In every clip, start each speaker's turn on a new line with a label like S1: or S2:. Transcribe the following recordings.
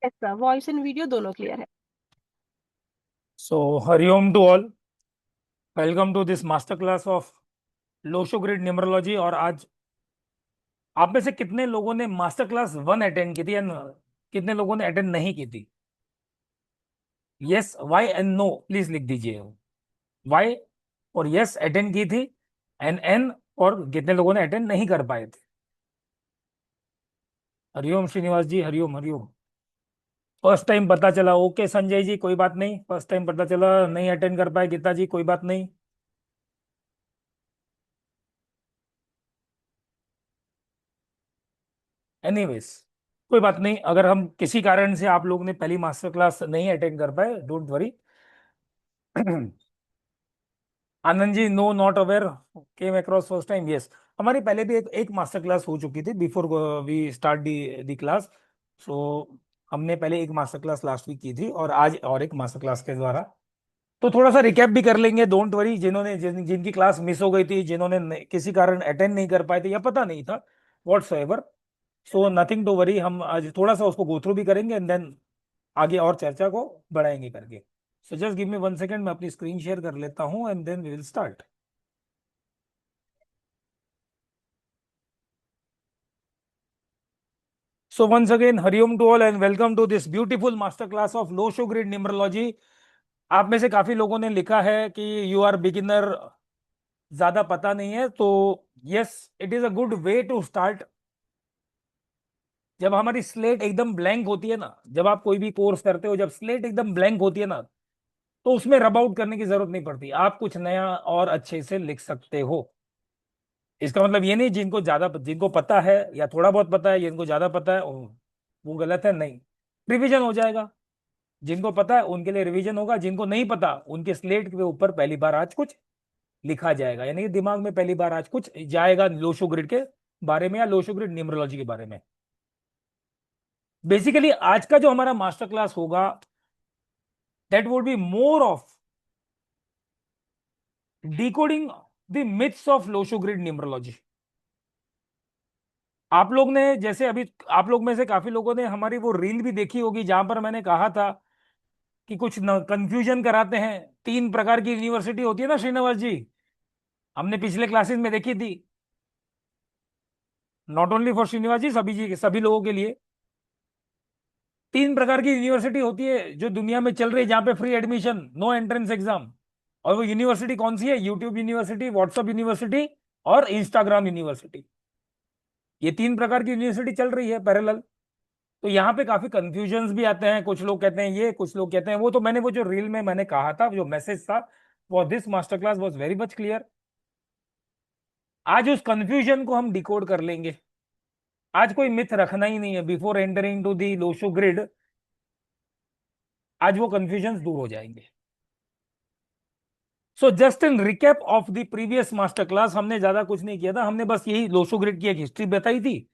S1: ऐसा voice and video दोनों clear है।
S2: So, Hariom to all. Welcome to this master class of Lo Shu grid numerology. और आज आप में से कितने लोगों ने मास्टर क्लास 1 अटेंड की थी एंड कितने लोगों ने अटेंड नहीं की थी? Yes, Y and no please लिख दीजिए। वाई और यस अटेंड की थी, एन और कितने लोगों ने अटेंड नहीं कर पाए थे। हरिओम श्रीनिवास जी, हरिओम हरिओम। फर्स्ट टाइम पता चला, ओके संजय जी कोई बात नहीं, फर्स्ट टाइम पता चला नहीं अटेंड कर पाए गीता जी, कोई बात नहीं। एनीवेज, कोई बात नहीं। अगर हम किसी कारण से आप लोग ने पहली मास्टर क्लास नहीं अटेंड कर पाए, don't worry. Anand ji, no not aware, came across first time. Yes, हमारी पहले भी एक मास्टर क्लास हो चुकी थी before we start the class. So हमने पहले एक मास्टर क्लास लास्ट वीक की थी और आज और एक मास्टर क्लास के द्वारा। तो थोड़ा सा रिकैप भी कर लेंगे, डोंट वरी। जिनकी क्लास मिस हो गई थी, जिन्होंने किसी कारण अटेंड नहीं कर पाए थे या पता नहीं था whatsoever, so nothing to worry. हम आज थोड़ा सा उसको गो थ्रू भी करेंगे एंड देन आगे और चर्चा को बढ़ाएंगे करके। So just give me 1 second, मैं अपनी स्क्रीन शेयर कर लेता हूं and then we will start. So once again Hariom to all and welcome to this beautiful master class of Lo Shu grid numerology. आप में से काफी लोगों ने लिखा है कि यू आर बिगिनर, ज्यादा पता नहीं है। तो yes, it is a good way to start. जब हमारी स्लेट एकदम ब्लैंक होती है ना, जब आप कोई भी कोर्स करते हो, जब स्लेट एकदम ब्लैंक होती है ना, तो उसमें रब आउट करने की जरूरत नहीं पड़ती, आप कुछ नया और अच्छे से लिख सकते हो। इसका मतलब ये नहीं जिनको ज्यादा, जिनको पता है या थोड़ा बहुत पता है, जिनको ज्यादा पता है वो गलत है, नहीं। रिवीजन हो जाएगा। जिनको पता है उनके लिए रिवीजन होगा, जिनको नहीं पता उनके स्लेट के ऊपर पहली बार आज कुछ लिखा जाएगा, यानी कि दिमाग में पहली बार आज कुछ जाएगा लोशो ग्रिड के बारे में या लोशो ग्रिड न्यूमरोलॉजी के बारे में। बेसिकली आज का जो हमारा मास्टर क्लास होगा, that would be more of decoding the myths of Lo Shu grid numerology. आप लोग ने जैसे अभी, आप लोग में से काफी लोगों ने हमारी वो रील भी देखी होगी जहां पर मैंने कहा था कि कुछ कंफ्यूजन कराते हैं। 3 प्रकार की यूनिवर्सिटी होती है ना श्रीनिवास जी, हमने पिछले क्लासेस में देखी थी। नॉट ओनली फॉर श्रीनिवास जी, सभी जी, सभी लोगों के लिए 3 प्रकार की यूनिवर्सिटी होती है जो दुनिया में चल रही है, जहां पे free admission, no entrance exam. और वो यूनिवर्सिटी कौन सी है? यूट्यूब यूनिवर्सिटी, व्हाट्सएप यूनिवर्सिटी और इंस्टाग्राम यूनिवर्सिटी। ये 3 प्रकार की यूनिवर्सिटी चल रही है पैरेलल। तो यहाँ पे काफी कंफ्यूजन्स भी आते हैं, कुछ लोग कहते हैं ये, कुछ लोग कहते हैं वो। तो मैंने वो जो रील में मैंने कहा था, जो मैसेज था, वो this master class was very much clear. आज उस कंफ्यूजन को हम डिकोड कर लेंगे। आज कोई मिथ रखना ही नहीं है before entering to the Lo Shu grid. आज वो कंफ्यूजन दूर हो जाएंगे। So just in recap of the previous master class, हमने ज्यादा कुछ नहीं किया था, हमने बस यही लोशो ग्रिड की एक हिस्ट्री बताई थी।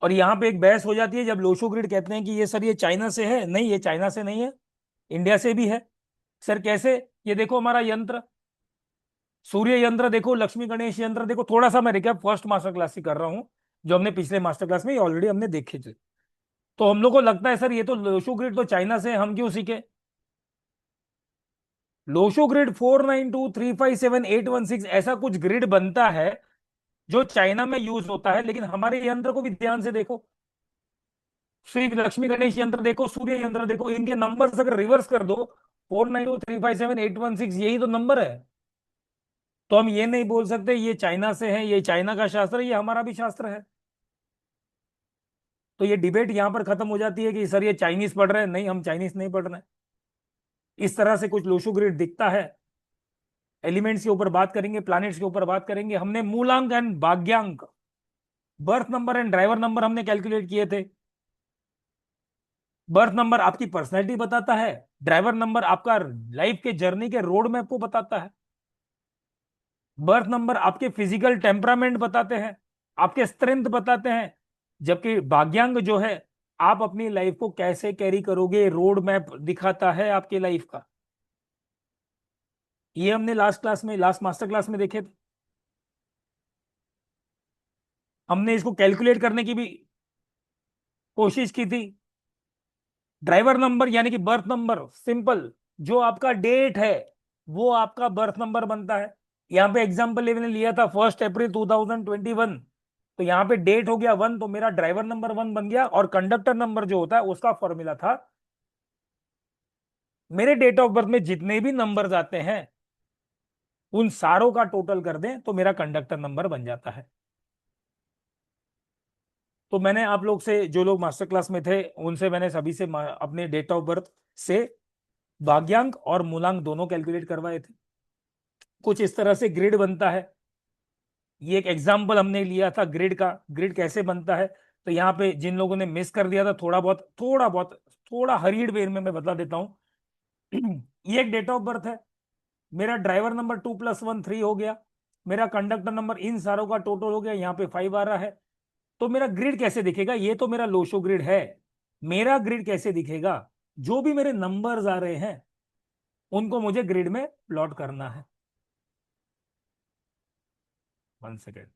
S2: और यहाँ पे एक बहस हो जाती है जब लोशो ग्रिड कहते हैं कि ये सर ये चाइना से है। नहीं, ये चाइना से नहीं है, इंडिया से भी है। सर कैसे? ये देखो हमारा यंत्र, सूर्य यंत्र देखो, लक्ष्मी गणेश यंत्र देखो। थोड़ा सा मैं रिकैप फर्स्ट मास्टर क्लास से कर रहा हूँ, जो हमने पिछले मास्टर क्लास में ऑलरेडी हमने देखे थे। तो हम लोग को लगता है सर ये तो लोशो ग्रिड तो चाइना से है, हम क्यों सीखे? लोशो ग्रिड 492357816 ऐसा कुछ ग्रिड बनता है जो चाइना में यूज होता है, लेकिन हमारे यंत्र को भी ध्यान से देखो। श्री लक्ष्मी गणेश यंत्र देखो, सूर्य यंत्र देखो, इनके नंबर अगर रिवर्स कर दो, 492357816, यही तो नंबर है। तो हम ये नहीं बोल सकते ये चाइना से है, ये चाइना का शास्त्र है, ये हमारा भी शास्त्र है। तो ये डिबेट यहां पर खत्म हो जाती है कि सर ये चाइनीज पढ़ रहे हैं। नहीं, हम चाइनीज नहीं पढ़ रहे हैं। इस तरह से कुछ लोशो ग्रिड दिखता है। एलिमेंट्स के ऊपर बात करेंगे, प्लैनेट्स के ऊपर बात करेंगे। हमने मूलांक एंड भाग्यांक, birth number and driver number हमने कैलकुलेट किए थे। बर्थ नंबर आपकी पर्सनैलिटी बताता है, ड्राइवर नंबर आपका लाइफ के जर्नी के रोड मैप को बताता है। बर्थ नंबर आपके फिजिकल टेम्परामेंट बताते हैं, आपके स्ट्रेंथ बताते हैं। जबकि भाग्यांक जो है, आप अपनी लाइफ को कैसे कैरी करोगे, रोड मैप दिखाता है आपके लाइफ का। ये हमने लास्ट क्लास में, लास्ट मास्टर क्लास में देखे थे। हमने इसको कैलकुलेट करने की भी कोशिश की थी। ड्राइवर नंबर यानी कि बर्थ नंबर, सिंपल। जो आपका डेट है वो आपका बर्थ नंबर बनता है। यहाँ पे एग्जाम्पल मैंने लिया था 1 अप्रैल 2021, तो यहाँ पे डेट हो गया 1, तो मेरा ड्राइवर नंबर 1 बन गया। और कंडक्टर नंबर जो होता है उसका फॉर्मूला था, मेरे डेट ऑफ बर्थ में जितने भी नंबर्स आते हैं उन सारों का टोटल कर दें तो मेरा कंडक्टर नंबर बन जाता है। तो मैंने आप लोग से, जो लोग मास्टर क्लास में थे उनसे मैंने सभी से अपने डेट ऑफ बर्थ से भाग्यांक और मूलांक दोनों कैलकुलेट करवाए थे। कुछ इस तरह से ग्रिड बनता है। ये एक एग्जाम्पल हमने लिया था ग्रिड का, ग्रिड कैसे बनता है। तो यहाँ पे जिन लोगों ने मिस कर दिया था, थोड़ा हरीड वे में मैं बता देता हूँ। ये एक डेट ऑफ बर्थ है, मेरा ड्राइवर नंबर 2 + 1 3 हो गया, मेरा कंडक्टर नंबर इन सारों का टोटल हो गया, यहाँ पे 5 आ रहा है। तो मेरा ग्रिड कैसे दिखेगा, ये तो मेरा लोशो ग्रिड है। मेरा ग्रिड कैसे दिखेगा, जो भी मेरे नंबर्स आ रहे हैं उनको मुझे ग्रिड में प्लॉट करना है। 1 सेकेंड।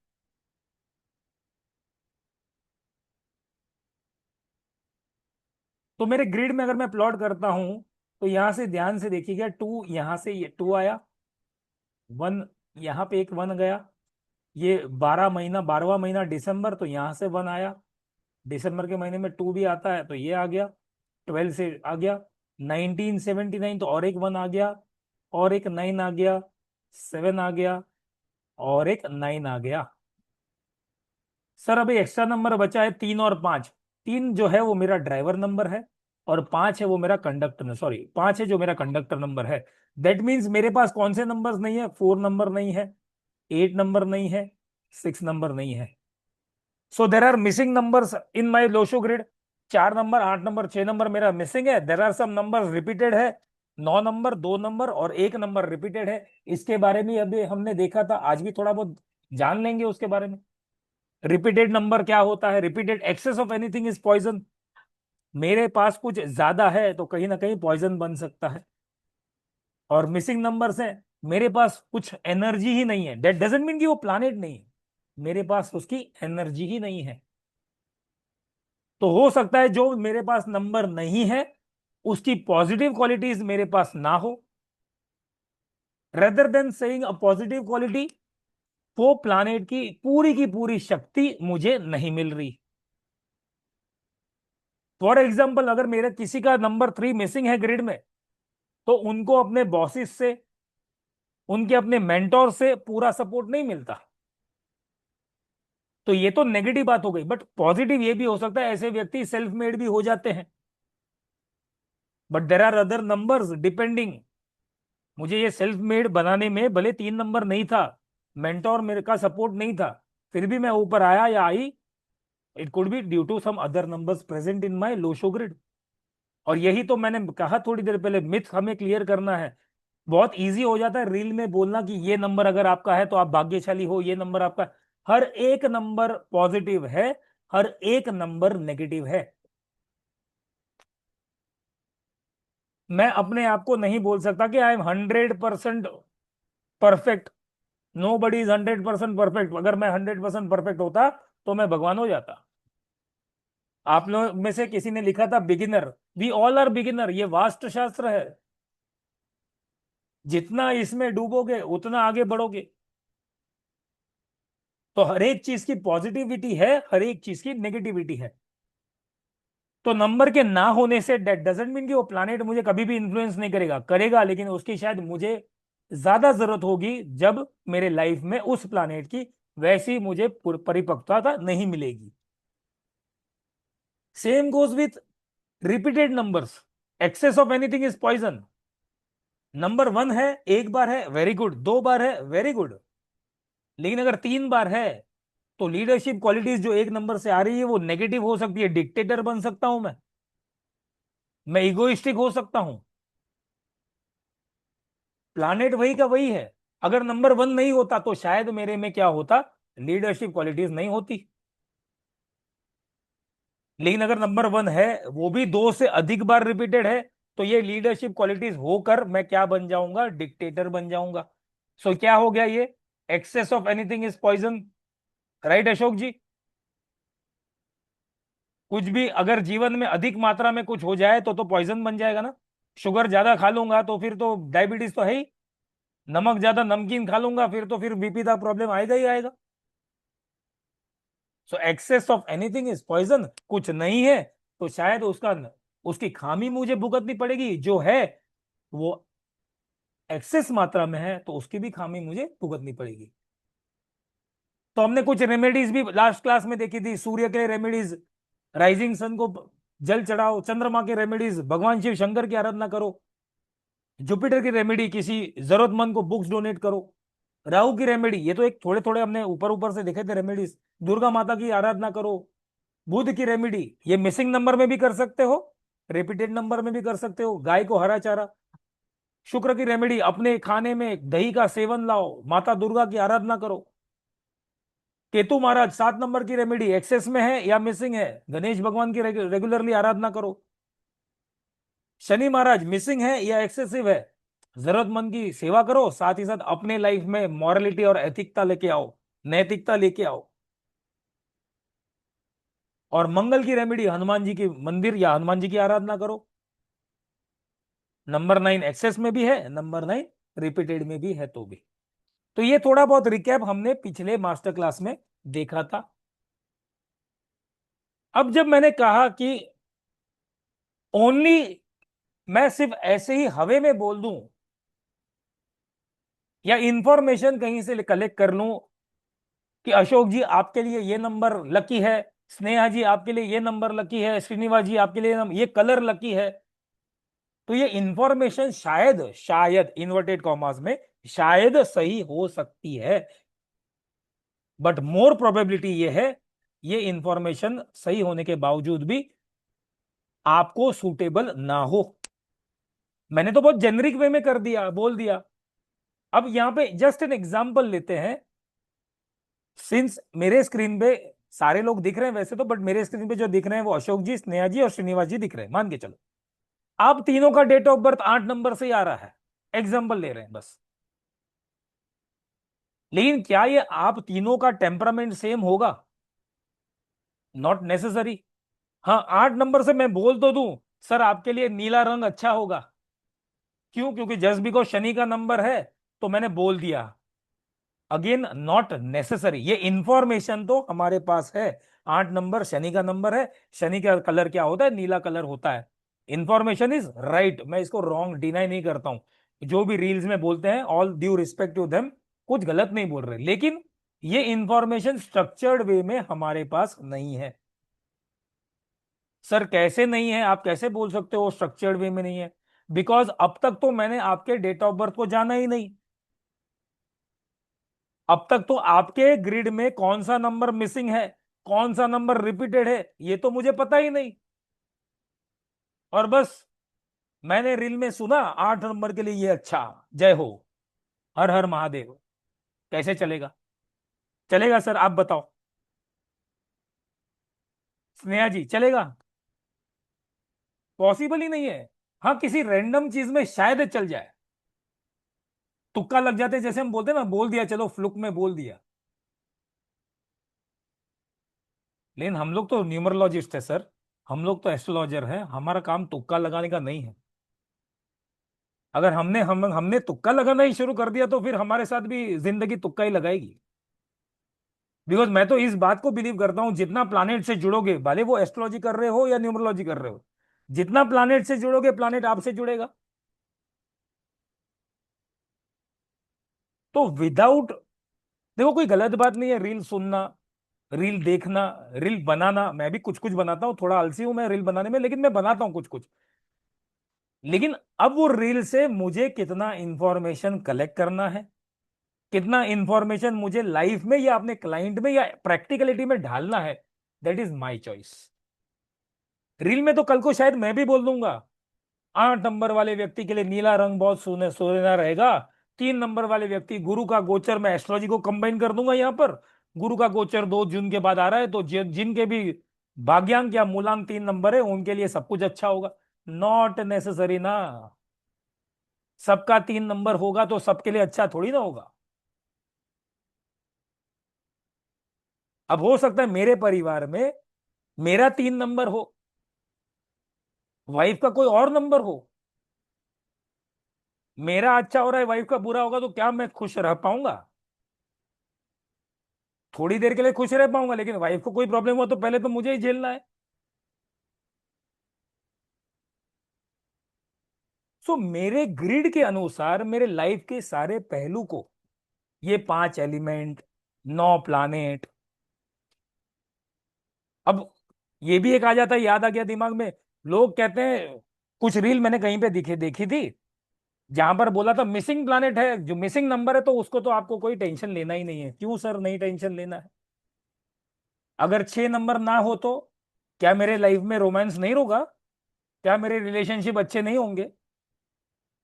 S2: तो मेरे ग्रिड में अगर मैं प्लॉट करता हूं तो यहां से ध्यान से देखिएगा, 2 यहां से ये 2 आया, 1 यहां पे एक 1 गया, ये 12 महीना 12वां महीना दिसंबर, तो यहां से 1 आया। दिसंबर के महीने में 2 भी आता है तो ये आ गया, 12 से आ गया। 1979 तो और एक 1 आ गया, और एक 9 आ गया, 7 आ गया, और एक 9 आ गया। सर अभी एक्स्ट्रा नंबर बचा है 3 और 5। 3 जो है वो मेरा ड्राइवर नंबर है, और 5 है वो मेरा कंडक्टर, सॉरी 5 है जो मेरा कंडक्टर नंबर है। दैट मीन्स मेरे पास कौन से नंबर्स नहीं है, 4 नंबर नहीं है, 8 नंबर नहीं है, 6 नंबर नहीं है। So there are missing numbers in my Loshu grid. 4 number, 8 number, 6 number मेरा मिसिंग है। There are some number repeated है, 9 नंबर, 2 नंबर और 1 नंबर रिपीटेड है। इसके बारे में अभी हमने देखा था, आज भी थोड़ा बहुत जान लेंगे उसके बारे में। रिपीटेड नंबर क्या होता है, repeated excess of anything is poison. मेरे पास कुछ ज्यादा है तो कहीं ना कहीं पॉइजन बन सकता है। और मिसिंग नंबर्स है, मेरे पास कुछ एनर्जी ही नहीं है, दैट डजंट मीन कि वो प्लानेट नहीं है, मेरे पास उसकी एनर्जी ही नहीं है। तो हो सकता है जो मेरे पास नंबर नहीं है उसकी पॉजिटिव क्वालिटीज मेरे पास ना हो। Rather than saying a positive quality, वो प्लानेट की पूरी शक्ति मुझे नहीं मिल रही। फॉर एग्जाम्पल, अगर मेरे किसी का नंबर 3 मिसिंग है ग्रिड में, तो उनको अपने बॉसेस से, उनके अपने मेंटोर से पूरा सपोर्ट नहीं मिलता। तो ये तो नेगेटिव बात हो गई, बट पॉजिटिव ये भी हो सकता है ऐसे व्यक्ति सेल्फ मेड भी हो जाते हैं। But there are other numbers depending. मुझे ये सेल्फ मेड बनाने में भले 3 नंबर नहीं था, मेंटोर मेरे का सपोर्ट नहीं था, फिर भी मैं ऊपर आया या आई, it could be due to some other numbers present in my Loshu grid. और यही तो मैंने कहा थोड़ी देर पहले, मिथ हमें क्लियर करना है। बहुत इजी हो जाता है रील में बोलना कि ये नंबर अगर आपका है तो आप भाग्यशाली हो, ये नंबर आपका। हर एक नंबर पॉजिटिव है, हर एक नंबर नेगेटिव है। मैं अपने आप को नहीं बोल सकता कि I am 100% perfect. Nobody is 100% perfect. अगर मैं 100% परफेक्ट होता तो मैं भगवान हो जाता। आप लोग में से किसी ने लिखा था beginner, we all are beginner, ये वास्ट शास्त्र है। जितना इसमें डूबोगे उतना आगे बढ़ोगे। तो हर एक चीज की पॉजिटिविटी है, हर एक चीज की नेगेटिविटी है। तो नंबर के ना होने से डेट डजेंट मीन कि वो प्लानेट मुझे कभी भी इन्फ्लुएंस नहीं करेगा, करेगा लेकिन उसकी शायद मुझे ज्यादा जरूरत होगी जब मेरे लाइफ में उस प्लानेट की वैसी मुझे परिपक्वता नहीं मिलेगी। Same goes with repeated numbers. Excess of anything is poison. Number 1 है, एक बार है वेरी गुड, 2 बार है वेरी गुड, लेकिन अगर 3 बार है तो लीडरशिप क्वालिटीज जो एक नंबर से आ रही है वो नेगेटिव हो सकती है। डिक्टेटर बन सकता हूं मैं इगोइस्टिक हो सकता हूं। प्लानेट वही का वही है। अगर नंबर 1 नहीं होता तो शायद मेरे में क्या होता, लीडरशिप क्वालिटीज नहीं होती। लेकिन अगर नंबर 1 है, वो भी 2 से अधिक बार रिपीटेड है, तो ये लीडरशिप क्वालिटीज होकर मैं क्या बन जाऊंगा, डिक्टेटर बन जाऊंगा। सो क्या हो गया ये, excess of anything is poison. Right Ashok ji. कुछ भी अगर जीवन में अधिक मात्रा में कुछ हो जाए तो पॉइजन बन जाएगा ना। शुगर ज्यादा खा लूंगा तो फिर तो डायबिटीज तो है ही। नमक ज्यादा नमकीन खा लूंगा फिर बीपी का प्रॉब्लम आएगा ही आएगा। So excess of anything is poison. कुछ नहीं है तो शायद उसकी खामी मुझे भुगतनी पड़ेगी, जो है वो एक्सेस मात्रा में है तो उसकी भी खामी मुझे भुगतनी पड़ेगी। तो हमने कुछ रेमेडीज भी लास्ट क्लास में देखी थी। सूर्य के रेमेडीज, राइजिंग सन को जल चढ़ाओ। चंद्रमा के रेमेडीज, भगवान शिव शंकर की आराधना करो। जुपिटर की रेमेडी, किसी जरूरतमंद को बुक्स डोनेट करो। राहु की रेमेडी, ये तो एक थोड़े थोड़े हमने ऊपर ऊपर से देखे थे रेमेडीज। दुर्गा माता की आराधना करो। बुध की रेमेडी, ये मिसिंग नंबर में भी कर सकते हो, रिपीटेड नंबर में भी कर सकते हो, गाय को हरा चारा। शुक्र की रेमेडी, अपने खाने में दही का सेवन लाओ, माता दुर्गा की आराधना करो। केतु महाराज 7 नंबर की रेमेडी, एक्सेस में है या मिसिंग है, गणेश भगवान की रेगुलरली आराधना करो। शनि महाराज मिसिंग है या एक्सेसिव है, जरूरतमंद की सेवा करो, साथ ही साथ अपने लाइफ में मॉरलिटी और एथिकता लेके आओ, नैतिकता लेके आओ। और मंगल की रेमेडी, हनुमान जी की मंदिर या हनुमान जी की आराधना करो। नंबर 9 एक्सेस में भी है, नंबर 9 रिपीटेड में भी है तो भी। तो ये थोड़ा बहुत रिकैप हमने पिछले मास्टर क्लास में देखा था। अब जब मैंने कहा कि ओनली मैं सिर्फ ऐसे ही हवे में बोल दूं या इंफॉर्मेशन कहीं से कलेक्ट कर लूं कि अशोक जी आपके लिए ये नंबर लकी है, स्नेहा जी आपके लिए ये नंबर लकी है, श्रीनिवास जी आपके लिए ये कलर लकी है, तो ये इंफॉर्मेशन शायद शायद इन्वर्टेड कॉमास में शायद सही हो सकती है। बट मोर प्रोबेबिलिटी ये है ये इंफॉर्मेशन सही होने के बावजूद भी आपको सूटेबल ना हो। मैंने तो बहुत जेनरिक वे में कर दिया, बोल दिया। अब यहां पे जस्ट एन एग्जांपल लेते हैं। सिंस मेरे स्क्रीन पे सारे लोग दिख रहे हैं वैसे तो, बट मेरे स्क्रीन पे जो दिख रहे हैं वो अशोक जी, स्नेहा जी और श्रीनिवास जी दिख रहे हैं, मान के चलो। आप तीनों का डेट ऑफ बर्थ 8 नंबर से ही आ रहा है, एग्जाम्पल ले रहे हैं बस। लेकिन क्या ये आप तीनों का टेम्परामेंट सेम होगा? Not necessary. हाँ, 8 नंबर से मैं बोल तो दूं सर आपके लिए नीला रंग अच्छा होगा, क्यों? क्योंकि जस्ट बिकॉज शनि का नंबर है तो मैंने बोल दिया। Again not necessary. ये इंफॉर्मेशन तो हमारे पास है, 8 नंबर शनि का नंबर है, शनि का कलर क्या होता है? नीला कलर होता है। इंफॉर्मेशन इज राइट, मैं इसको रॉन्ग डिनाई नहीं करता हूं। जो भी रील्स में बोलते हैं all due respect to them, कुछ गलत नहीं बोल रहे, लेकिन ये इंफॉर्मेशन स्ट्रक्चर्ड वे में हमारे पास नहीं है। सर कैसे नहीं है? आप कैसे बोल सकते हो स्ट्रक्चर्ड वे में नहीं है? बिकॉज अब तक तो मैंने आपके डेट ऑफ बर्थ को जाना ही नहीं। अब तक तो आपके ग्रिड में कौन सा नंबर मिसिंग है, कौन सा नंबर रिपीटेड है, ये तो मुझे पता ही नहीं। और बस मैंने रील में सुना 8 नंबर के लिए ये अच्छा, जय हो, हर हर महादेव। कैसे चलेगा? चलेगा सर? आप बताओ। स्नेहा जी चलेगा? पॉसिबल ही नहीं है। हाँ, किसी रैंडम चीज में शायद चल जाए, तुक्का लग जाते, जैसे हम बोलते हैं ना, बोल दिया, चलो फ्लुक में बोल दिया। लेकिन हम लोग तो न्यूमरोलॉजिस्ट है सर, हम लोग तो एस्ट्रोलॉजर हैं, हमारा काम तुक्का लगाने का नहीं है। अगर हमने तुक्का लगाना ही शुरू कर दिया तो फिर हमारे साथ भी जिंदगी तुक्का ही लगाएगी। बिकॉज मैं तो इस बात को बिलीव करता हूं, जितना प्लानेट से जुड़ोगे, भले वो एस्ट्रोलॉजी कर रहे हो या न्यूमरोलॉजी कर रहे हो, जितना प्लानेट से जुड़ोगे प्लानेट आपसे जुड़ेगा। तो विदाउट, देखो कोई गलत बात नहीं है रील सुनना, रील देखना, रील बनाना। मैं भी कुछ कुछ बनाता हूँ, थोड़ा आलसी हूं मैं रील बनाने में, लेकिन मैं बनाता हूँ कुछ कुछ। लेकिन अब वो रील से मुझे कितना इंफॉर्मेशन कलेक्ट करना है, कितना इंफॉर्मेशन मुझे लाइफ में या अपने क्लाइंट में या प्रैक्टिकलिटी में ढालना है, that is my choice. Reel में तो कल को शायद मैं भी बोल दूंगा 8 नंबर वाले व्यक्ति के लिए नीला रंग बहुत सुनहरा रहेगा। 3 नंबर वाले व्यक्ति, गुरु का गोचर, मैं एस्ट्रोलॉजी को कंबाइन कर दूंगा यहाँ पर। गुरु का गोचर 2 जून के बाद आ रहा है, तो जिनके भी भाग्यांक या मूलांक 3 नंबर है उनके लिए सब कुछ अच्छा होगा। नॉट नेसेसरी ना। सबका 3 नंबर होगा तो सबके लिए अच्छा थोड़ी ना होगा। अब हो सकता है मेरे परिवार में मेरा 3 नंबर हो, वाइफ का कोई और नंबर हो, मेरा अच्छा हो रहा है, वाइफ का बुरा होगा, तो क्या मैं खुश रह पाऊंगा? थोड़ी देर के लिए खुश रह पाऊंगा, लेकिन वाइफ को कोई प्रॉब्लम हो तो पहले तो मुझे ही झेलना है। सो मेरे ग्रिड के अनुसार मेरे लाइफ के सारे पहलू को, ये 5 एलिमेंट, 9 प्लानेट, अब ये भी एक आ जाता है, याद आ गया दिमाग में। लोग कहते हैं, कुछ रील मैंने कहीं पे दिखे देखी थी, जहां पर बोला था मिसिंग प्लानेट है, जो मिसिंग नंबर है तो उसको तो आपको कोई टेंशन लेना ही नहीं है। क्यों सर नहीं टेंशन लेना है? अगर 6 नंबर ना हो तो क्या मेरे लाइफ में रोमांस नहीं होगा? क्या मेरे रिलेशनशिप अच्छे नहीं होंगे?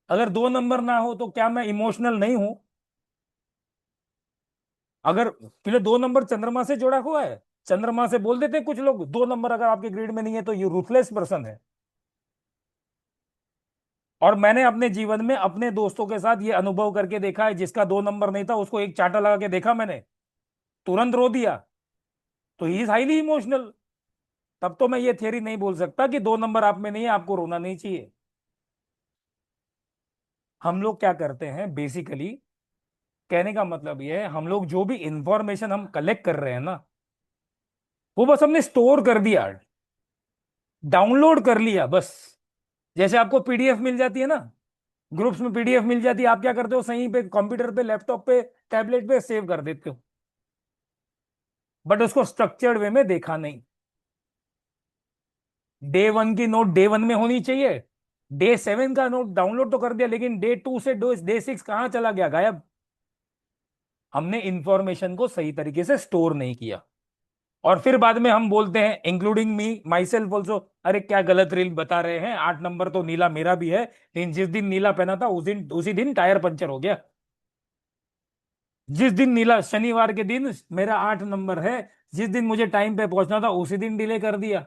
S2: अगर 2 नंबर ना हो तो क्या मैं इमोशनल नहीं हूं? अगर पहले 2 नंबर चंद्रमा से जुड़ा हुआ है, चंद्रमा से बोल देते हैं कुछ लोग, 2 नंबर अगर आपके ग्रिड में नहीं है तो ये रूथलेस पर्सन है। और मैंने अपने जीवन में अपने दोस्तों के साथ ये अनुभव करके देखा है, जिसका 2 नंबर नहीं था उसको एक चांटा लगा के देखा मैंने, तुरंत रो दिया, तो ही इज हाईली इमोशनल। तब तो मैं ये थियरी नहीं बोल सकता कि 2 नंबर आप में नहीं है, आपको रोना नहीं चाहिए। हम लोग क्या करते हैं बेसिकली, कहने का मतलब ये है, हम लोग जो भी इंफॉर्मेशन हम कलेक्ट कर रहे हैं ना, वो बस हमने स्टोर कर दिया, डाउनलोड कर लिया बस। जैसे आपको पीडीएफ मिल जाती है ना, ग्रुप्स में पीडीएफ मिल जाती है, आप क्या करते हो, सही पे कंप्यूटर पे, लैपटॉप पे, टैबलेट पे सेव कर देते हो, बट उसको स्ट्रक्चर्ड वे में देखा नहीं। डे 1 की नोट डे 1 में होनी चाहिए, डे 7 का नोट डाउनलोड तो कर दिया, लेकिन डे 2 से डे 6 कहां चला गया, गायब। हमने इंफॉर्मेशन को सही तरीके से स्टोर नहीं किया, और फिर बाद में हम बोलते हैं, including me my self also, अरे क्या गलत रील बता रहे हैं, 8 नंबर तो नीला मेरा भी है, लेकिन जिस दिन नीला पहना था उसी दिन टायर पंचर हो गया। जिस दिन नीला, शनिवार के दिन मेरा 8 नंबर है, जिस दिन मुझे टाइम पे पहुंचना था उसी दिन डिले कर दिया।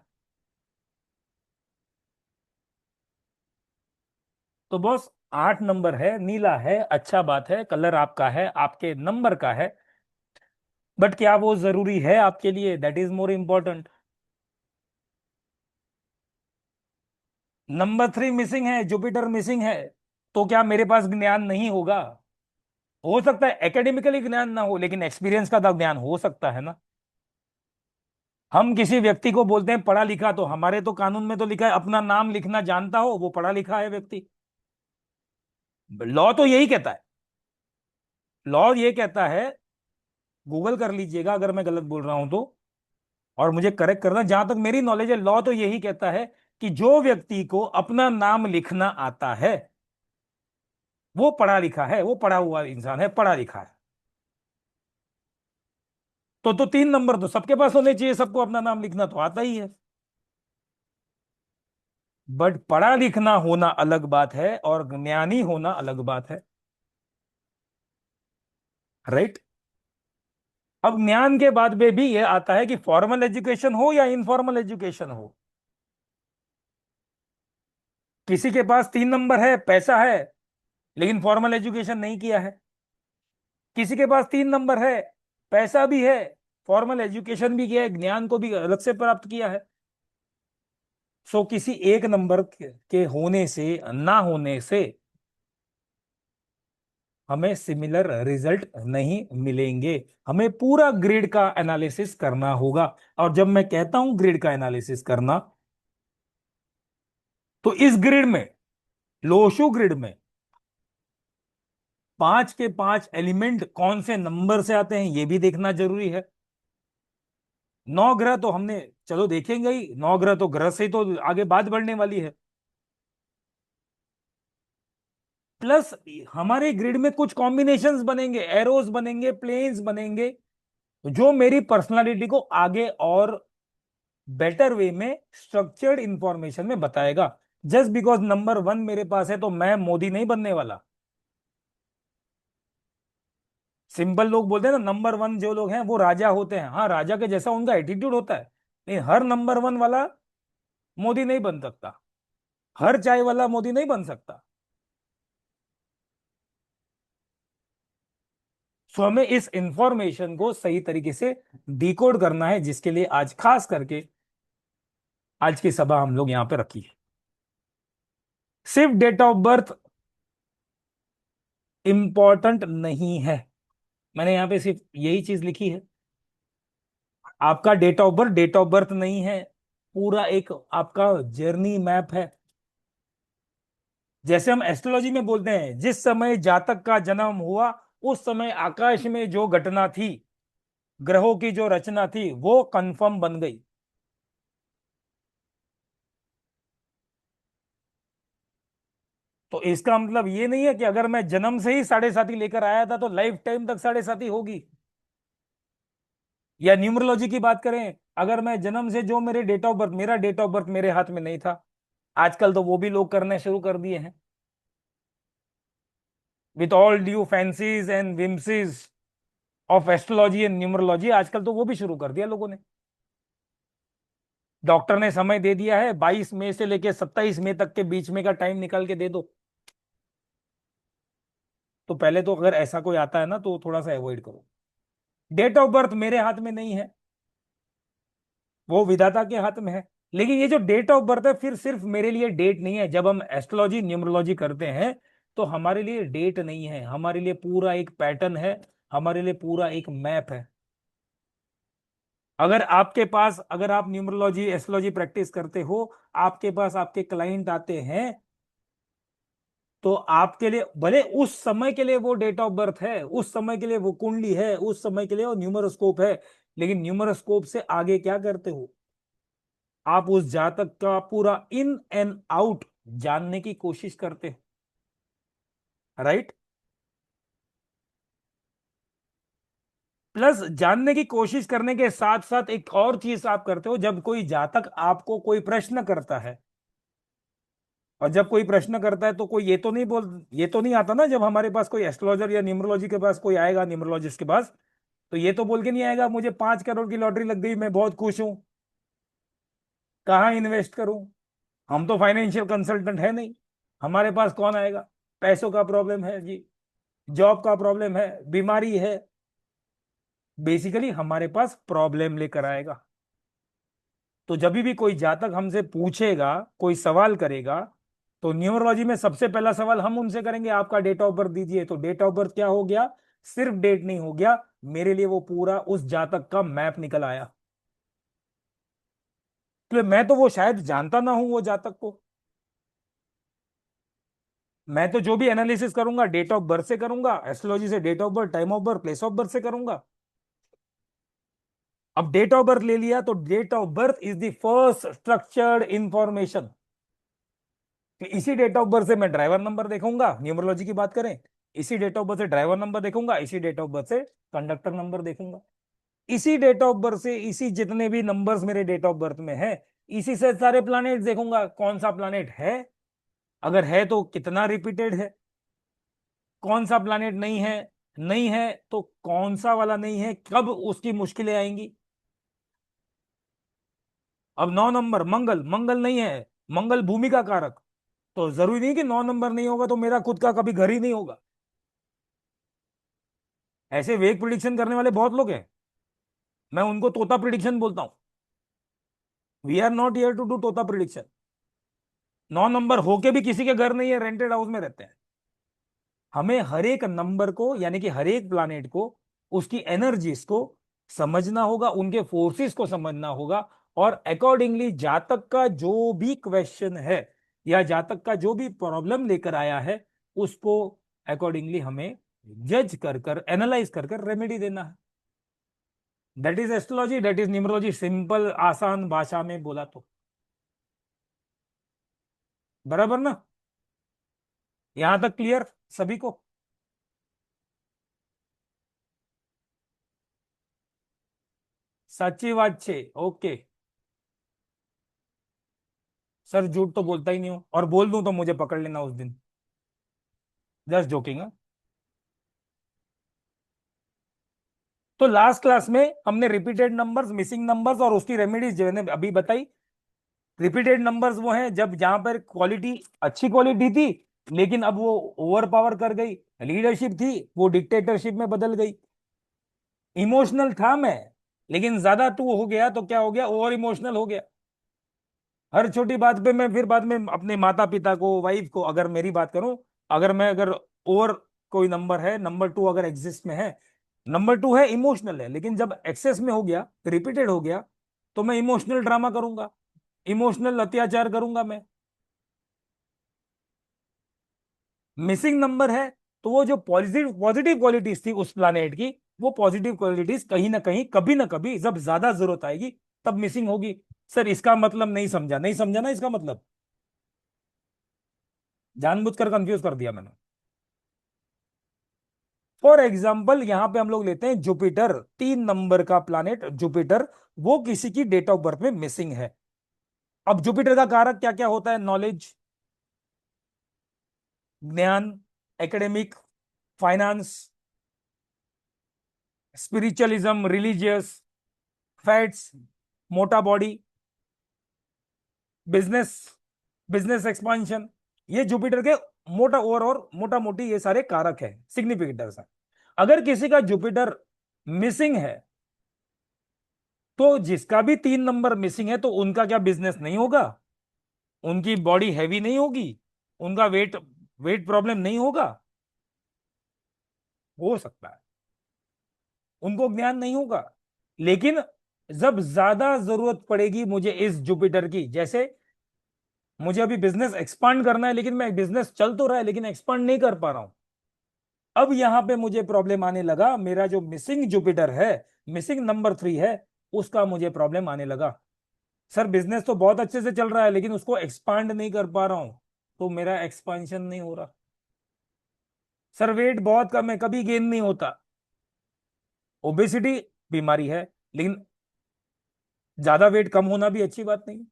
S2: तो बॉस, 8 नंबर है, नीला है, अच्छा बात है, कलर आपका है, आपके नंबर का है, बट क्या वो जरूरी है आपके लिए? That is more important. Number 3 missing है, जुपिटर मिसिंग है, तो क्या मेरे पास ज्ञान नहीं होगा? हो सकता है एकेडमिकली ज्ञान ना हो, लेकिन एक्सपीरियंस का तो ज्ञान हो सकता है ना। हम किसी व्यक्ति को बोलते हैं पढ़ा लिखा, तो हमारे तो कानून में तो लिखा है, अपना नाम लिखना जानता हो वो पढ़ा लिखा है व्यक्ति। लॉ तो यही कहता है, लॉ ये कहता है, गूगल कर लीजिएगा अगर मैं गलत बोल रहा हूं तो, और मुझे करेक्ट करना, जहां तक मेरी नॉलेज है, लॉ तो यही कहता है कि जो व्यक्ति को अपना नाम लिखना आता है वो पढ़ा लिखा है, वो पढ़ा हुआ इंसान है, पढ़ा लिखा है। तो 3 नंबर तो सबके पास होने चाहिए, सबको अपना नाम लिखना तो आता ही है। बट पढ़ा लिखना होना अलग बात है और ज्ञानी होना अलग बात है, राइट? अब ज्ञान के बाद में भी ये आता है कि फॉर्मल एजुकेशन हो या इनफॉर्मल एजुकेशन हो। किसी के पास 3 नंबर है, पैसा है, लेकिन फॉर्मल एजुकेशन नहीं किया है। किसी के पास 3 नंबर है, पैसा भी है, फॉर्मल एजुकेशन भी किया है, ज्ञान को भी अलग से प्राप्त किया है। सो किसी एक नंबर के होने से, ना होने से हमें सिमिलर रिजल्ट नहीं मिलेंगे। हमें पूरा ग्रिड का एनालिसिस करना होगा। और जब मैं कहता हूं ग्रिड का एनालिसिस करना, तो इस ग्रिड में, लोशो ग्रिड में, 5 के 5 एलिमेंट कौन से नंबर से आते हैं ये भी देखना जरूरी है। 9 ग्रह तो हमने, चलो देखेंगे ही, 9 ग्रह तो ग्रह से ही तो आगे बात बढ़ने वाली है। प्लस हमारे ग्रिड में कुछ कॉम्बिनेशंस बनेंगे, एरोज बनेंगे, प्लेन्स बनेंगे, जो मेरी पर्सनालिटी को आगे और बेटर वे में, स्ट्रक्चर्ड इंफॉर्मेशन में बताएगा। जस्ट बिकॉज नंबर 1 मेरे पास है तो मैं मोदी नहीं बनने वाला। सिंपल लोग बोलते हैं ना, नंबर 1 जो लोग हैं वो राजा होते हैं, हाँ राजा के जैसा उनका एटीट्यूड होता है, लेकिन हर नंबर 1 वाला मोदी नहीं बन सकता, हर चाय वाला मोदी नहीं बन सकता। सो हमें इस इंफॉर्मेशन को सही तरीके से डिकोड करना है, जिसके लिए आज खास करके आज की सभा हम लोग यहाँ पे रखी है। सिर्फ डेट ऑफ बर्थ इंपॉर्टेंट नहीं है, मैंने यहाँ पे सिर्फ यही चीज लिखी है। आपका डेट ऑफ बर्थ नहीं है, पूरा एक आपका जर्नी मैप है। जैसे हम एस्ट्रोलॉजी में बोलते हैं, जिस समय जातक का जन्म हुआ उस समय आकाश में जो घटना थी, ग्रहों की जो रचना थी, वो कंफर्म बन गई। तो इसका मतलब ये नहीं है कि अगर मैं जन्म से ही साढ़े साथी लेकर आया था तो लाइफ टाइम तक साढ़े साथी होगी। या न्यूमरोलॉजी की बात करें, अगर मैं जन्म से जो मेरे डेट ऑफ बर्थ, मेरा डेट ऑफ बर्थ मेरे हाथ में नहीं था, आजकल तो वो भी लोग करने शुरू कर दिए हैं, with all due fancies and whimsies of astrology and numerology, आजकल तो वो भी शुरू कर दिया लोगों ने। डॉक्टर ने समय दे दिया है, 22 मई से लेकर 27 मई तक के बीच में का टाइम निकाल के दे दो। तो पहले तो अगर ऐसा कोई आता है ना तो थोड़ा सा अवॉइड करो। डेट ऑफ बर्थ मेरे हाथ में नहीं है, वो विधाता के हाथ में है। लेकिन ये जो डेट ऑफ बर्थ है, फिर सिर्फ मेरे लिए डेट नहीं है। जब हम एस्ट्रोलॉजी न्यूमरोलॉजी करते हैं तो हमारे लिए डेट नहीं है, हमारे लिए पूरा एक पैटर्न है, हमारे लिए पूरा एक मैप है। अगर आप न्यूमरोलॉजी एस्ट्रोलॉजी प्रैक्टिस करते हो, आपके पास आपके क्लाइंट आते हैं, तो आपके लिए भले उस समय के लिए वो डेट ऑफ बर्थ है, उस समय के लिए वो कुंडली है, उस समय के लिए वो न्यूमरोस्कोप है, लेकिन न्यूमरोस्कोप से आगे क्या करते हो, आप उस जातक का पूरा इन एंड आउट जानने की कोशिश करते हो, राइट। प्लस जानने की कोशिश करने के साथ साथ एक और चीज आप करते हो, जब कोई जातक आपको कोई प्रश्न करता है, और जब कोई प्रश्न करता है तो कोई ये तो नहीं आता ना, जब हमारे पास कोई एस्ट्रोलॉजर या न्यूमरोलॉजी के पास कोई आएगा, न्यूमरोलॉजिस्ट के पास, तो ये तो बोल के नहीं आएगा मुझे 5 करोड़ की लॉटरी लग गई, मैं बहुत खुश हूं, कहाँ इन्वेस्ट करूं। हम तो फाइनेंशियल कंसल्टेंट है नहीं, हमारे पास कौन आएगा, पैसों का प्रॉब्लम है जी, जॉब का प्रॉब्लम है, बीमारी है, बेसिकली हमारे पास प्रॉब्लम लेकर आएगा। तो जब भी कोई जातक हमसे पूछेगा, कोई सवाल करेगा, तो न्यूमरोलॉजी में सबसे पहला सवाल हम उनसे करेंगे, आपका डेट ऑफ बर्थ दीजिए। तो डेट ऑफ बर्थ क्या हो गया, सिर्फ डेट नहीं हो गया, मेरे लिए वो पूरा उस जातक का मैप निकल आया। तो मैं तो वो शायद जानता ना हूं वो जातक को, मैं तो जो भी एनालिसिस करूंगा डेट ऑफ बर्थ से करूंगा, एस्ट्रोलॉजी से date of birth, time of birth, place of birth से करूंगा। अब डेट ऑफ बर्थ ले लिया तो date of birth is the first structured information. इसी डेट ऑफ बर्थ से मैं ड्राइवर नंबर देखूंगा, न्यूमरोलॉजी की बात करें, इसी डेट ऑफ बर्थ से ड्राइवर नंबर देखूंगा, इसी डेट ऑफ बर्थ से कंडक्टर नंबर देखूंगा, इसी डेट ऑफ बर्थ से इसी जितने भी नंबर्स मेरे डेट ऑफ बर्थ में है, इसी से सारे प्लैनेट देखूंगा, कौन सा प्लैनेट है, अगर है तो कितना रिपीटेड है, कौन सा प्लैनेट नहीं है, नहीं है तो कौन सा वाला नहीं है, कब उसकी मुश्किलें आएंगी। अब 9 नंबर मंगल, मंगल नहीं है, मंगल भूमि का कारक, तो जरूरी नहीं कि 9 नंबर नहीं होगा तो मेरा खुद का कभी घर ही नहीं होगा। ऐसे वेग प्रिडिक्शन करने वाले बहुत लोग हैं, मैं उनको तोता प्रिडिक्शन बोलता हूं। We are not here to do तोता प्रिडिक्शन। 9 नंबर होके भी किसी के घर नहीं है, रेंटेड हाउस में रहते हैं। हमें हर एक नंबर को, यानी कि हर एक प्लानेट को, उसकी एनर्जीज को समझना होगा, उनके फोर्सेस को समझना होगा, और अकॉर्डिंगली जातक का जो भी क्वेश्चन है या जातक का जो भी प्रॉब्लम लेकर आया है, उसको अकॉर्डिंगली हमें जज कर कर, एनालाइज कर कर रेमेडी देना है। That is astrology, that is numerology, simple आसान भाषा में बोला तो, बराबर ना। यहां तक क्लियर सभी को। सच्ची बात छे, ओके। सर झूठ तो बोलता ही नहीं हूं, और बोल दूं तो मुझे पकड़ लेना उस दिन, जस्ट जोकिंग। तो लास्ट क्लास में हमने रिपीटेड नंबर्स, मिसिंग नंबर्स और उसकी रेमेडीज जो मैंने अभी बताई। रिपीटेड नंबर्स वो हैं जब जहां पर क्वालिटी, अच्छी क्वालिटी थी, लेकिन अब वो ओवर पावर कर गई, लीडरशिप थी वो डिक्टेटरशिप में बदल गई। इमोशनल था मैं, लेकिन ज्यादा टू हो गया तो क्या हो गया, ओवर इमोशनल हो गया। हर छोटी बात पे मैं फिर बाद में अपने माता पिता को, वाइफ को, अगर मेरी बात करूं, अगर और कोई नंबर है, नंबर टू अगर एग्जिस्ट में है, नंबर टू है, इमोशनल है, लेकिन जब एक्सेस में हो गया, रिपीटेड हो गया, तो मैं इमोशनल ड्रामा करूंगा, इमोशनल अत्याचार करूंगा मैं। मिसिंग नंबर है, तो वो जो पॉजिटिव पॉजिटिव क्वालिटीज थी उस प्लानेट की, वो पॉजिटिव क्वालिटीज कहीं ना कहीं, कभी ना कभी, जब ज्यादा जरूरत आएगी तब मिसिंग होगी। सर इसका मतलब नहीं समझा, नहीं समझा ना इसका मतलब, जानबूझकर कंफ्यूज कर दिया मैंने। फॉर एग्जाम्पल यहां पे हम लोग लेते हैं जुपिटर, 3 नंबर का प्लानेट जुपिटर, वो किसी की डेट ऑफ बर्थ में मिसिंग है। अब जुपिटर का कारक क्या क्या होता है? नॉलेज, ज्ञान, academic, finance, spiritualism, religious, fats, मोटा बॉडी, बिजनेस, बिजनेस एक्सपांशन, ये जुपिटर के मोटा और मोटा मोटी ये सारे कारक है, सिग्निफिकेटर्स हैं। अगर किसी का जुपिटर मिसिंग है, तो जिसका भी 3 नंबर मिसिंग है, तो उनका क्या बिजनेस नहीं होगा? उनकी बॉडी हैवी नहीं होगी? उनका वेट वेट प्रॉब्लम नहीं होगा? हो सकता है। उनको ज्ञान नहीं होगा, लेकिन जब ज्यादा जरूरत पड़ेगी मुझे इस जुपिटर की, जैसे मुझे अभी बिजनेस एक्सपांड करना है, लेकिन मैं बिजनेस चल तो रहा है लेकिन एक्सपांड नहीं कर पा रहा हूं, अब यहां पे मुझे प्रॉब्लम आने लगा, मेरा जो मिसिंग जुपिटर है, मिसिंग नंबर 3 है, उसका मुझे प्रॉब्लम आने लगा। सर बिजनेस तो बहुत अच्छे से चल रहा है लेकिन उसको एक्सपांड नहीं कर पा रहा हूं, तो मेरा एक्सपांशन नहीं हो रहा। सर वेट बहुत कम है, कभी गेन नहीं होता। ओबेसिटी बीमारी है, लेकिन ज्यादा वेट कम होना भी अच्छी बात नहीं।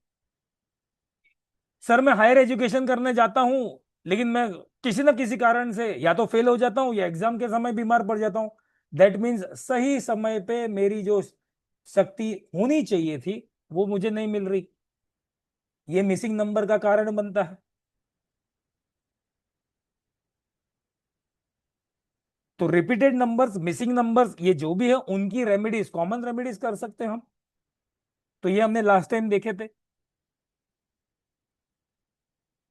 S2: सर मैं हायर एजुकेशन करने जाता हूं, लेकिन मैं किसी ना किसी कारण से या तो फेल हो जाता हूं या एग्जाम के समय बीमार पड़ जाता हूं। दैट मीन्स सही समय पे मेरी जो शक्ति होनी चाहिए थी वो मुझे नहीं मिल रही, ये मिसिंग नंबर का कारण बनता है। तो रिपीटेड नंबर्स, मिसिंग नंबर्स, ये जो भी है उनकी रेमेडीज, कॉमन रेमेडीज कर सकते हैं हम। तो ये हमने लास्ट टाइम देखे थे।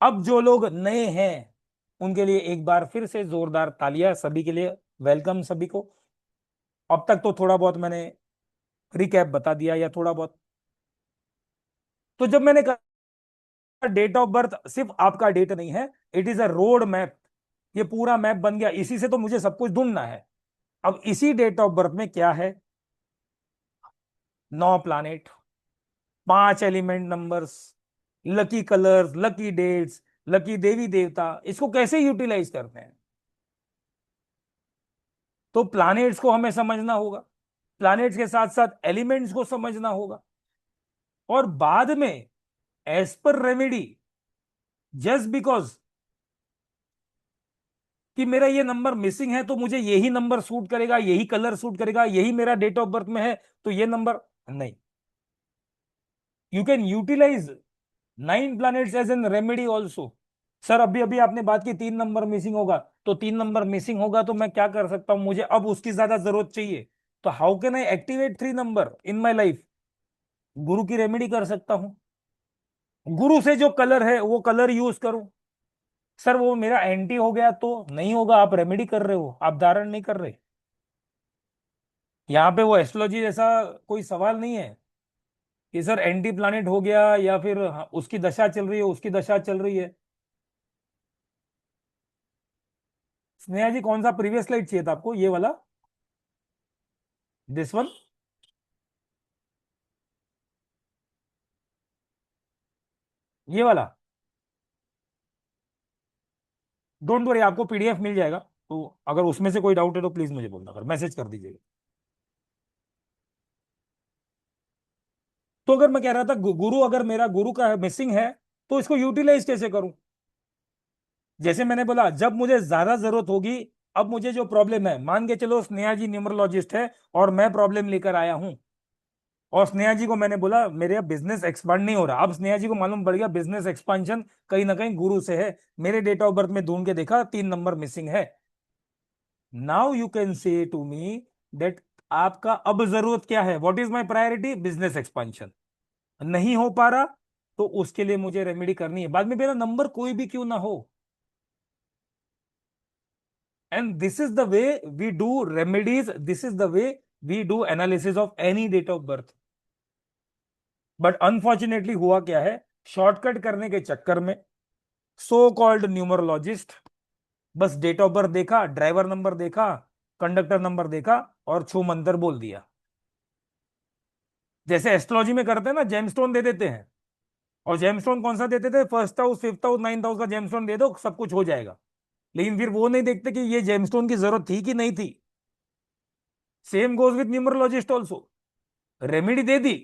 S2: अब जो लोग नए हैं उनके लिए एक बार फिर से जोरदार तालियां सभी के लिए, वेलकम सभी को। अब तक तो थोड़ा बहुत मैंने रिकैप बता दिया, या थोड़ा बहुत। तो जब मैंने कहा डेट ऑफ बर्थ सिर्फ आपका डेट नहीं है, it is a road map, ये पूरा मैप बन गया, इसी से तो मुझे सब कुछ ढूंढना है। अब इसी डेट ऑफ बर्थ में क्या है? 9 planet, 5 element numbers, lucky colours, lucky dates, lucky देवी देवता, इसको कैसे यूटिलाइज करते हैं? तो प्लैनेट्स को हमें समझना होगा, प्लैनेट्स के साथ साथ एलिमेंट्स को समझना होगा, और बाद में as per remedy, just because कि मेरा ये नंबर मिसिंग है तो मुझे यही नंबर सूट करेगा, यही कलर सूट करेगा, यही मेरा डेट ऑफ बर्थ में है, तो ये नंबर नहीं। You can utilize 9 planets as an remedy also. Sir अभी अभी आपने बात की 3 नंबर मिसिंग होगा, तो 3 नंबर मिसिंग होगा तो मैं क्या कर सकता हूं? मुझे अब उसकी ज्यादा जरूरत चाहिए, तो how can I activate 3 number in my life? गुरु की रेमेडी कर सकता हूं, गुरु से जो कलर है वो कलर यूज करूं। सर वो मेरा एंटी हो गया तो नहीं होगा, आप रेमेडी कर रहे हो, आप धारण नहीं कर रहे। यहाँ पे वो एस्ट्रोलॉजी जैसा कोई सवाल नहीं है कि सर एंटी प्लानिट हो गया या फिर उसकी दशा चल रही है, उसकी दशा चल रही है। स्नेहा जी कौन सा प्रीवियस स्लाइड चाहिए था आपको? ये वाला, दिस वन, ये वाला? डोंट वरी, आपको पीडीएफ मिल जाएगा, तो अगर उसमें से कोई डाउट है तो प्लीज मुझे बोलना, कर मैसेज कर दीजिएगा। तो अगर मैं कह रहा था गुरु, अगर मेरा गुरु का मिसिंग है तो इसको यूटिलाइज कैसे करूं? जैसे मैंने बोला, जब मुझे ज्यादा जरूरत होगी, अब मुझे जो प्रॉब्लम है, मान के चलो स्नेहा जी न्यूमरोलॉजिस्ट है और मैं प्रॉब्लम लेकर आया हूं, और स्नेहा जी को मैंने बोला मेरे बिजनेस एक्सपांड नहीं हो रहा, अब स्नेहा जी को मालूम पड़ गया बिजनेस एक्सपांशन कहीं ना कहीं गुरु से है, मेरे डेट ऑफ बर्थ में ढूंढ के देखा 3 नंबर मिसिंग है। Now you can say to me that आपका अब जरूरत क्या है? What is my priority? Business expansion नहीं हो पा रहा, तो उसके लिए मुझे रेमेडी करनी है, बाद में मेरा नंबर कोई भी क्यों ना हो। And this is the way we do remedies, this is the way we do analysis of any date of birth. But unfortunately हुआ क्या है, शॉर्टकट करने के चक्कर में सो कॉल्ड न्यूमरोलॉजिस्ट बस डेट ऑफ बर्थ देखा, ड्राइवर नंबर देखा, कंडक्टर नंबर देखा और छू मंतर बोल दिया। जैसे एस्ट्रोलॉजी में करते हैं ना, जेमस्टोन दे देते हैं। और जेमस्टोन कौन सा देते थे, first house, fifth house, ninth house का जेमस्टोन दे दो, सब कुछ हो जाएगा। लेकिन फिर वो नहीं देखते कि ये जेमस्टोन की जरूरत थी कि नहीं थी। Same goes with numerologist also. Remedy दे दी,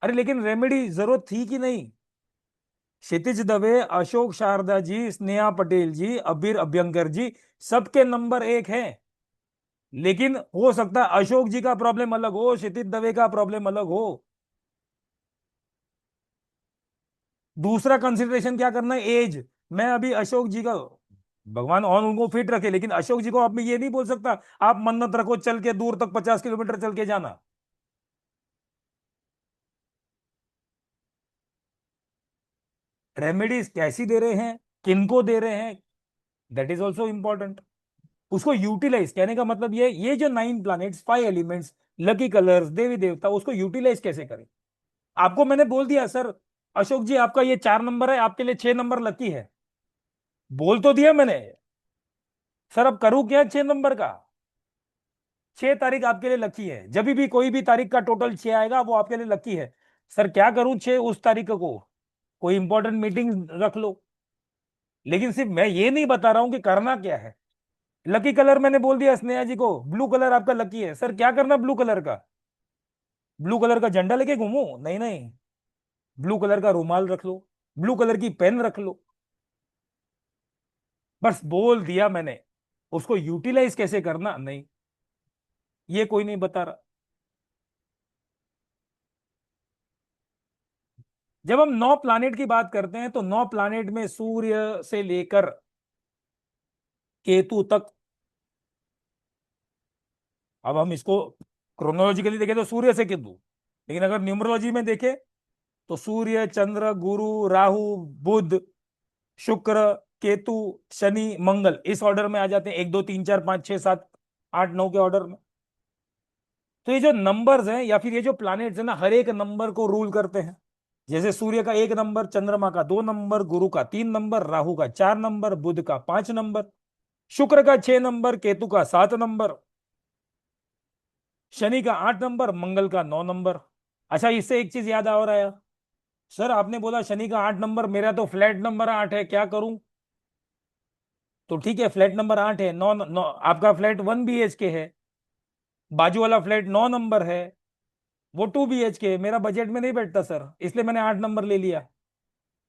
S2: अरे लेकिन रेमेडी जरूरत थी कि नहीं। क्षितिज दवे, अशोक शारदा जी, स्नेहा पटेल जी, अबीर अभ्यंकर जी, सबके नंबर एक हैं। लेकिन हो सकता है अशोक जी का प्रॉब्लम अलग हो, क्षितिज दवे का प्रॉब्लम अलग हो। दूसरा कंसिडरेशन क्या करना है, एज। मैं अभी अशोक जी का, भगवान और उनको फिट रखे, लेकिन अशोक जी को आप में ये नहीं बोल सकता आप मन्नत रखो चल के दूर तक 50 किलोमीटर चल के जाना। रेमेडीज कैसी दे रहे हैं, किनको दे रहे हैं, दैट इज ऑल्सो इंपॉर्टेंट। उसको यूटिलाइज, कहने का मतलब ये जो 9 प्लैनेट्स, 5 एलिमेंट्स, लकी कलर्स, देवी देवता, उसको यूटिलाइज कैसे करें। आपको मैंने बोल दिया सर, अशोक जी आपका ये 4 नंबर है, आपके लिए 6 नंबर लकी है, बोल तो दिया मैंने। सर अब करूं क्या 6 नंबर का, 6 तारीख आपके लिए लकी है, जब भी कोई भी तारीख का टोटल 6 आएगा वो आपके लिए लकी है। सर क्या करूं 6 उस तारीख को, कोई इंपॉर्टेंट मीटिंग रख लो। लेकिन सिर्फ मैं ये नहीं बता रहा हूं कि करना क्या है। लकी कलर मैंने बोल दिया स्नेहा जी को, ब्लू कलर आपका लकी है। सर क्या करना ब्लू कलर का, ब्लू कलर का झंडा लेके घूमू, नहीं नहीं, ब्लू कलर का रुमाल रख लो, ब्लू कलर की पेन रख लो। बस बोल दिया मैंने, उसको यूटिलाइज कैसे करना नहीं, ये कोई नहीं बता रहा। जब हम 9 प्लानेट की बात करते हैं तो 9 प्लानेट में सूर्य से लेकर केतु तक, अब हम इसको क्रोनोलॉजिकली देखें तो सूर्य से केतु, लेकिन अगर न्यूमरोलॉजी में देखें तो सूर्य, चंद्र, गुरु, राहु, बुध, शुक्र, केतु, शनि, मंगल, इस ऑर्डर में आ जाते हैं, 1 2 3 4 5 6 7 8 9 के ऑर्डर में। तो ये जो नंबर्स हैं या फिर ये जो प्लैनेट्स हैं ना, हर एक नंबर को रूल करते हैं। जैसे सूर्य का 1 नंबर, चंद्रमा का 2 नंबर, गुरु का 3 नंबर, राहु का 4 नंबर, बुध का 5 नंबर, शुक्र का 6 नंबर, केतु का 7 नंबर, शनि का 8 नंबर, मंगल का 9 नंबर। अच्छा, इससे एक चीज याद आ रहा है, सर आपने बोला शनि का 8 नंबर, मेरा तो फ्लैट नंबर 8 है, क्या करूं। तो ठीक है, फ्लैट नंबर 8 है, नौ, नौ आपका फ्लैट 1 BHK है, बाजू वाला फ्लैट 9 नंबर है, वो 2 BHK है, मेरा बजट में नहीं बैठता सर, इसलिए मैंने 8 नंबर ले लिया।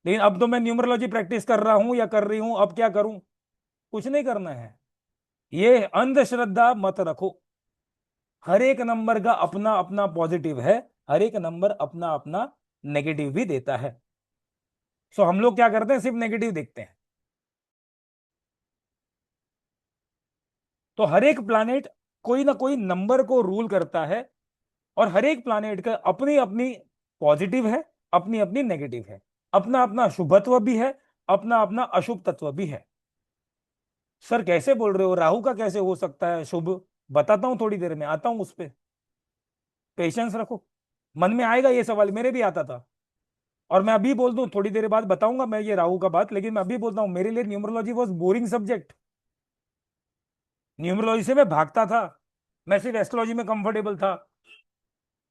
S2: लेकिन अब तो मैं न्यूमरोलॉजी प्रैक्टिस कर रहा हूं या कर रही हूं, अब क्या करूं, कुछ नहीं करना है। ये अंधश्रद्धा मत रखो, हर एक नंबर का अपना अपना पॉजिटिव है, हर एक नंबर अपना अपना नेगेटिव भी देता है। सो हम लोग क्या करते हैं, सिर्फ नेगेटिव देखते हैं। तो हर एक प्लानेट कोई ना कोई नंबर को रूल करता है, और हर एक प्लानेट का अपनी अपनी पॉजिटिव है, अपनी अपनी नेगेटिव है, अपना अपना शुभत्व भी है, अपना अपना अशुभ तत्व भी है। सर कैसे बोल रहे हो, राहु का कैसे हो सकता है शुभ, बताता हूं, थोड़ी देर में आता हूं उस पर, पेशेंस रखो। मन में आएगा ये सवाल, मेरे भी आता था। और मैं अभी बोल दूं, थोड़ी देर बाद बताऊंगा मैं ये राहु का बात, लेकिन मैं अभी बोलता हूं, मेरे लिए numerology was boring subject. Numerology से मैं भागता था, मैं सिर्फ एस्ट्रोलॉजी में कंफर्टेबल था।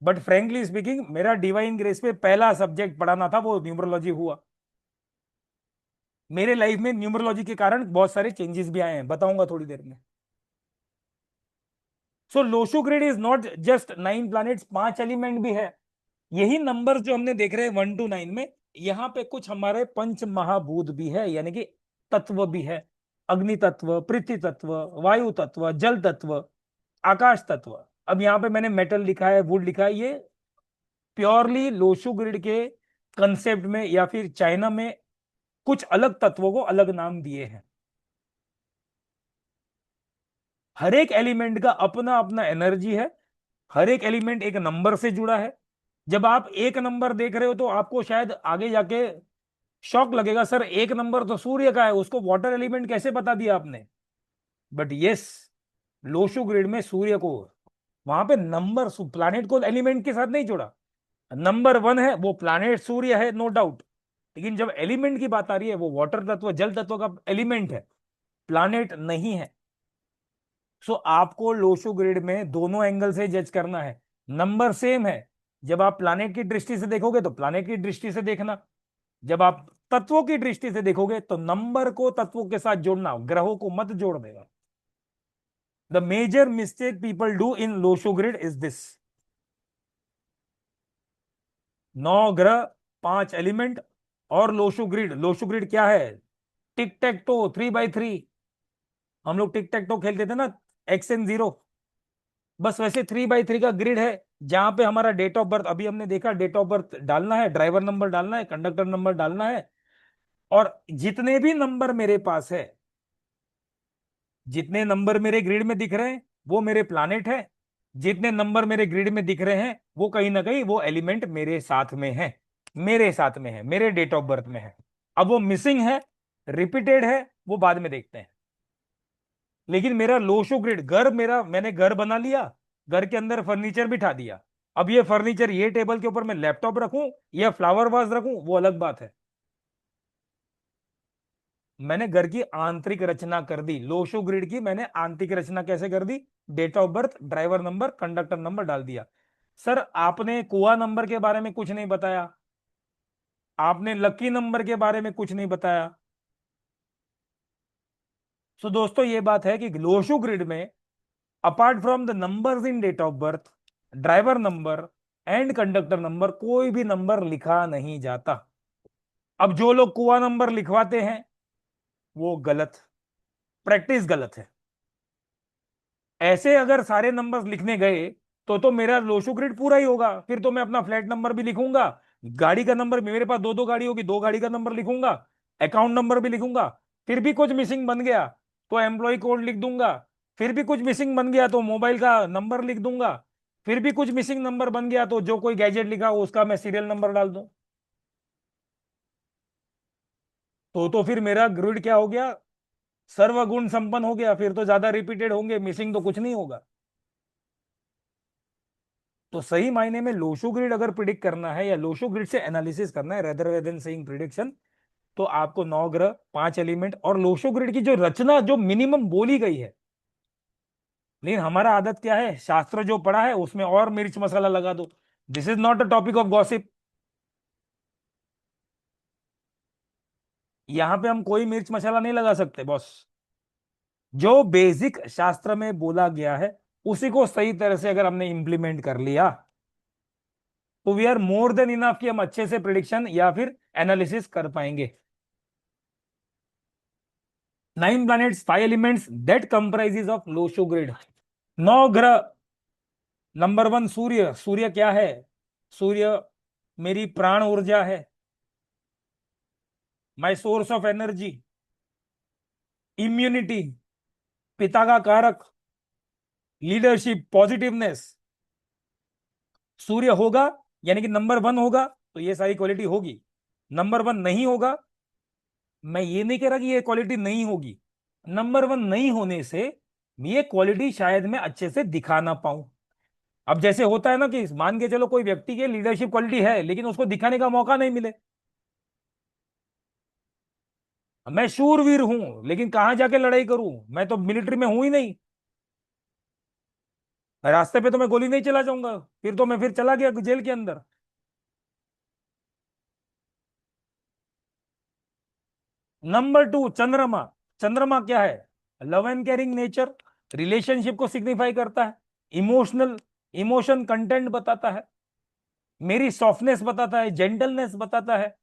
S2: बट फ्रेंकली स्पीकिंग, मेरा डिवाइन ग्रेस पे पहला सब्जेक्ट पढ़ाना था, वो न्यूमरोलॉजी हुआ। मेरे लाइफ में न्यूमरोलॉजी के कारण बहुत सारे चेंजेस भी आए हैं, बताऊंगा थोड़ी देर में। So Loshu grid is not just 9 planets, 5 element भी है। यही नंबर जो हमने देख रहे हैं 1 to 9 में, यहाँ पे कुछ हमारे पंच महाभूत भी है, यानी कि तत्व भी है। अग्नि तत्व, पृथ्वी तत्व, वायु तत्व, जल तत्व, आकाश तत्व। अब यहाँ पे मैंने मेटल लिखा है, वुड लिखा है, ये प्योरली लोशो ग्रिड के कंसेप्ट में या फिर चाइना में कुछ अलग तत्वों को अलग नाम दिए हैं। हर एक एलिमेंट का अपना अपना एनर्जी है, हर एक एलिमेंट एक नंबर से जुड़ा है। जब आप एक नंबर देख रहे हो तो आपको शायद आगे जाके शॉक लगेगा सर, एक नंबर तो सूर्य का है, उसको वाटर एलिमेंट कैसे बता दिया आपने? बट यस, लोशो ग्रिड में सूर्य को वहां पे नंबर प्लानेट को एलिमेंट के साथ नहीं जोड़ा। नंबर वन है वो प्लानेट सूर्य है, नो डाउट, लेकिन जब एलिमेंट की बात आ रही है वो वाटर तत्व, जल तत्व का एलिमेंट है, प्लानेट नहीं है। सो आपको लोशो ग्रिड में दोनों एंगल से जज करना है। नंबर सेम है, जब आप प्लानेट की दृष्टि से देखोगे तो प्लानेट की दृष्टि से देखना, जब आप तत्वों की दृष्टि से देखोगे तो नंबर को तत्वों के साथ जोड़ना, ग्रहों को मत जोड़ देगा। The major mistake people do in Lo Shu grid is this. 9 ग्रह, 5 एलिमेंट और लोशो ग्रिड। लोशो ग्रिड क्या है? टिक टैक टो, 3x3। हम लोग टिक टैक टो खेलते थे ना, X and 0, बस वैसे 3x3 का ग्रिड है, जहां पे हमारा डेट ऑफ बर्थ, अभी हमने देखा, डेट ऑफ बर्थ डालना है, ड्राइवर नंबर डालना है, कंडक्टर नंबर डालना है, और जितने भी नंबर मेरे पास है, जितने नंबर मेरे ग्रिड में दिख रहे हैं वो मेरे प्लानेट है, जितने नंबर मेरे ग्रिड में दिख रहे हैं वो कहीं ना कहीं वो एलिमेंट मेरे साथ में है, मेरे साथ में है, मेरे डेट ऑफ बर्थ में है। अब वो मिसिंग है, रिपीटेड है, वो बाद में देखते हैं। लेकिन मेरा लोशो ग्रिड, घर मेरा, मैंने घर बना लिया, घर के अंदर फर्नीचर बिठा दिया, अब ये फर्नीचर, ये टेबल के ऊपर मैं लैपटॉप रखूं या फ्लावर वाज रखूं वो अलग बात है। मैंने घर की आंतरिक रचना कर दी, लोशो ग्रिड की मैंने आंतरिक रचना कैसे कर दी? Date of birth, driver number, conductor number डाल दिया। सर आपने कुआ नंबर के बारे में कुछ नहीं बताया, आपने लकी नंबर के बारे में कुछ नहीं बताया। सो दोस्तों ये बात है कि लोशो ग्रिड में apart from the numbers in date of birth, driver number and conductor number, कोई भी नंबर लिखा नहीं जाता। अब जो लोग कुआ नंबर लिखवाते हैं वो गलत, प्रैक्टिस गलत है। ऐसे अगर सारे नंबर्स लिखने गए तो मेरा लोशो ग्रिड पूरा ही होगा, फिर तो मैं अपना फ्लैट नंबर भी लिखूंगा, गाड़ी का नंबर, मेरे पास दो दो गाड़ी होगी, दो गाड़ी का नंबर लिखूंगा, अकाउंट नंबर भी लिखूंगा, फिर भी कुछ मिसिंग बन गया तो एम्प्लॉय कोड लिख दूंगा, फिर भी कुछ मिसिंग बन गया तो मोबाइल का नंबर लिख दूंगा, फिर भी कुछ मिसिंग नंबर बन गया तो जो कोई गैजेट लिखा हो उसका मैं सीरियल नंबर डाल दूं। तो फिर मेरा ग्रिड क्या हो गया? सर्वगुण संपन्न हो गया, फिर तो ज्यादा रिपीटेड होंगे, मिसिंग तो कुछ नहीं होगा। तो सही मायने में लोशो ग्रिड अगर प्रिडिक्ट करना है या लोशो ग्रिड से एनालिसिस करना है रेदर देन सेइंग प्रिडिक्शन, तो आपको 9 ग्रह, 5 एलिमेंट और लोशो ग्रिड की जो रचना जो मिनिमम बोली गई है। लेकिन हमारा आदत क्या है, शास्त्र जो पढ़ा है उसमें और मिर्च मसाला लगा दो। This is not a topic of gossip. यहां पे हम कोई मिर्च मसाला नहीं लगा सकते बॉस। जो बेसिक शास्त्र में बोला गया है उसी को सही तरह से अगर हमने इंप्लीमेंट कर लिया तो we are more than enough कि हम अच्छे से प्रिडिक्शन या फिर एनालिसिस कर पाएंगे। 9 planets, 5 elements that comprises of Lo Shu grid. 9 ग्रह, नंबर वन सूर्य। सूर्य क्या है? सूर्य मेरी प्राण ऊर्जा है, my source of energy, immunity, पिता का कारक, लीडरशिप, पॉजिटिवनेस। सूर्य होगा यानी कि नंबर वन होगा तो ये सारी क्वालिटी होगी। नंबर वन नहीं होगा, मैं ये नहीं कह रहा कि ये क्वालिटी नहीं होगी, नंबर वन नहीं होने से ये क्वालिटी शायद मैं अच्छे से दिखा ना पाऊं। अब जैसे होता है ना कि मान के चलो कोई व्यक्ति के लीडरशिप क्वालिटी है लेकिन उसको दिखाने का मौका नहीं मिले। मैं शूरवीर हूं लेकिन कहां जाके लड़ाई करूं, मैं तो मिलिट्री में हूं ही नहीं, रास्ते पे तो मैं गोली नहीं चला जाऊंगा, फिर तो मैं फिर चला गया जेल के अंदर। नंबर टू चंद्रमा। चंद्रमा क्या है? Love and caring nature, relationship को सिग्निफाई करता है, इमोशनल, इमोशन कंटेंट बताता है, मेरी सॉफ्टनेस बताता है, जेंटलनेस बताता है।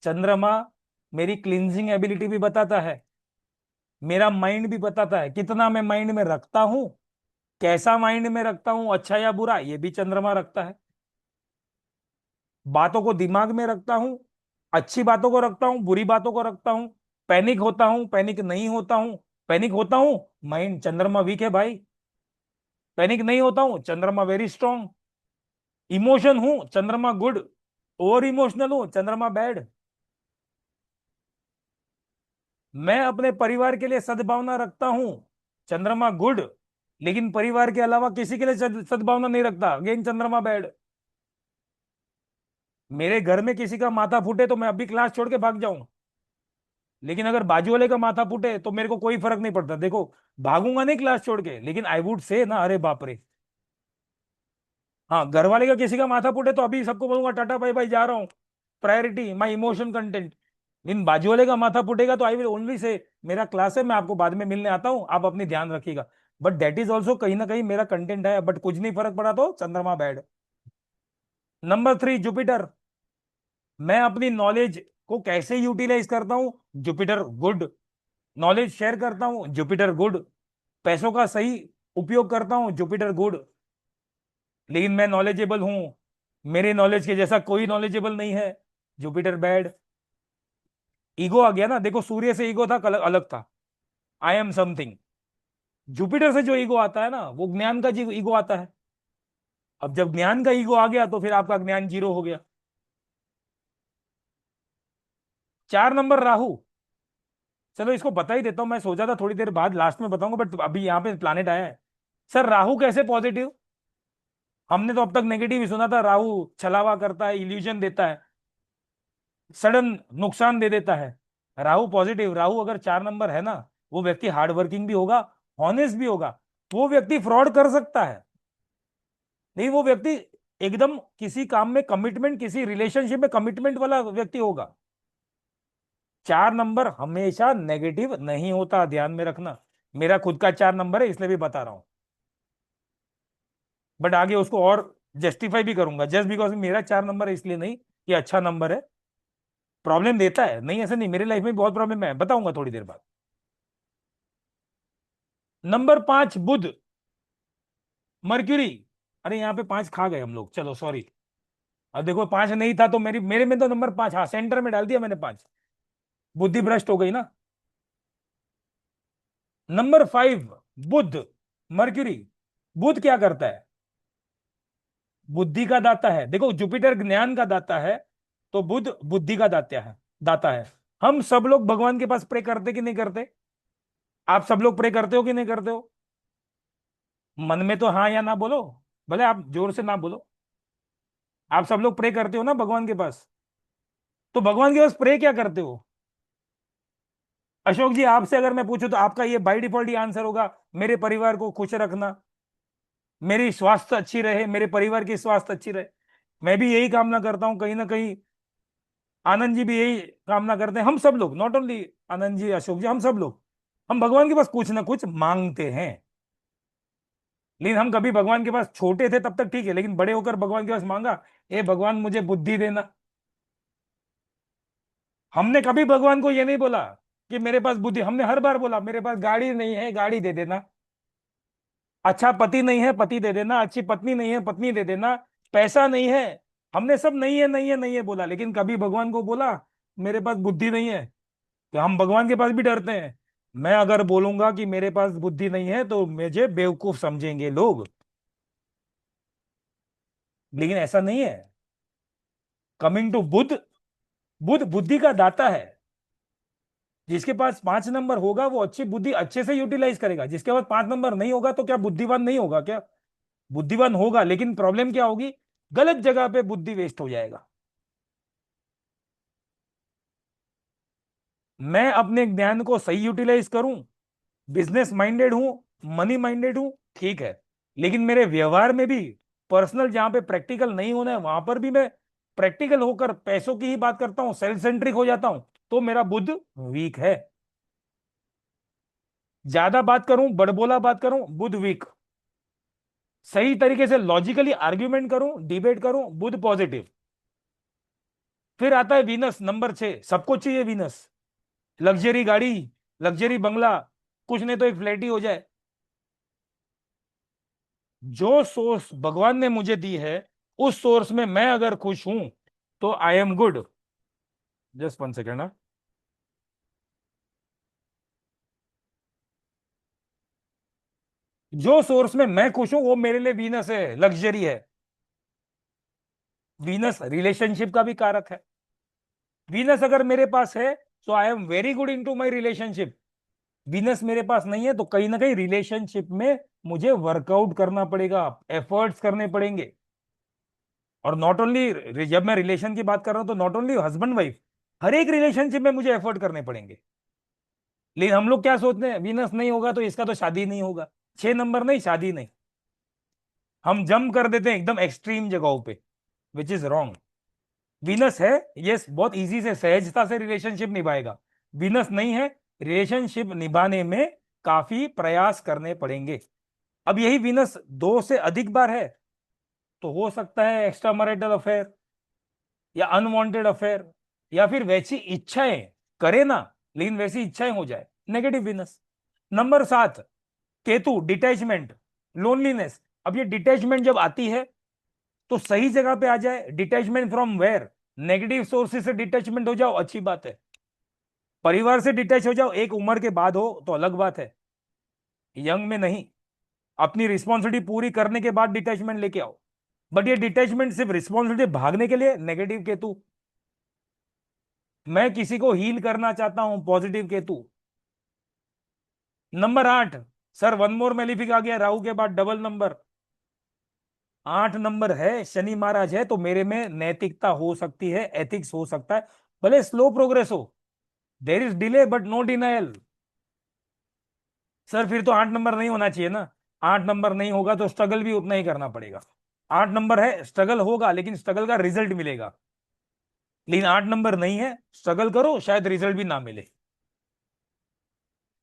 S2: चंद्रमा मेरी क्लिनजिंग एबिलिटी भी बताता है, मेरा माइंड भी बताता है, कितना मैं माइंड में रखता हूं, कैसा माइंड में रखता हूं, अच्छा या बुरा, ये भी चंद्रमा रखता है। बातों को दिमाग में रखता हूं, अच्छी बातों को रखता हूं, बुरी बातों को रखता हूं, पैनिक होता हूं, पैनिक नहीं होता हूं, पैनिक होता हूं, माइंड चंद्रमा वीक है भाई, पैनिक नहीं होता हूं, चंद्रमा वेरी स्ट्रांग, इमोशन हूं, चंद्रमा गुड, ओवर इमोशनल हूं, चंद्रमा बैड। मैं अपने परिवार के लिए सद्भावना रखता हूं, चंद्रमा गुड। लेकिन परिवार के अलावा किसी के लिए सद्भावना नहीं रखता, अगेन चंद्रमा बैड। मेरे घर में किसी का माथा फूटे तो मैं अभी क्लास छोड़ के भाग जाऊं, लेकिन अगर बाजू वाले का माथा फूटे तो मेरे को कोई फर्क नहीं पड़ता। देखो, भागूंगा नहीं क्लास छोड़ के, लेकिन आई वुड से ना, अरे बाप रे। हाँ, घर वाले का किसी का माथा फूटे तो अभी सबको बोलूंगा टाटा बाय बाय, जा रहा हूँ, प्रायोरिटी माई इमोशन कंटेंट। लेकिन बाजू वाले का माथा फूटेगा तो आई विल ओनली से मेरा क्लास है, मैं आपको बाद में मिलने आता हूँ, आप अपनी ध्यान रखिएगा। बट दैट इज ऑल्सो कहीं ना कहीं मेरा कंटेंट है, बट कुछ नहीं फर्क पड़ा तो चंद्रमा बैड। Number 3, Jupiter. मैं अपनी नॉलेज को कैसे यूटिलाइज करता हूं, जुपिटर गुड। नॉलेज शेयर करता हूं, जुपिटर गुड। पैसों का सही उपयोग करता हूं, जुपिटर गुड। लेकिन मैं नॉलेजेबल हूं, मेरे नॉलेज के जैसा कोई नॉलेजेबल नहीं है, जुपिटर बैड। ईगो आ गया ना, देखो सूर्य से ईगो था, अलग अलग था, आई एम समथिंग। जुपिटर से जो ईगो आता है ना, वो ज्ञान का जी ईगो आता है। अब जब ज्ञान का ईगो आ गया तो फिर आपका ज्ञान जीरो हो गया। 4 नंबर राहु। चलो इसको बता ही देता हूं, मैं सोचा था थोड़ी देर बाद लास्ट में बताऊंगा, बट अभी यहाँ पे प्लानेट आया है। सर राहु कैसे पॉजिटिव? हमने तो अब तक नेगेटिव ही सुना था, राहु छलावा करता है, इल्यूजन देता है, सडन नुकसान दे देता है। राहु पॉजिटिव, राहु अगर 4 नंबर है ना, वो व्यक्ति हार्ड वर्किंग भी होगा, ऑनेस्ट भी होगा। वो व्यक्ति फ्रॉड कर सकता है, नहीं वो व्यक्ति एकदम किसी काम में कमिटमेंट, किसी रिलेशनशिप में कमिटमेंट वाला व्यक्ति होगा। 4 नंबर हमेशा नेगेटिव नहीं होता, ध्यान में रखना। मेरा खुद का 4 नंबर है, इसलिए भी बता रहा हूं। बट आगे उसको और जस्टिफाई भी करूंगा, जस्ट बिकॉज मेरा 4 नंबर है इसलिए नहीं कि अच्छा नंबर है। प्रॉब्लम देता है, नहीं ऐसा नहीं, मेरे लाइफ में बहुत प्रॉब्लम है, बताऊंगा थोड़ी देर बाद। नंबर 5, बुध, मर्क्यूरी। अरे यहाँ पे 5 खा गए हम लोग, चलो सॉरी। अब देखो 5 नहीं था तो मेरी मेरे में तो नंबर 5, हाँ सेंटर में डाल दिया मैंने 5। बुद्धि भ्रष्ट हो गई ना। नंबर 5, बुध, मर्क्यूरी। बुध क्या करता है? बुद्धि का दाता है, देखो जुपिटर ज्ञान का दाता है, तो बुध बुद्धि का दाता है। हम सब लोग भगवान के पास प्रे करते कि नहीं करते? आप सब लोग प्रे करते हो कि नहीं करते हो? मन में तो हाँ या ना बोलो, भले आप जोर से ना बोलो। आप सब लोग प्रे करते हो ना भगवान के पास? तो भगवान के पास प्रे क्या करते हो? अशोक जी, आपसे अगर मैं पूछूं तो आपका ये बाय डिफॉल्ट ही आंसर होगा, मेरे परिवार को खुश रखना, मेरी स्वास्थ्य अच्छी रहे, मेरे परिवार की स्वास्थ्य अच्छी रहे। मैं भी यही कामना करता हूं, कहीं ना कहीं आनंद जी भी यही कामना करते हैं, हम सब लोग, नॉट ओनली आनंद जी, अशोक जी, हम सब लोग, हम भगवान के पास कुछ ना कुछ मांगते हैं। लेकिन हम कभी भगवान के पास, छोटे थे तब तक ठीक है, लेकिन बड़े होकर भगवान के पास मांगा, ए भगवान मुझे बुद्धि देना। हमने कभी भगवान को ये नहीं बोला कि मेरे पास बुद्धि, हमने हर बार बोला मेरे पास गाड़ी नहीं है, गाड़ी दे देना। अच्छा पति नहीं है, पति दे देना। अच्छी पत्नी नहीं है, पत्नी दे देना। पैसा नहीं है, हमने सब नहीं है नहीं है नहीं है बोला, लेकिन कभी भगवान को बोला मेरे पास बुद्धि नहीं है? तो हम भगवान के पास भी डरते हैं। मैं अगर बोलूंगा कि मेरे पास बुद्धि नहीं है तो मुझे बेवकूफ समझेंगे लोग, लेकिन ऐसा नहीं है। कमिंग टू बुध, बुध बुद्धि का दाता है। जिसके पास 5 नंबर होगा वो अच्छी बुद्धि अच्छे से यूटिलाइज करेगा, जिसके पास 5 नंबर नहीं होगा तो क्या बुद्धिमान नहीं होगा क्या? बुद्धिमान होगा, लेकिन प्रॉब्लम क्या होगी? गलत जगह पे बुद्धि वेस्ट हो जाएगा। मैं अपने ज्ञान को सही यूटिलाइज करूं, बिजनेस माइंडेड हूं, मनी माइंडेड हूं, ठीक है। लेकिन मेरे व्यवहार में भी, पर्सनल जहां पे प्रैक्टिकल नहीं होना है वहां पर भी मैं प्रैक्टिकल होकर पैसों की ही बात करता हूं, सेल्फ सेंट्रिक हो जाता हूं, तो मेरा बुद्ध वीक है। ज्यादा बात करूं, बड़बोला बात करूं, बुद्ध वीक। सही तरीके से लॉजिकली आर्ग्यूमेंट करूं, डिबेट करूं, बुद्ध पॉजिटिव। फिर आता है वीनस, नंबर 6, सबको चाहिए वीनस। लग्जरी गाड़ी, लग्जरी बंगला, कुछ नहीं तो एक फ्लैट ही हो जाए। जो सोर्स भगवान ने मुझे दी है, उस सोर्स में मैं अगर खुश हूं तो I am good. Just 1 second. जो सोर्स में मैं खुश हूं वो मेरे लिए वीनस है, लग्जरी है। वीनस रिलेशनशिप का भी कारक है। वीनस अगर मेरे पास है तो I am very good in to my relationship. Venus मेरे पास नहीं है तो कहीं ना कहीं रिलेशनशिप में मुझे वर्कआउट करना पड़ेगा, एफर्ट्स करने पड़ेंगे। और नॉट ओनली, जब मैं रिलेशन की बात कर रहा हूं तो नॉट ओनली हस्बैंड वाइफ, हर एक रिलेशनशिप में मुझे एफर्ट करने पड़ेंगे। लेकिन हम लोग क्या सोचते हैं, वीनस नहीं होगा तो इसका तो शादी नहीं होगा, 6 नंबर नहीं, शादी नहीं। हम जंप कर देते हैं एकदम एक्सट्रीम जगहों पे, विच इज रॉन्ग। वीनस है, यस, बहुत इजी से सहजता से रिलेशनशिप निभाएगा। वीनस नहीं है, रिलेशनशिप निभाने में काफी प्रयास करने पड़ेंगे। अब यही वीनस 2 से अधिक बार है तो हो सकता है एक्स्ट्रा मैरिटल अफेयर या अनवांटेड अफेयर, या फिर वैसी इच्छाएं करे ना, लेकिन वैसी इच्छाएं हो जाए, negative Venus. Number 7, Ketu, detachment, loneliness. अब ये डिटैचमेंट जब आती है तो सही जगह पे आ जाए। Detachment from where? Negative sources से डिटैचमेंट हो जाओ, अच्छी बात है। परिवार से डिटैच हो जाओ, एक उम्र के बाद हो तो अलग बात है, यंग में नहीं। अपनी रिस्पॉन्सिबिलिटी पूरी करने के बाद डिटैचमेंट लेके आओ। बट ये डिटैचमेंट सिर्फ रिस्पॉन्सिबिलिटी भागने के लिए, नेगेटिव केतु। मैं किसी को हील करना चाहता हूं, positive Ketu. Number 8, sir one more malefic आ गया, राहु के बाद डबल नंबर। 8 नंबर है, शनि महाराज है, तो मेरे में नैतिकता हो सकती है, एथिक्स हो सकता है, भले स्लो प्रोग्रेस हो। There is delay but no denial. Sir फिर तो 8 नंबर नहीं होना चाहिए ना। 8 नंबर नहीं होगा तो स्ट्रगल भी उतना ही करना पड़ेगा। 8 नंबर है, स्ट्रगल होगा, लेकिन स्ट्रगल का रिजल्ट मिलेगा। लेकिन 8 नंबर नहीं है, स्ट्रगल करो, शायद रिजल्ट भी ना मिले।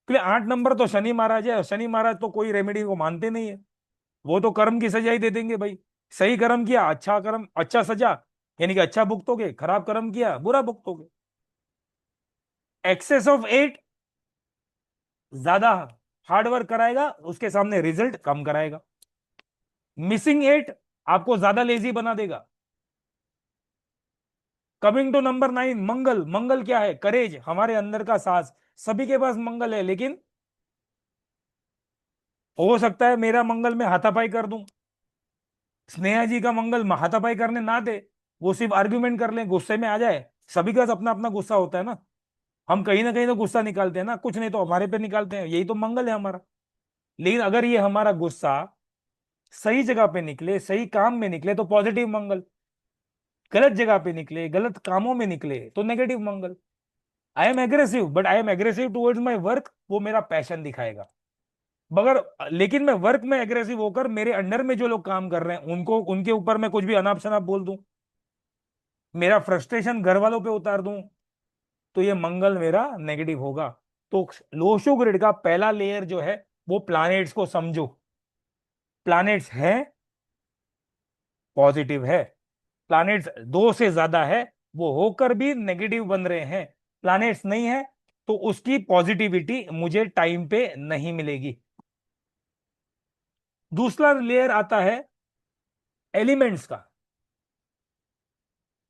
S2: क्योंकि 8 नंबर तो शनि महाराज है, और शनि महाराज तो कोई रेमेडी को मानते नहीं है। वो तो कर्म की सजा ही दे देंगे भाई। सही कर्म किया, अच्छा कर्म, अच्छा सजा, यानी कि अच्छा भुगतोगे, खराब कर्म किया, बुरा भुगतोगे। एक्सेस ऑफ 8 ज्यादा हार्ड वर्क कराएगा, उसके सामने रिजल्ट कम कराएगा। मिसिंग 8 आपको ज्यादा लेजी बना देगा। कमिंग टू नंबर 9, मंगल। मंगल क्या है? करेज, हमारे अंदर का साहस। सभी के पास मंगल है, लेकिन हो सकता है मेरा मंगल में हाथापाई कर दूं, स्नेहा जी का मंगल हाथापाई करने ना दे, वो सिर्फ आर्ग्यूमेंट कर ले, गुस्से में आ जाए। सभी का अपना अपना गुस्सा होता है ना। हम कहीं ना कहीं तो गुस्सा निकालते हैं ना, कुछ नहीं तो हमारे पे निकालते हैं, यही तो मंगल है हमारा। लेकिन अगर ये हमारा गुस्सा सही जगह पे निकले, सही काम में निकले तो पॉजिटिव मंगल, गलत जगह पे निकले, गलत कामों में निकले तो negative Mangal. I am aggressive, but I am aggressive towards my work, वो मेरा पैशन दिखाएगा। मगर लेकिन मैं वर्क में एग्रेसिव होकर मेरे अंडर में जो लोग काम कर रहे हैं उनको, उनके ऊपर मैं कुछ भी अनाप शनाप बोल दूं, मेरा फ्रस्ट्रेशन घर वालों पे उतार दूं, तो ये मंगल मेरा नेगेटिव होगा। तो लोशो ग्रिड का पहला लेयर जो है वो प्लैनेट्स को समझो। प्लैनेट्स है, पॉजिटिव है। प्लैनेट्स 2 से ज्यादा है, वो होकर भी नेगेटिव बन रहे हैं। प्लैनेट्स नहीं है तो उसकी पॉजिटिविटी मुझे टाइम पे नहीं मिलेगी। दूसरा लेयर आता है एलिमेंट्स का।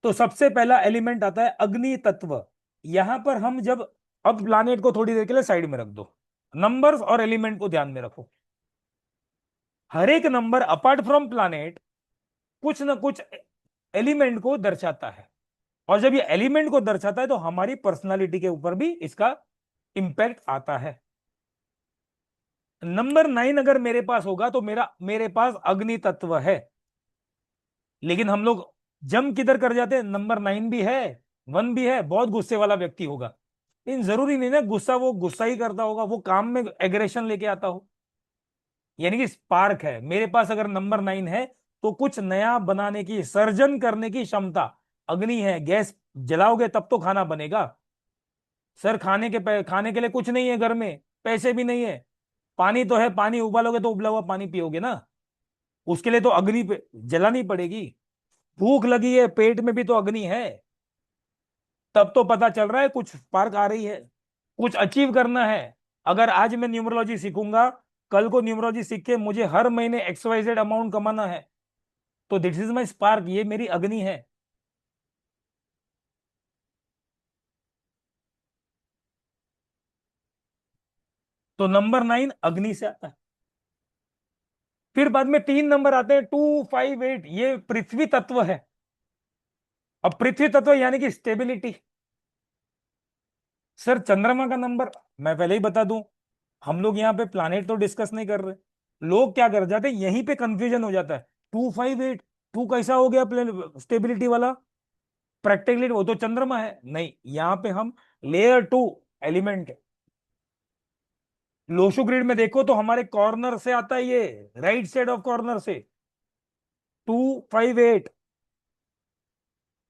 S2: तो सबसे पहला एलिमेंट आता है अग्नि तत्व। यहां पर हम जब, अब प्लैनेट को थोड़ी देर के लिए साइड में रख दो, नंबर्स और एलिमेंट को ध्यान में रखो। हर एक नंबर अपार्ट फ्रॉम प्लैनेट कुछ ना कुछ एलिमेंट को दर्शाता है, और जब ये एलिमेंट को दर्शाता है तो हमारी पर्सनालिटी के ऊपर भी इसका इंपैक्ट आता है। नंबर 9 अगर मेरे पास होगा तो मेरे पास अग्नि तत्व है। लेकिन हम लोग जम किधर कर जाते हैं, नंबर 9 भी है, 1 भी है, बहुत गुस्से वाला व्यक्ति होगा। लेकिन जरूरी नहीं ना गुस्सा वो गुस्सा ही करता होगा, वो काम में एग्रेशन लेके आता हो। यानी कि स्पार्क है मेरे पास, अगर नंबर 9 है तो कुछ नया बनाने की, सर्जन करने की क्षमता। अग्नि है, गैस जलाओगे तब तो खाना बनेगा। सर खाने के लिए कुछ नहीं है घर में, पैसे भी नहीं है, पानी तो है, पानी उबालोगे तो उबला हुआ पानी पियोगे ना, उसके लिए तो अग्नि पे जलानी पड़ेगी। भूख लगी है, पेट में भी तो अग्नि है, तब तो पता चल रहा है कुछ स्पार्क आ रही है, कुछ अचीव करना है। अगर आज मैं न्यूमरोलॉजी सीखूंगा, कल को न्यूमरोलॉजी सीख के मुझे हर महीने XYZ अमाउंट कमाना है, तो दिस इज माई स्पार्क, ये मेरी अग्नि है। तो नंबर 9 अग्नि से आता है। फिर बाद में 3 नंबर आते हैं 2, 5, 8, ये पृथ्वी तत्व है। अब पृथ्वी तत्व यानी कि स्टेबिलिटी। सर चंद्रमा का नंबर मैं पहले ही बता दूं, हम लोग यहाँ पे प्लानिट तो डिस्कस नहीं कर रहे। लोग क्या कर जाते हैं, यहीं पे कंफ्यूजन हो जाता है। 258, टू कैसा हो गया स्टेबिलिटी वाला? प्रैक्टिकली वो तो चंद्रमा है नहीं, यहाँ पे हम layer two element. Lo Shu grid में देखो तो हमारे कॉर्नर से आता है, ये राइट साइड ऑफ कॉर्नर से 258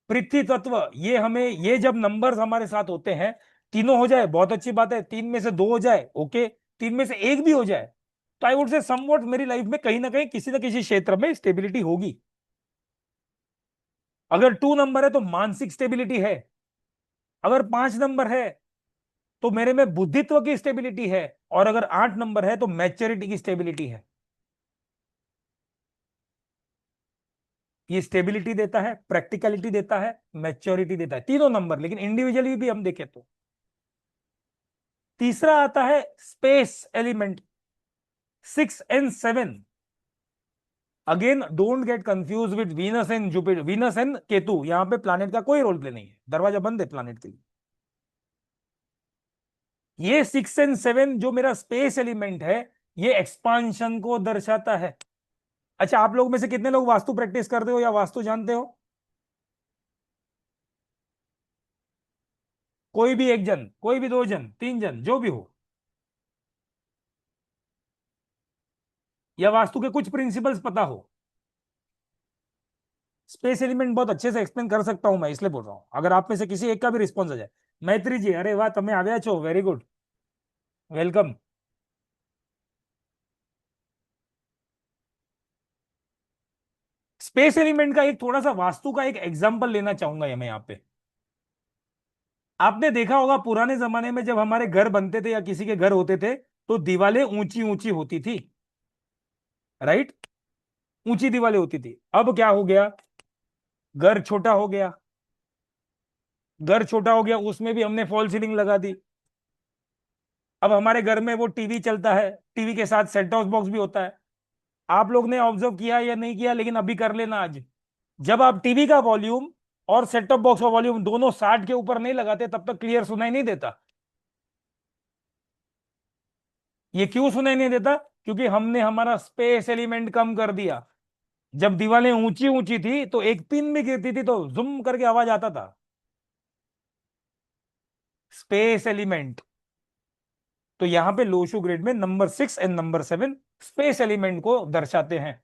S2: पृथ्वी तत्व। ये हमें, ये जब नंबर्स हमारे साथ होते हैं, तीनों हो जाए बहुत अच्छी बात है, तीन में से दो हो जाए ओके, तीन में से एक भी हो जाए तो आई वुड से समवॉट मेरी लाइफ में कहीं ना कहीं किसी ना किसी क्षेत्र में स्टेबिलिटी होगी। अगर टू नंबर है तो मानसिक स्टेबिलिटी है, अगर पांच नंबर है तो मेरे में बुद्धित्व की स्टेबिलिटी है, और अगर आठ नंबर है तो मैच्योरिटी की स्टेबिलिटी है। ये स्टेबिलिटी देता है, प्रैक्टिकलिटी देता है, मैच्योरिटी देता है, तीनों नंबर। लेकिन इंडिविजुअली भी हम देखें तो तीसरा आता है space element, 6 and 7। Again don't get confuse with Venus and Jupiter, Venus and Ketu, यहां पे प्लैनेट का कोई रोल प्ले नहीं है, दरवाजा बंद है प्लैनेट के लिए। ये 6 and 7 जो मेरा स्पेस एलिमेंट है, ये एक्सपांशन को दर्शाता है। अच्छा, आप लोग में से कितने लोग वास्तु प्रैक्टिस करते हो या वास्तु जानते हो? कोई भी एक जन, कोई भी दो जन, तीन जन, जो भी हो, या वास्तु के कुछ प्रिंसिपल्स पता हो? स्पेस एलिमेंट बहुत अच्छे से एक्सप्लेन कर सकता हूं मैं, इसलिए बोल रहा हूं, अगर आप में से किसी एक का भी रिस्पॉन्स आ जाए। मैत्री जी, अरे वाह, तुम्हें आ गया छो, very good, welcome. Space element का एक थोड़ा सा वास्तु का एक एग्जांपल लेना चाहूंगा मैं यहाँ पे। आपने देखा होगा पुराने जमाने में जब हमारे घर बनते थे या किसी के घर होते थे, तो दीवारें ऊंची ऊंची होती थी, राइट? ऊंची दीवारें होती थी। अब क्या हो गया, घर छोटा हो गया, घर छोटा हो गया, उसमें भी हमने फॉल सीलिंग लगा दी। अब हमारे घर में वो टीवी चलता है, टीवी के साथ सेट टॉप बॉक्स भी होता है। आप लोग ने ऑब्जर्व किया या नहीं किया, लेकिन अभी कर लेना आज, जब आप टीवी का वॉल्यूम और सेट टॉप बॉक्स का वॉल्यूम दोनों 60 के ऊपर नहीं लगाते, तब तक क्लियर सुनाई नहीं देता। ये क्यों सुनाई नहीं देता? क्योंकि हमने हमारा स्पेस एलिमेंट कम कर दिया। जब दीवारें ऊंची ऊंची थी तो एक पिन भी गिरती थी तो जुम करके आवाज आता था। Space element. तो यहां पे लोशो ग्रिड में number 6 and number 7 space element को दर्शाते हैं।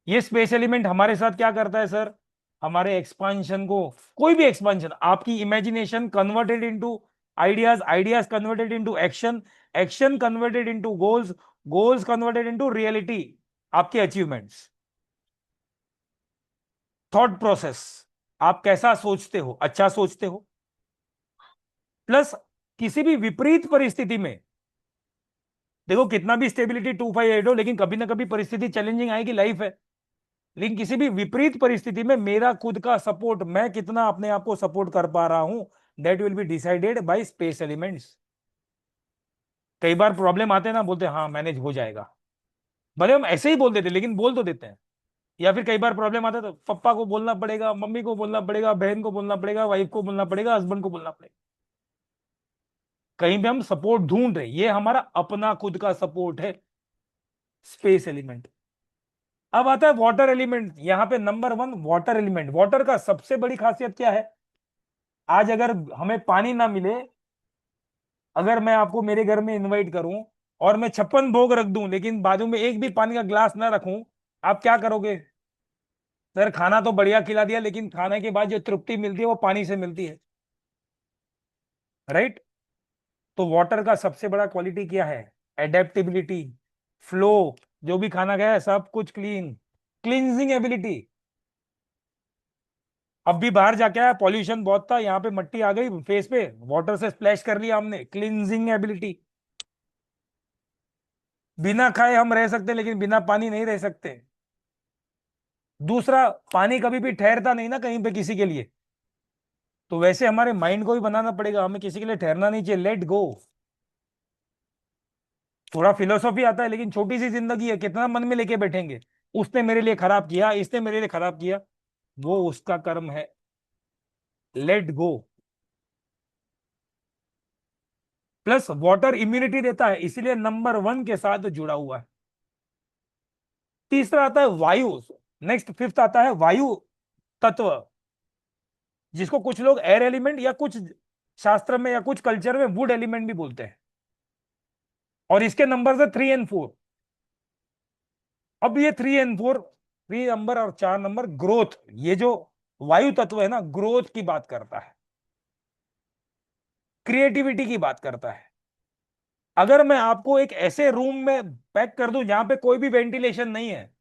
S2: ये स्पेस एलिमेंट हमारे साथ क्या करता है सर? हमारे एक्सपांशन को, कोई भी एक्सपांशन, आपकी imagination converted into ideas, ideas converted into action, action converted into goals, goals converted into reality, आपके अचीवमेंट्स। थॉट प्रोसेस, आप कैसा सोचते हो, अच्छा सोचते हो, प्लस किसी भी विपरीत परिस्थिति में, देखो कितना भी स्टेबिलिटी 258 हो, लेकिन कभी ना कभी परिस्थिति चैलेंजिंग आएगी, लाइफ है। लेकिन किसी भी विपरीत परिस्थिति में मेरा खुद का सपोर्ट, मैं कितना अपने आप को सपोर्ट कर पा रहा हूं, that will be decided by space elements. कई बार प्रॉब्लम आते हैं ना, बोलते हैं हाँ मैनेज हो जाएगा, भले हम ऐसे ही बोल देते लेकिन बोल तो देते हैं। या फिर कई बार प्रॉब्लम आता है तो पापा को बोलना पड़ेगा, मम्मी को बोलना पड़ेगा, बहन को बोलना पड़ेगा, वाइफ को बोलना पड़ेगा, हस्बैंड को बोलना पड़ेगा। कहीं भी हम सपोर्ट ढूंढ रहे, ये हमारा अपना खुद का सपोर्ट है, स्पेस एलिमेंट। अब आता है वाटर एलिमेंट, यहां पे नंबर 1 वाटर एलिमेंट। वाटर का सबसे बड़ी खासियत क्या है? आज अगर हमें पानी ना मिले, अगर मैं आपको मेरे घर में इनवाइट करूं और मैं 56 भोग रख दूं लेकिन बाजू में एक भी पानी का ग्लास ना रखूं, आप क्या करोगे? सर खाना तो बढ़िया खिला दिया, लेकिन खाने के बाद जो तृप्ति मिलती है वो पानी से मिलती है, राइट? तो वाटर का सबसे बड़ा क्वालिटी क्या है? एडेप्टेबिलिटी, फ्लो, जो भी खाना गया है सब कुछ क्लीन, क्लींजिंग एबिलिटी। अब भी बाहर जाके आया, पॉल्यूशन बहुत था, यहाँ पे मट्टी आ गई फेस पे, वाटर से स्प्लैश कर लिया हमने, क्लींजिंग एबिलिटी। बिना खाए हम रह सकते हैं, लेकिन बिना पानी नहीं रह सकते। दूसरा, पानी कभी भी ठहरता नहीं ना कहीं पे किसी के लिए, तो वैसे हमारे माइंड को भी बनाना पड़ेगा, हमें किसी के लिए ठहरना नहीं चाहिए, लेट गो। थोड़ा फिलोसॉफी आता है, लेकिन छोटी सी जिंदगी है, कितना मन में लेके बैठेंगे? उसने मेरे लिए खराब किया, इसने मेरे लिए खराब किया, वो उसका कर्म है। Let go, plus water immunity देता है, इसीलिए नंबर 1 के साथ जुड़ा हुआ है। तीसरा आता है वायु। नेक्स्ट फिफ्थ आता है वायु तत्व, जिसको कुछ लोग एयर एलिमेंट या कुछ शास्त्र में या कुछ कल्चर में वुड एलिमेंट भी बोलते हैं। और इसके नंबर है 3 और 4। अब ये 3 और 4, 3 नंबर और 4 नंबर ग्रोथ, ये जो वायु तत्व है ना, ग्रोथ की बात करता है, क्रिएटिविटी की बात करता है। अगर मैं आपको एक ऐसे रूम में पैक कर दूं जहां पे कोई भी वेंटिलेशन नहीं है,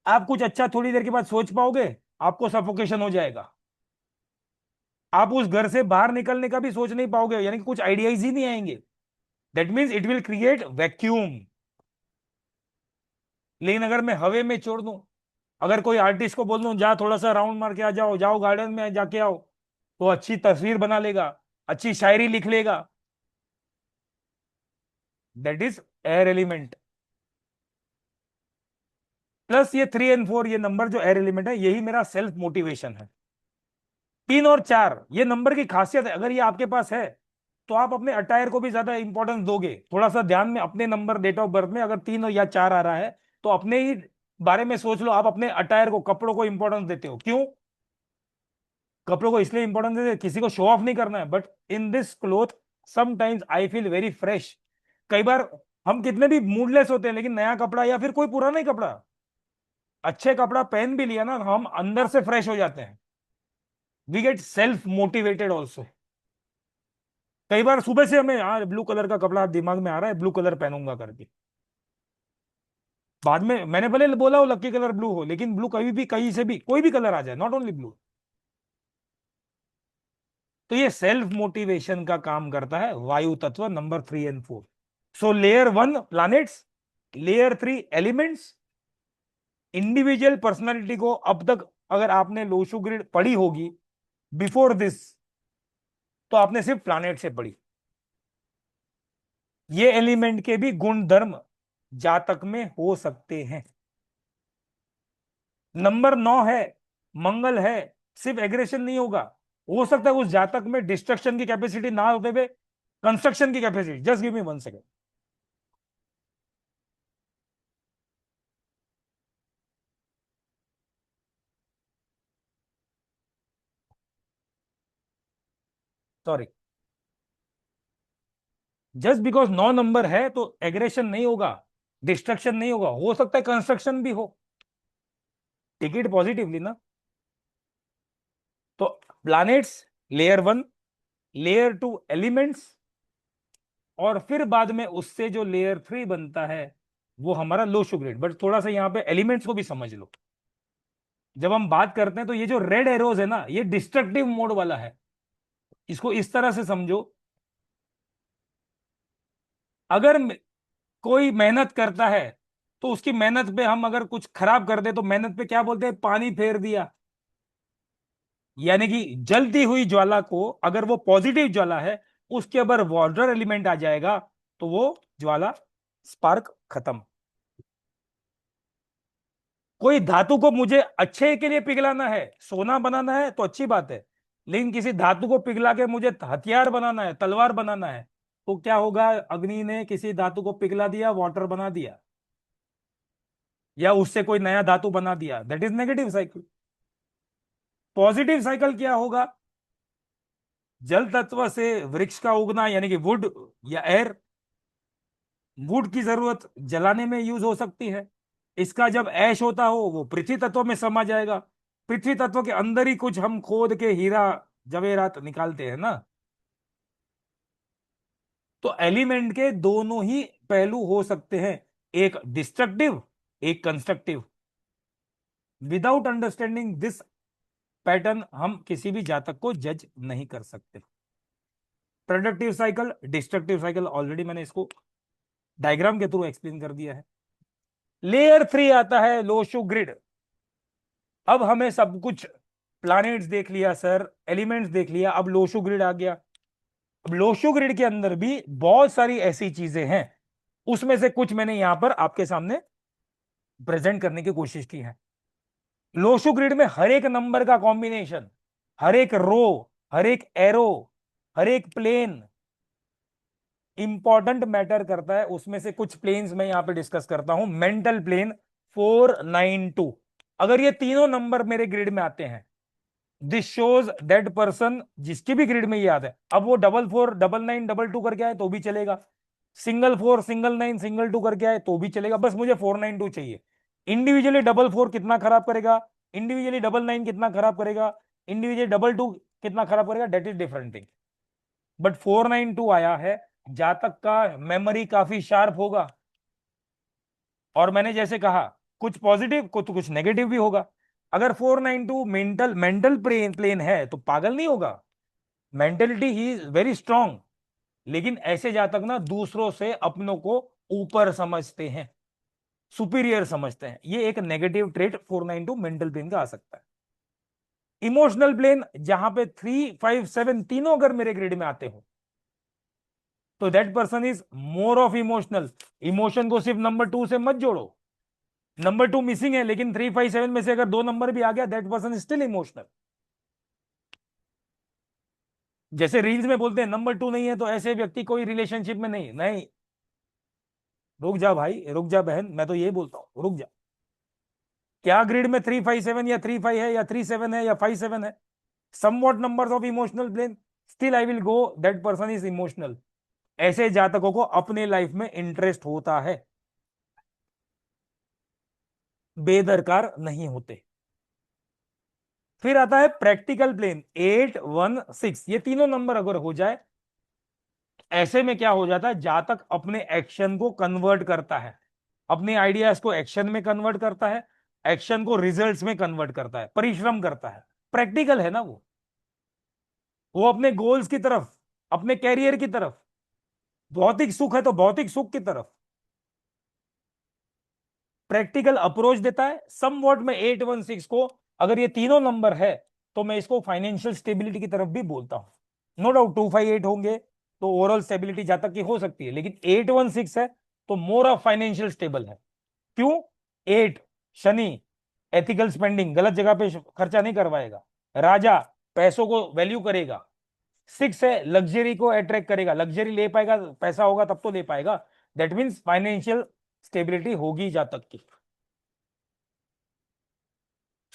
S2: आप कुछ अच्छा थोड़ी देर के बाद सोच पाओगे? आपको सफोकेशन हो जाएगा। आप उस घर से बाहर निकलने का भी सोच नहीं पाओगे, यानी कि कुछ आइडियाज ही नहीं आएंगे। That means it will create vacuum. लेकिन अगर मैं हवे में छोड़ दूं, अगर कोई आर्टिस्ट को बोल दूं जा थोड़ा सा राउंड मार के आ जाओ, जाओ गार्डन में जाके आओ, तो अच्छी तस्वीर बना लेगा, अच्छी शायरी लिख लेगा। That is air element. Plus ये 3 और 4, ये नंबर जो एयर एलिमेंट है, यही मेरा सेल्फ मोटिवेशन है। 3 और 4 ये नंबर की खासियत है। अगर ये आपके पास है तो आप अपने अटायर को भी ज्यादा इंपॉर्टेंस दोगे। थोड़ा सा ध्यान में अपने नंबर डेट ऑफ बर्थ में अगर 3 या 4 आ रहा है, तो अपने ही बारे में सोच लो। आप अपने अटायर को, कपड़ों को इंपॉर्टेंस देते हो, क्यों? कपड़ों को इसलिए इंपॉर्टेंस देते, किसी को शो ऑफ नहीं करना है, but in this cloth sometimes I feel very fresh. कई बार हम कितने भी मूडलेस होते हैं, लेकिन नया कपड़ा या फिर कोई पुराना ही कपड़ा, अच्छे कपड़ा पहन भी लिया ना, हम अंदर से फ्रेश हो जाते हैं। We get self motivated also. कई बार सुबह से हमें यार ब्लू कलर का कपड़ा दिमाग में आ रहा है, ब्लू कलर पहनूंगा करके, बाद में मैंने भले बोला हो लकी कलर ब्लू हो, लेकिन ब्लू कभी भी कहीं से भी कोई भी कलर आ जाए, नॉट ओनली ब्लू। तो ये सेल्फ मोटिवेशन का काम करता है वायु तत्व नंबर 3 और 4। So layer 1 planets, layer 3 elements. Individual personality को अब तक अगर आपने लोशु ग्रिड पढ़ी होगी बिफोर दिस, तो आपने सिर्फ प्लैनेट से पढ़ी। ये एलिमेंट के भी गुण धर्म जातक में हो सकते हैं। नंबर 9 है, मंगल है, सिर्फ एग्रेशन नहीं होगा। हो सकता है उस जातक में डिस्ट्रक्शन की कैपेसिटी ना होते हुए कंस्ट्रक्शन की capacity. Just give me 1 second. Sorry, just because 9 number है तो एग्रेशन नहीं होगा, डिस्ट्रक्शन नहीं होगा, हो सकता है कंस्ट्रक्शन भी हो। टिकट पॉजिटिवली ना। तो प्लैनेट्स लेयर 1, लेयर 2 एलिमेंट्स, और फिर बाद में उससे जो लेयर 3 बनता है वो हमारा लो शुगर। बट थोड़ा सा यहाँ पे एलिमेंट्स को भी समझ लो। जब हम बात करते हैं तो ये जो रेड एरोज है ना, ये डिस्ट्रक्टिव मोड वाला है। इसको इस तरह से समझो, अगर कोई मेहनत करता है तो उसकी मेहनत पे हम अगर कुछ खराब कर दे तो मेहनत पे क्या बोलते हैं? पानी फेर दिया। यानी कि जलती हुई ज्वाला को अगर वो पॉजिटिव ज्वाला है, उसके ऊपर वाटर एलिमेंट आ जाएगा तो वो ज्वाला स्पार्क खत्म। कोई धातु को मुझे अच्छे के लिए पिघलाना है, सोना बनाना है तो अच्छी बात है, लेकिन किसी धातु को पिघला के मुझे हथियार बनाना है, तलवार बनाना है, तो क्या होगा? अग्नि ने किसी धातु को पिघला दिया, वाटर बना दिया, या उससे कोई नया धातु बना दिया। That is negative cycle. Positive cycle क्या होगा? जल तत्व से वृक्ष का उगना, यानी कि वुड या एयर। वुड की जरूरत जलाने में यूज हो सकती है। इसका जब ऐश होता हो वो पृथ्वी तत्व में समा जाएगा। पृथ्वी तत्व के अंदर ही कुछ हम खोद के हीरा जवेरात निकालते हैं ना। तो एलिमेंट के दोनों ही पहलू हो सकते हैं, एक डिस्ट्रक्टिव, एक constructive. Without understanding this pattern हम किसी भी जातक को जज नहीं कर सकते। Productive cycle, destructive cycle, already मैंने इसको डायग्राम के थ्रू एक्सप्लेन कर दिया है। लेयर 3 आता है लोशो ग्रिड। अब हमें सब कुछ प्लैनेट्स देख लिया सर, एलिमेंट्स देख लिया, अब लोशो ग्रिड आ गया। अब लोशो ग्रिड के अंदर भी बहुत सारी ऐसी चीजें हैं, उसमें से कुछ मैंने यहां पर आपके सामने प्रेजेंट करने की कोशिश की है। लोशो ग्रिड में हर एक नंबर का कॉम्बिनेशन, हर एक रो, हर एक एरो, हर एक प्लेन इंपॉर्टेंट मैटर करता है। उसमें से कुछ प्लेन्स मैं यहां पे डिस्कस करता हूं। मेंटल प्लेन 492, अगर ये तीनों नंबर मेरे ग्रिड में आते हैं, दिस शोज दैट पर्सन, जिसकी भी ग्रिड में ये याद है, अब वो 44 99 22 करके आए तो भी चलेगा, सिंगल 4 सिंगल 9 सिंगल 2 करके आए तो भी चलेगा, बस मुझे 492 चाहिए। इंडिविजुअली 44 कितना खराब करेगा, इंडिविजुअली 99 कितना खराब करेगा, इंडिविजुअली 22 कितना खराब करेगा, that is different thing. But 492 आया है, जातक का मेमोरी काफी शार्प होगा। और मैंने जैसे कहा, कुछ पॉजिटिव कुछ नेगेटिव भी होगा। अगर 492 मेंटल मेंटल प्लेन है तो पागल नहीं होगा, mentality he is very strong. लेकिन ऐसे जातक ना दूसरों से अपनों को ऊपर समझते हैं, सुपीरियर समझते हैं। ये एक नेगेटिव ट्रेट 492 मेंटल प्लेन का आ सकता है। इमोशनल प्लेन जहां पे 3 5 7 तीनों अगर मेरे ग्रिड में आते हो तो that person is more of emotional. Emotion को सिर्फ नंबर 2 से मत जोड़ो, नंबर 2 मिसिंग है, लेकिन 3 5 7 में से अगर 2 नंबर भी आ गया, that person is still emotional. जैसे रील्स में बोलते हैं नंबर 2 नहीं है तो ऐसे व्यक्ति कोई रिलेशनशिप में नहीं। नहीं, रुक जा भाई, रुक जा बहन, मैं तो ये बोलता हूं रुक जा। क्या ग्रिड में 3 5 7 या 3 5 है या 3 7 है या 5 7 है, somewhat numbers of emotional plane, still I will go that person is emotional. ऐसे जातकों को अपने लाइफ में इंटरेस्ट होता है, बेदरकार नहीं होते। फिर आता है प्रैक्टिकल प्लेन 8 1 6, ये तीनों नंबर अगर हो जाए, ऐसे में क्या हो जाता है, जातक अपने एक्शन को कन्वर्ट करता है, अपने आइडियाज को एक्शन में कन्वर्ट करता है, एक्शन को रिजल्ट्स में कन्वर्ट करता है, परिश्रम करता है। प्रैक्टिकल है ना वो अपने गोल्स की तरफ, अपने कैरियर की तरफ, भौतिक सुख है तो भौतिक सुख की तरफ प्रैक्टिकल अप्रोच देता है। सम वॉट में 8 1 6 को, अगर ये तीनों नंबर है तो मैं इसको फाइनेंशियल स्टेबिलिटी की तरफ भी बोलता हूं। नो डाउट 2 5 8 होंगे तो ओवरऑल स्टेबिलिटी जातक की हो सकती है, लेकिन 8 1 6 है तो मोर ऑफ फाइनेंशियल स्टेबल है। क्यों? 8 शनि, एथिकल स्पेंडिंग, गलत जगह पे खर्चा नहीं करवाएगा, राजा पैसों को वैल्यू करेगा, 6 है लग्जरी को अट्रैक्ट करेगा, लग्जरी ले पाएगा, पैसा होगा तब तो ले पाएगा, दैट मीन्स फाइनेंशियल स्टेबिलिटी होगी जातक की।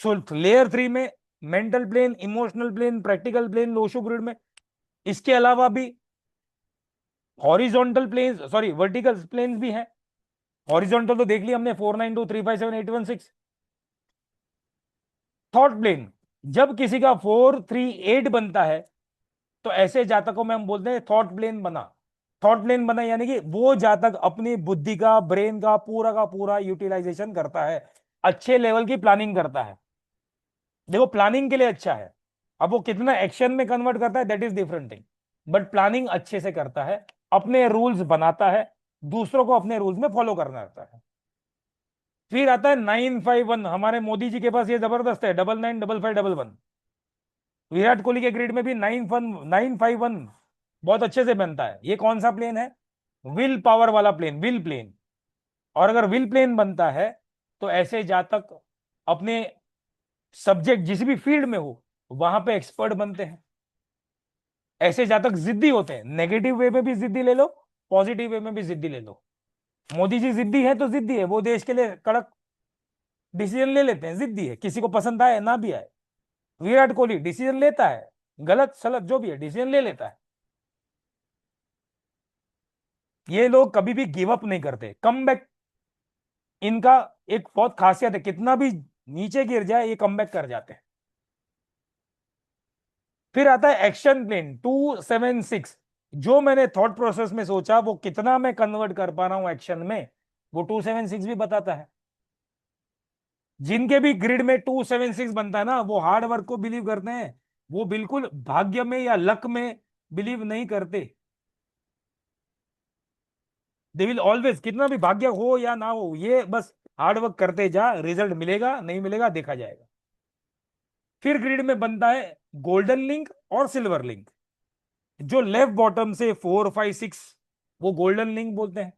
S2: सो लेयर 3 में mental plane, emotional plane, practical plane, Lo Shu grid में, इसके अलावा भी horizontal plane, sorry vertical plane भी है। हॉरिजॉन्टल तो देख लिया हमने 492 3 5 7 8 1 6। थॉट प्लेन, जब किसी का 4 3 8 बनता है तो ऐसे जातकों में हम बोलते हैं थॉट प्लेन बना। थॉट प्लेन बना यानी कि वो जातक अपनी बुद्धि का, ब्रेन का पूरा यूटिलाइजेशन करता है, अच्छे लेवल की प्लानिंग करता है। देखो प्लानिंग के लिए अच्छा है, अब वो कितना एक्शन में कन्वर्ट करता है that is different thing, but planning अच्छे से करता है, अपने रूल्स बनाता है, दूसरों को अपने रूल्स में फॉलो करना रहता है। फिर आता है 9 5 1, हमारे मोदी जी के पास ये जबरदस्त है, 99 55 11 11। विराट कोहली के ग्रिड में भी 9 5 1 बहुत अच्छे से बनता है। ये कौन सा प्लेन है? विल पावर वाला प्लेन, विल प्लेन। और अगर विल प्लेन बनता है तो ऐसे जातक अपने सब्जेक्ट जिस भी फील्ड में हो वहां पे एक्सपर्ट बनते हैं। ऐसे जातक जिद्दी होते हैं, नेगेटिव वे में भी जिद्दी ले लो, पॉजिटिव वे में भी जिद्दी ले लो। मोदी जी जिद्दी है तो जिद्दी है, वो देश के लिए कड़क डिसीजन ले लेते हैं, जिद्दी है, किसी को पसंद आए ना भी आए। विराट कोहली डिसीजन लेता है, गलत सलत जो भी है डिसीजन ले लेता है। ये लोग कभी भी गिव अप नहीं करते, कम बैक इनका एक बहुत खासियत है, कितना भी नीचे गिर जाए ये कम बैक कर जाते हैं। फिर आता है एक्शन प्लेन 2 7 6, जो मैंने थॉट प्रोसेस में सोचा वो कितना मैं कन्वर्ट कर पा रहा हूं एक्शन में, वो 2 7 6 भी बताता है। जिनके भी ग्रिड में 2 7 6 बनता है ना, वो हार्ड वर्क को बिलीव करते हैं, वो बिल्कुल भाग्य में या लक में बिलीव नहीं करते। दे विल ऑलवेज, कितना भी भाग्य हो या ना हो, ये बस हार्ड वर्क करते जा, रिजल्ट मिलेगा नहीं मिलेगा देखा जाएगा। फिर ग्रिड में बनता है गोल्डन लिंक और सिल्वर लिंक, जो लेफ्ट बॉटम से 4 5 6, वो गोल्डन लिंक बोलते हैं।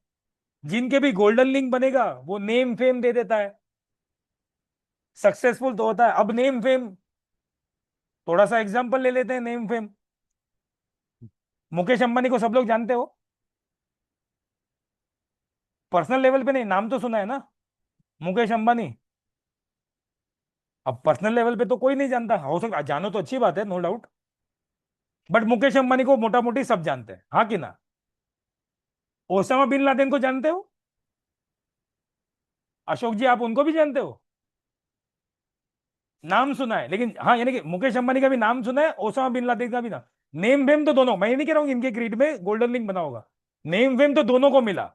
S2: जिनके भी गोल्डन लिंक बनेगा वो नेम फेम दे देता है, सक्सेसफुल तो होता है। अब नेम फेम थोड़ा सा एग्जांपल ले लेते हैं, नेम फेम। मुकेश अंबानी को सब लोग जानते हो, पर्सनल लेवल पे नहीं, नाम तो सुना है ना, मुकेश अंबानी। अब पर्सनल लेवल पे तो कोई नहीं जानता, हो सकता जानो तो अच्छी बात है, no doubt, but Mukesh Ambani को मोटा मोटी सब जानते हैं, हाँ कि ना। ओसामा बिन लादेन को जानते हो, अशोक जी आप उनको भी जानते हो, नाम सुना है, लेकिन हाँ यानी कि मुकेश अंबानी का भी नाम सुना है, ओसामा बिन लादेन का भी नाम। नेम फेम तो दोनों, मैं ये नहीं कह रहा हूँ इनके क्रीड में गोल्डन लिंक बना होगा, नेम फेम तो दोनों को मिला,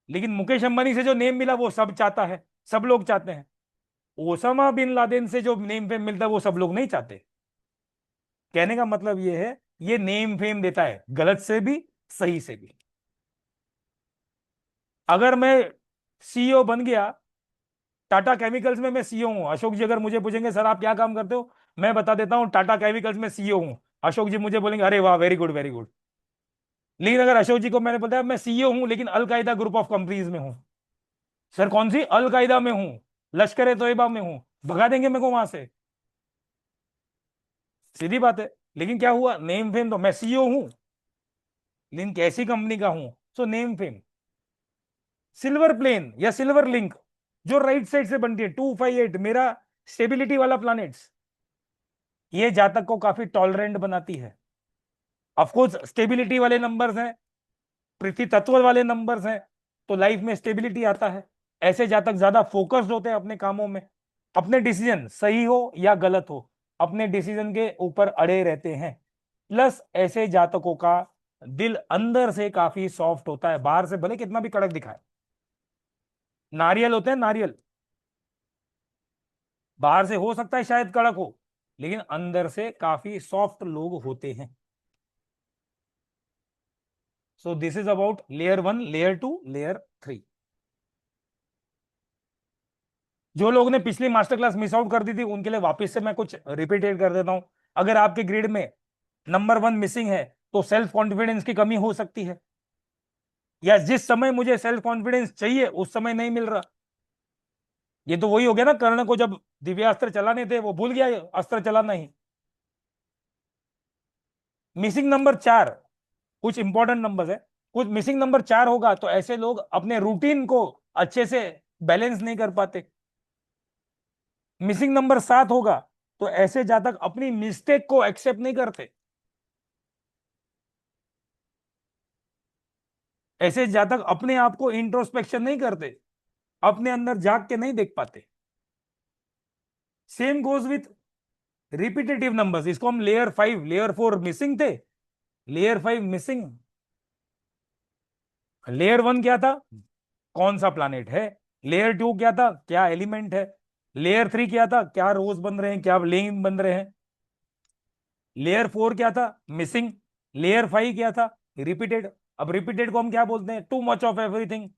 S2: लेकिन मुकेश अंबानी से जो नेम मिला वो सब चाहता है, सब लोग चाहते हैं। ओसामा बिन लादेन से जो नेम फेम मिलता है वो सब लोग नहीं चाहते। कहने का मतलब ये है, ये नेम फेम देता है, गलत से भी सही से भी। अगर मैं सीईओ बन गया, टाटा केमिकल्स में मैं सीईओ हूं, अशोक जी अगर मुझे पूछेंगे सर आप क्या काम करते हो, मैं बता देता हूं टाटा केमिकल्स में सीईओ हूं, अशोक जी मुझे बोलेंगे अरे वाह वेरी गुड वेरी गुड। लेकिन अगर अशोक जी को मैंने बताया मैं सीईओ हूं लेकिन अलकायदा ग्रुप ऑफ कंपनीज में हूं, सर कौन सी, अलकायदा में हूं, लश्कर ए तोयबा में हूं, भगा देंगे मेरे को वहां से, सीधी बात है। लेकिन क्या हुआ, नेम फेम तो मैं सीईओ हूं, लेकिन कैसी कंपनी का हूं, so name fame. Silver plane या सिल्वर लिंक जो राइट साइड से बनती है 258, मेरा स्टेबिलिटी वाला प्लैनेट्स, ये जातक को काफी टॉलरेंट बनाती है। ऑफकोर्स स्टेबिलिटी वाले नंबर्स हैं, पृथ्वी तत्व वाले नंबर्स हैं, तो लाइफ में स्टेबिलिटी आता है। ऐसे जातक ज्यादा फोकस्ड होते हैं अपने कामों में, अपने डिसीजन सही हो या गलत हो, अपने डिसीजन के ऊपर अड़े रहते हैं। प्लस ऐसे जातकों का दिल अंदर से काफी सॉफ्ट होता है, बाहर से भले कितना भी कड़क दिखाए। नारियल होते हैं नारियल, बाहर से हो सकता है शायद कड़क हो, लेकिन अंदर से काफी सॉफ्ट लोग होते हैं। So this is about layer 1, layer 2, layer 3। जो लोग ने पिछली मास्टर क्लास मिस आउट कर दी थी उनके लिए वापस से मैं कुछ रिपीटेड कर देता हूं। अगर आपके ग्रिड में नंबर 1 मिसिंग है तो सेल्फ कॉन्फिडेंस की कमी हो सकती है, या जिस समय मुझे सेल्फ कॉन्फिडेंस चाहिए उस समय नहीं मिल रहा। ये तो वही हो गया ना, कर्ण को जब दिव्यास्त्र चलाने थे वो भूल गया अस्त्र चलाना ही। मिसिंग नंबर 4 कुछ इंपॉर्टेंट नंबर है, कुछ मिसिंग नंबर 4 होगा तो ऐसे लोग अपने रूटीन को अच्छे से बैलेंस नहीं कर पाते। मिसिंग नंबर 7 होगा तो ऐसे जातक अपनी मिस्टेक को एक्सेप्ट नहीं करते, ऐसे जातक अपने आप को इंट्रोस्पेक्शन नहीं करते, अपने अंदर जाग के नहीं देख पाते। Same goes with repetitive numbers, इसको हम लेयर 5 लेयर 4 मिसिंग थे, लेयर 5 मिसिंग। लेयर 1 क्या था, कौन सा प्लानेट है, लेयर 2 क्या था, क्या एलिमेंट है, लेयर 3 क्या था, क्या रोज बन रहे हैं, क्या लेम बन रहे हैं, लेयर 4 क्या था, मिसिंग, लेयर 5 क्या था, रिपीटेड। अब रिपीटेड को हम क्या बोलते हैं, too much of everything.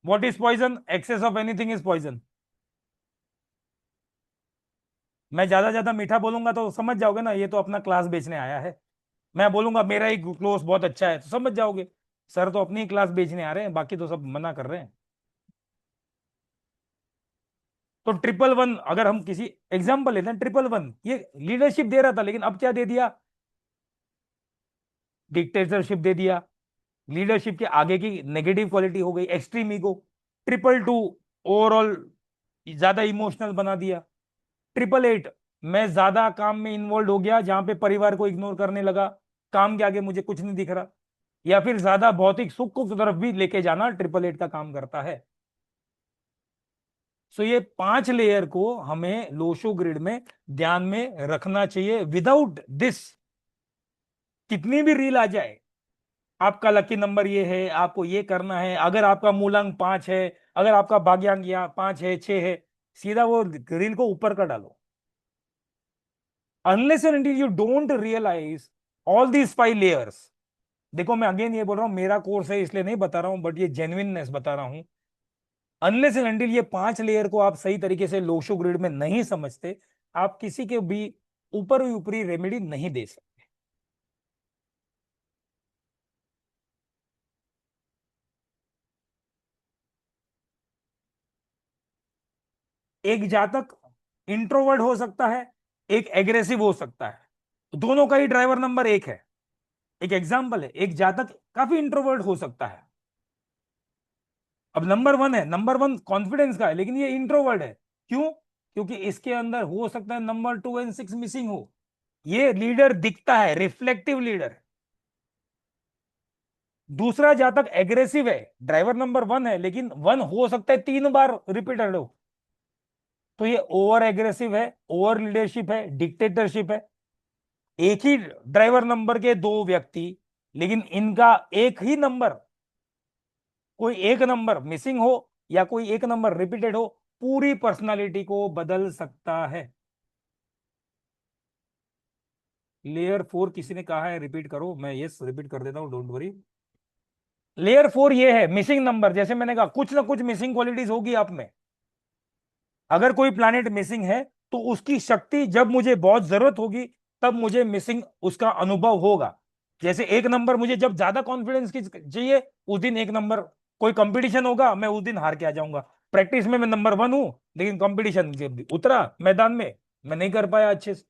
S2: What is poison, excess of anything is poison. मैं ज्यादा ज्यादा मीठा बोलूंगा तो समझ जाओगे ना ये तो अपना क्लास बेचने आया है। मैं बोलूंगा मेरा ही क्लोज बहुत अच्छा है तो समझ जाओगे सर तो अपनी ही क्लास बेचने आ रहे हैं, बाकी तो सब मना कर रहे हैं। तो ट्रिपल वन अगर हम किसी एग्जाम्पल लेते हैं, ट्रिपल वन ये लीडरशिप दे रहा था लेकिन अब क्या दे दिया, डिक्टेटरशिप दे दिया। लीडरशिप के आगे की नेगेटिव क्वालिटी हो गई extreme ego. Triple two overall ज्यादा इमोशनल बना दिया। ट्रिपल एट मैं ज्यादा काम में इन्वॉल्व हो गया जहां पे परिवार को इग्नोर करने लगा, काम के आगे मुझे कुछ नहीं दिख रहा। या फिर ज्यादा भौतिक सुख को तरफ भी लेके जाना ट्रिपल एट का काम करता है। सो ये 5 लेयर को हमें लोशो ग्रिड में ध्यान में रखना चाहिए। विदाउट दिस कितनी भी रील आ जाए, आपका लकी नंबर ये है, आपको ये करना है, अगर आपका मूलांक 5 है, अगर आपका भाग्यांक या 5 है 6 है, सीधा वो रील को ऊपर कर डालो। Unless and until you don't realise all these 5 layers. देखो मैं अगेन ये बोल रहा हूं मेरा कोर्स है इसलिए नहीं बता रहा हूं, बट ये जेन्युइननेस बता रहा हूं। अनलेस एंड अनटिल ये 5 लेयर को आप सही तरीके से लोशो ग्रिड में नहीं समझते, आप किसी के भी ऊपर ऊपरी रेमेडी नहीं दे सकते। एक जातक इंट्रोवर्ट हो सकता है, एक एग्रेसिव हो सकता है। दोनों का ही ड्राइवर नंबर एक है। एक एग्जाम्पल है, एक जातक काफी इंट्रोवर्ट हो सकता है। अब नंबर वन है, नंबर वन कॉन्फिडेंस का है, लेकिन ये इंट्रोवर्ट है। क्यों? क्योंकि इसके अंदर हो सकता है नंबर 2 और 6 मिसिंग हो। ये लीडर दिखता है, रिफ्लेक्टिव लीडर। दूसरा जातक एग्रेसिव है, ड्राइवर नंबर वन है, लेकिन वन हो सकता है 3 बार रिपीटेड हो। तो ये ओवर एग्रेसिव है, ओवर लीडरशिप है, डिक्टेटरशिप है। एक ही ड्राइवर नंबर के दो व्यक्ति, लेकिन इनका एक ही नंबर, कोई एक नंबर मिसिंग हो या कोई एक नंबर रिपीटेड हो, पूरी पर्सनालिटी को बदल सकता है। लेयर 4 किसी ने कहा है रिपीट करो, मैं यस रिपीट कर देता हूं, डोंट वरी। लेयर 4 ये है मिसिंग नंबर। जैसे मैंने कहा, कुछ ना कुछ मिसिंग क्वालिटीज होगी आप में। अगर कोई प्लैनेट मिसिंग है, तो उसकी शक्ति जब मुझे बहुत जरूरत होगी, तब मुझे मिसिंग उसका अनुभव होगा। जैसे एक नंबर मुझे जब ज्यादा कॉन्फिडेंस की चाहिए, उस दिन एक नंबर, कोई कंपटीशन होगा, मैं उस दिन हार के आ जाऊंगा। प्रैक्टिस में मैं नंबर वन हूं, लेकिन कंपटीशन जब उतरा मैदान में, मैं नहीं कर पाया अच्छे से।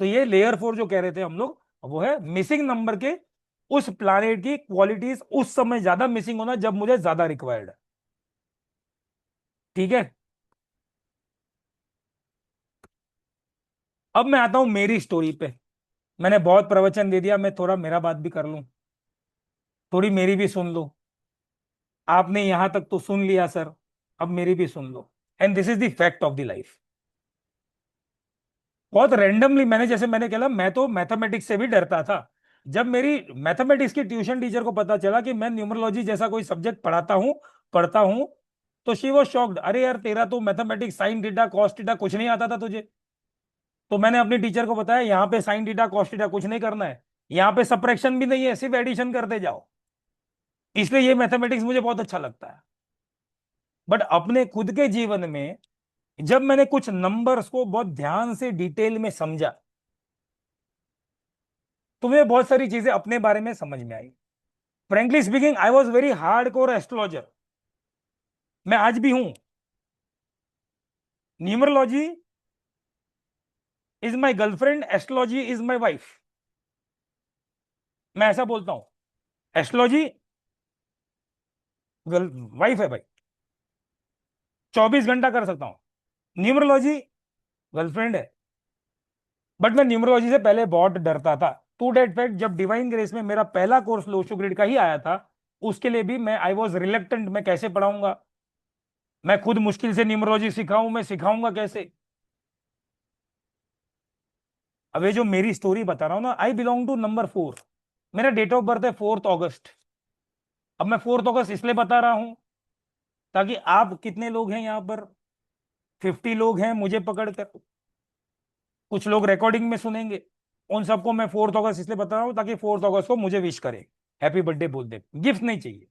S2: तो ये लेयर 4 जो कह रहे थे हम लोग, वो है मिसिंग नंबर के उस प्लैनेट की क्वालिटीज उस समय ज्यादा मिसिंग होना जब मुझे ज्यादा रिक्वायर्ड है। ठीक है। अब मैं आता हूं मेरी स्टोरी पे। मैंने बहुत प्रवचन दे दिया, मैं थोड़ा मेरा बात भी कर लूं, थोड़ी मेरी भी सुन लो। आपने यहां तक तो सुन लिया सर, अब मेरी भी सुन लो। And this is the fact of the life. बहुत रैंडमली मैंने, जैसे मैंने कहा, मैं तो मैथमेटिक्स से भी डरता था। जब मेरी मैथमेटिक्स की ट्यूशन टीचर को पता चला कि मैं न्यूमरोलॉजी जैसा कोई सब्जेक्ट पढ़ता हूं, तो शी वाज शॉक्ड। अरे यार, तेरा तो mathematics sine theta cos theta कुछ नहीं आता था तुझे। तो मैंने अपनी टीचर को बताया, यहाँ पे साइन थीटा कॉस थीटा कुछ नहीं करना है, यहाँ पे सब्ट्रैक्शन भी नहीं है, सिर्फ एडिशन करते जाओ। इसलिए ये मैथमेटिक्स मुझे बहुत अच्छा लगता है। बट अपने खुद के जीवन में जब मैंने कुछ नंबर्स को बहुत ध्यान से डिटेल में समझा, तो मुझे बहुत सारी चीजें अपने बारे में समझ में आई। Frankly speaking, I was very hard core astrologer. मैं आज भी हूं। Numerology is my girlfriend, astrology is my wife. मैं ऐसा बोलता हूं, एस्ट्रोलॉजी वाइफ है भाई, 24 घंटा कर सकता हूं। न्यूमरोलॉजी गर्लफ्रेंड है। बट मैं न्यूमरोलॉजी से पहले बहुत डरता था। टू डेट फैक्ट, जब डिवाइन ग्रेस में मेरा पहला कोर्स लोशो ग्रिड का ही आया था, उसके लिए भी मैं आई वॉज रिलेक्टेंट, मैं कैसे पढ़ाऊंगा, मैं खुद मुश्किल से न्यूमरोलॉजी सिखाऊं, मैं सिखाऊंगा कैसे। अब ये जो मेरी स्टोरी बता रहा हूं ना, आई बिलोंग टू नंबर 4। मेरा डेट ऑफ बर्थ है 4 अगस्त। अब मैं 4 अगस्त इसलिए बता रहा हूं, ताकि आप कितने लोग हैं यहाँ पर, 50 लोग हैं मुझे पकड़कर, कुछ लोग रिकॉर्डिंग में सुनेंगे। उन सबको मैं 4 अगस्त इसलिए बता रहा हूं, ताकि 4 अगस्त को मुझे विश करे, हैप्पी बर्थडे बोल दे, गिफ्ट नहीं चाहिए।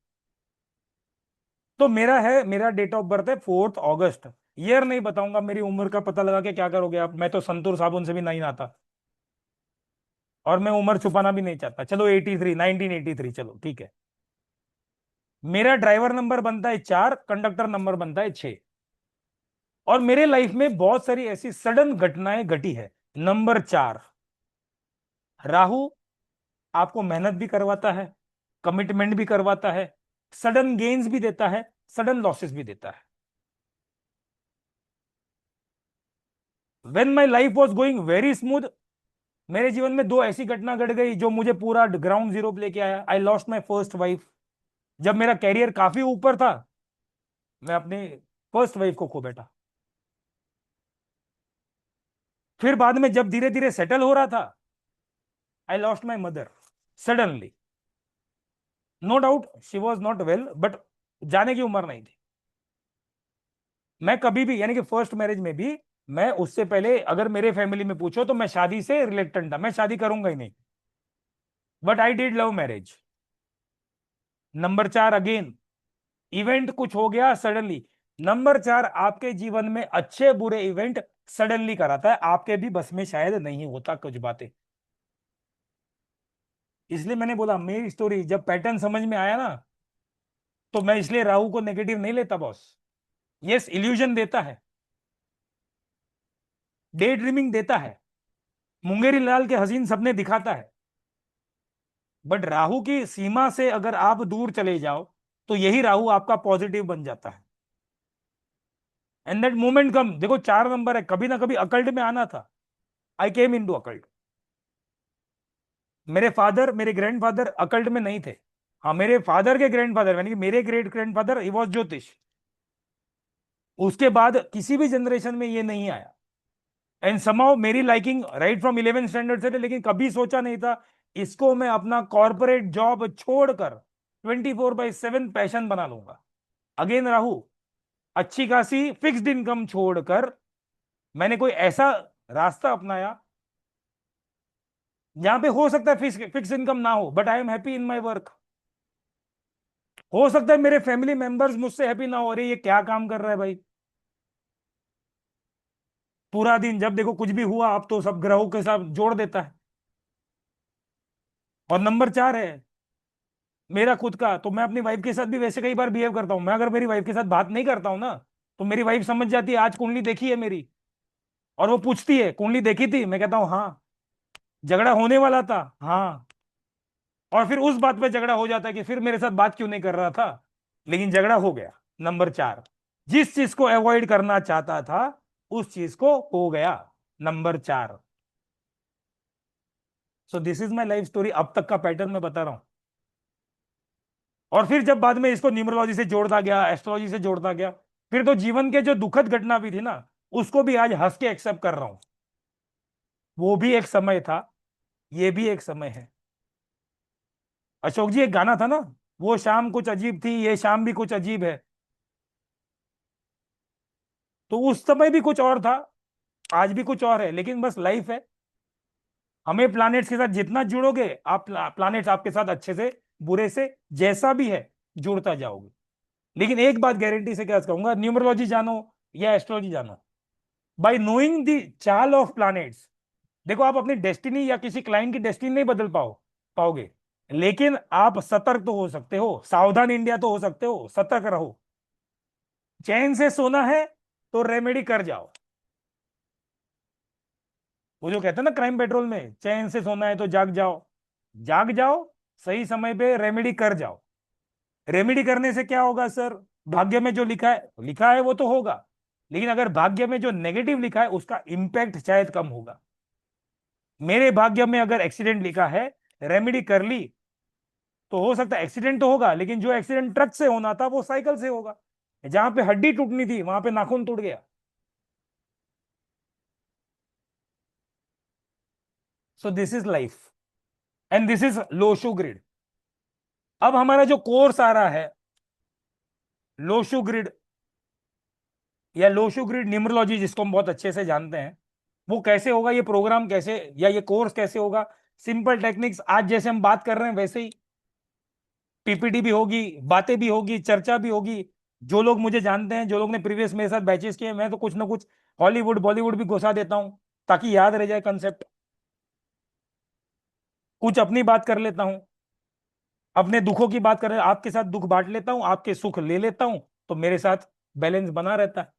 S2: तो मेरा डेट ऑफ बर्थ है 4 अगस्त। ईयर नहीं बताऊंगा, मेरी उम्र का पता लगा के क्या करोगे आप, मैं तो संतूर साबुन से भी नहीं नहाता, और मैं उम्र छुपाना भी नहीं चाहता। चलो 83, 1983, चलो ठीक है। मेरा ड्राइवर नंबर बनता है 4, कंडक्टर नंबर बनता है 6। और मेरे लाइफ में बहुत सारी ऐसी सडन घटनाएं घटी है। नंबर 4, राहु आपको मेहनत भी करवाता है, कमिटमेंट भी करवाता है, सडन गेन्स भी देता है, सडन लॉसेस भी देता है। When my life was going very smooth, मेरे जीवन में दो ऐसी घटना घट गई जो मुझे पूरा ग्राउंड जीरो पे लेके आया। आई लॉस्ट माई फर्स्ट वाइफ। जब मेरा कैरियर काफी ऊपर था, मैं अपनी फर्स्ट वाइफ को खो बैठा। फिर बाद में जब धीरे धीरे सेटल हो रहा था, I lost my mother suddenly. No doubt she was not well, but जाने की उम्र नहीं थी। मैं कभी भी, यानी कि फर्स्ट मैरिज में भी, मैं उससे पहले अगर मेरे फैमिली में पूछो तो मैं शादी से रिलेक्टेंट था, मैं शादी करूंगा ही नहीं। But I did love marriage. Number 4 again, event कुछ हो गया सडनली। नंबर 4 आपके जीवन में अच्छे बुरे इवेंट सडनली कराता है, आपके भी बस में शायद नहीं होता कुछ बातें। इसलिए मैंने बोला, मेरी स्टोरी जब पैटर्न समझ में आया ना, तो मैं इसलिए राहु को नेगेटिव नहीं लेता बॉस। यस, इल्यूजन देता है, डे ड्रीमिंग देता है, मुंगेरी लाल के हसीन सपने दिखाता है, बट राहु की सीमा से अगर आप दूर चले जाओ तो यही राहु आपका पॉजिटिव बन जाता है। एंड दैट मोमेंट कम, देखो 4 नंबर है, कभी ना कभी अकल्ट में आना था। आई केम इन टू अकल्ट। मेरे फादर, मेरे ग्रैंडफादर अकल्ट में नहीं थे। हाँ, मेरे फादर के ग्रैंडफादर यानी कि मेरे ग्रेट ग्रैंडफादर ही वॉज ज्योतिष। उसके बाद किसी भी जनरेशन में ये नहीं आया। एंड समहाउ मेरी liking right from 11th standard से थे, लेकिन कभी सोचा नहीं था इसको मैं अपना कॉर्पोरेट जॉब छोड़कर 24/7 पैशन बना लूंगा। अगेन राहु, अच्छी खासी फिक्स्ड इनकम छोड़कर मैंने कोई ऐसा रास्ता अपनाया जहां पे हो सकता है फिक्स इनकम ना हो, but I am happy in my work. हो सकता है मेरे फैमिली मेंबर्स मुझसे हैप्पी ना हो, अरे ये क्या काम कर रहा है भाई, पूरा दिन जब देखो कुछ भी हुआ आप तो सब ग्रहों के साथ जोड़ देता है। और नंबर 4 है मेरा खुद का, तो मैं अपनी वाइफ के साथ भी वैसे कई बार बिहेव करता हूं। मैं अगर मेरी वाइफ के साथ बात नहीं करता हूं ना, तो मेरी वाइफ समझ जाती है आज कुंडली देखी है मेरी, और वो पूछती है कुंडली देखी थी, मैं कहता हूँ हाँ। झगड़ा होने वाला था, हाँ। और फिर उस बात पे झगड़ा हो जाता है कि फिर मेरे साथ बात क्यों नहीं कर रहा था, लेकिन झगड़ा हो गया। नंबर 4, जिस चीज को अवॉइड करना चाहता था उस चीज को हो गया। Number 4। So this is my life story, अब तक का पैटर्न मैं बता रहा हूं। और फिर जब बाद में इसको न्यूमरोलॉजी से जोड़ता गया, एस्ट्रोलॉजी से जोड़ता गया, फिर तो जीवन के जो दुखद घटना भी थी ना, उसको भी आज हंस के एक्सेप्ट कर रहा हूं। वो भी एक समय था, ये भी एक समय है। अशोक जी, एक गाना था ना, वो शाम कुछ अजीब थी, ये शाम भी कुछ अजीब है। तो उस समय भी कुछ और था, आज भी कुछ और है, लेकिन बस लाइफ है। हमें प्लैनेट्स के साथ जितना जुड़ोगे आप, प्लैनेट्स आपके साथ अच्छे से बुरे से जैसा भी है जुड़ता जाओगे। लेकिन एक बात गारंटी से क्या कहूंगा, न्यूमरोलॉजी जानो या एस्ट्रोलॉजी जानो, बाय नोइंग द चाल ऑफ प्लैनेट्स, देखो आप अपनी डेस्टिनी या किसी क्लाइंट की डेस्टिनी नहीं बदल पाओगे, लेकिन आप सतर्क तो हो सकते हो, सावधान इंडिया तो हो सकते हो, सतर्क रहो। चैन से सोना है तो रेमेडी कर जाओ। वो जो कहते हैं ना क्राइम पेट्रोल में, चैन से सोना है तो जाग जाओ। जाग जाओ, सही समय पे रेमेडी कर जाओ। रेमेडी करने से क्या होगा सर, भाग्य में जो लिखा है वो तो होगा, लेकिन अगर भाग्य में जो नेगेटिव लिखा है उसका इंपैक्ट शायद कम होगा। मेरे भाग्य में अगर एक्सीडेंट लिखा है, रेमेडी कर ली, तो हो सकता है एक्सीडेंट तो होगा, लेकिन जो एक्सीडेंट ट्रक से होना था वो साइकिल से होगा। जहां पे हड्डी टूटनी थी वहां पे नाखून टूट गया। So this is life, and this is Lo Shu grid. अब हमारा जो कोर्स आ रहा है, लोशो ग्रिड या लोशो ग्रिड न्यूमरोलॉजी, जिसको हम बहुत अच्छे से जानते हैं, वो कैसे होगा, ये प्रोग्राम कैसे या ये कोर्स कैसे होगा। सिंपल टेक्निक्स, आज जैसे हम बात कर रहे हैं वैसे ही पीपीटी भी होगी, बातें भी होगी, चर्चा भी होगी। जो लोग मुझे जानते हैं, जो लोग ने प्रीवियस मेरे साथ बैचेस किए, मैं तो कुछ ना कुछ हॉलीवुड बॉलीवुड भी घुसा देता हूं ताकि याद रह जाए कंसेप्ट। कुछ अपनी बात कर लेता हूं, अपने दुखों की बात कर, आपके साथ दुख बांट लेता हूं, आपके सुख ले लेता हूं, तो मेरे साथ बैलेंस बना रहता है।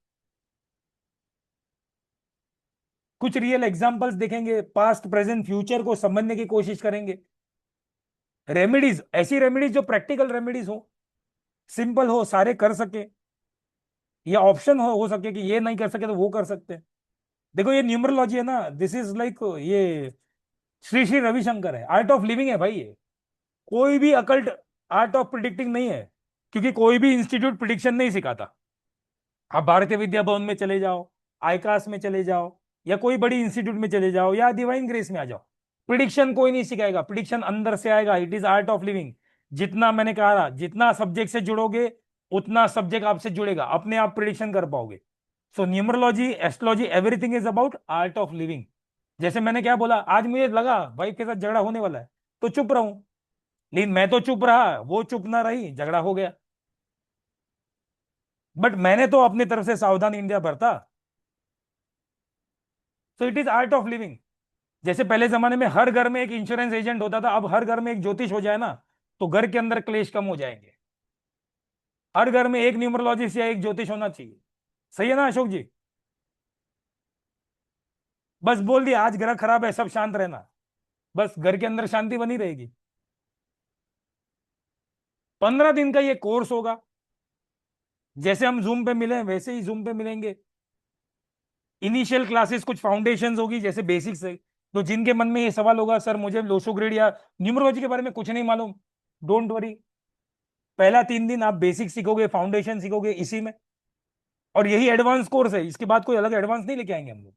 S2: कुछ रियल एग्जांपल्स देखेंगे, पास्ट प्रेजेंट फ्यूचर को समझने की कोशिश करेंगे। रेमेडीज, ऐसी रेमेडीज जो प्रैक्टिकल रेमेडीज हो, सिंपल हो, सारे कर सके, या ऑप्शन हो सके कि ये नहीं कर सके तो वो कर सकते हैं। देखो ये न्यूमरोलॉजी है ना, दिस इज लाइक ये श्री श्री रविशंकर है, आर्ट ऑफ लिविंग है भाई ये। कोई भी अकल्ट आर्ट ऑफ प्रिडिक्टिंग नहीं है, क्योंकि कोई भी इंस्टीट्यूट प्रिडिक्शन नहीं सिखाता। आप भारतीय विद्या भवन में चले जाओ, आईकास में चले जाओ, या कोई बड़ी इंस्टीट्यूट में चले जाओ, या डिवाइन ग्रेस में आ जाओ, प्रिडिक्शन कोई नहीं सिखाएगा। प्रिडिक्शन अंदर से आएगा, it is art of living. जितना मैंने कहा, जितना सब्जेक्ट से जुड़ोगे उतना सब्जेक्ट आपसे जुड़ेगा, अपने आप प्रिडिक्शन कर पाओगे। So numerology, astrology, everything is about art of living. जैसे मैंने क्या बोला, आज मुझे लगा वाइफ के साथ झगड़ा होने वाला है तो चुप रहूं, लेकिन मैं तो चुप रहा, वो चुप ना रही, झगड़ा हो गया। बट मैंने तो अपनी तरफ से सावधान इंडिया बरता। So it is art of living. जैसे पहले जमाने में हर घर में एक इंश्योरेंस एजेंट होता था, अब हर घर में एक ज्योतिष हो जाए ना, तो घर के अंदर क्लेश कम हो जाएंगे। हर घर में एक न्यूमरोलॉजिस्ट या एक ज्योतिष होना चाहिए। सही है ना अशोक जी? बस बोल दिया आज ग्रह खराब है, सब शांत रहना, बस घर के अंदर शांति बनी रहेगी। 15 दिन का ये कोर्स होगा, जैसे हम जूम पे मिले वैसे ही जूम पे मिलेंगे। इनिशियल क्लासेस कुछ फाउंडेशंस होगी, जैसे बेसिक्स है। तो जिनके मन में ये सवाल होगा सर मुझे लोशो ग्रिड या न्यूमरोलॉजी के बारे में कुछ नहीं मालूम, डोंट वरी, पहला 3 दिन आप बेसिक सीखोगे, फाउंडेशन सीखोगे इसी में, और यही एडवांस कोर्स है, इसके बाद कोई अलग एडवांस नहीं लेके आएंगे हम लोग।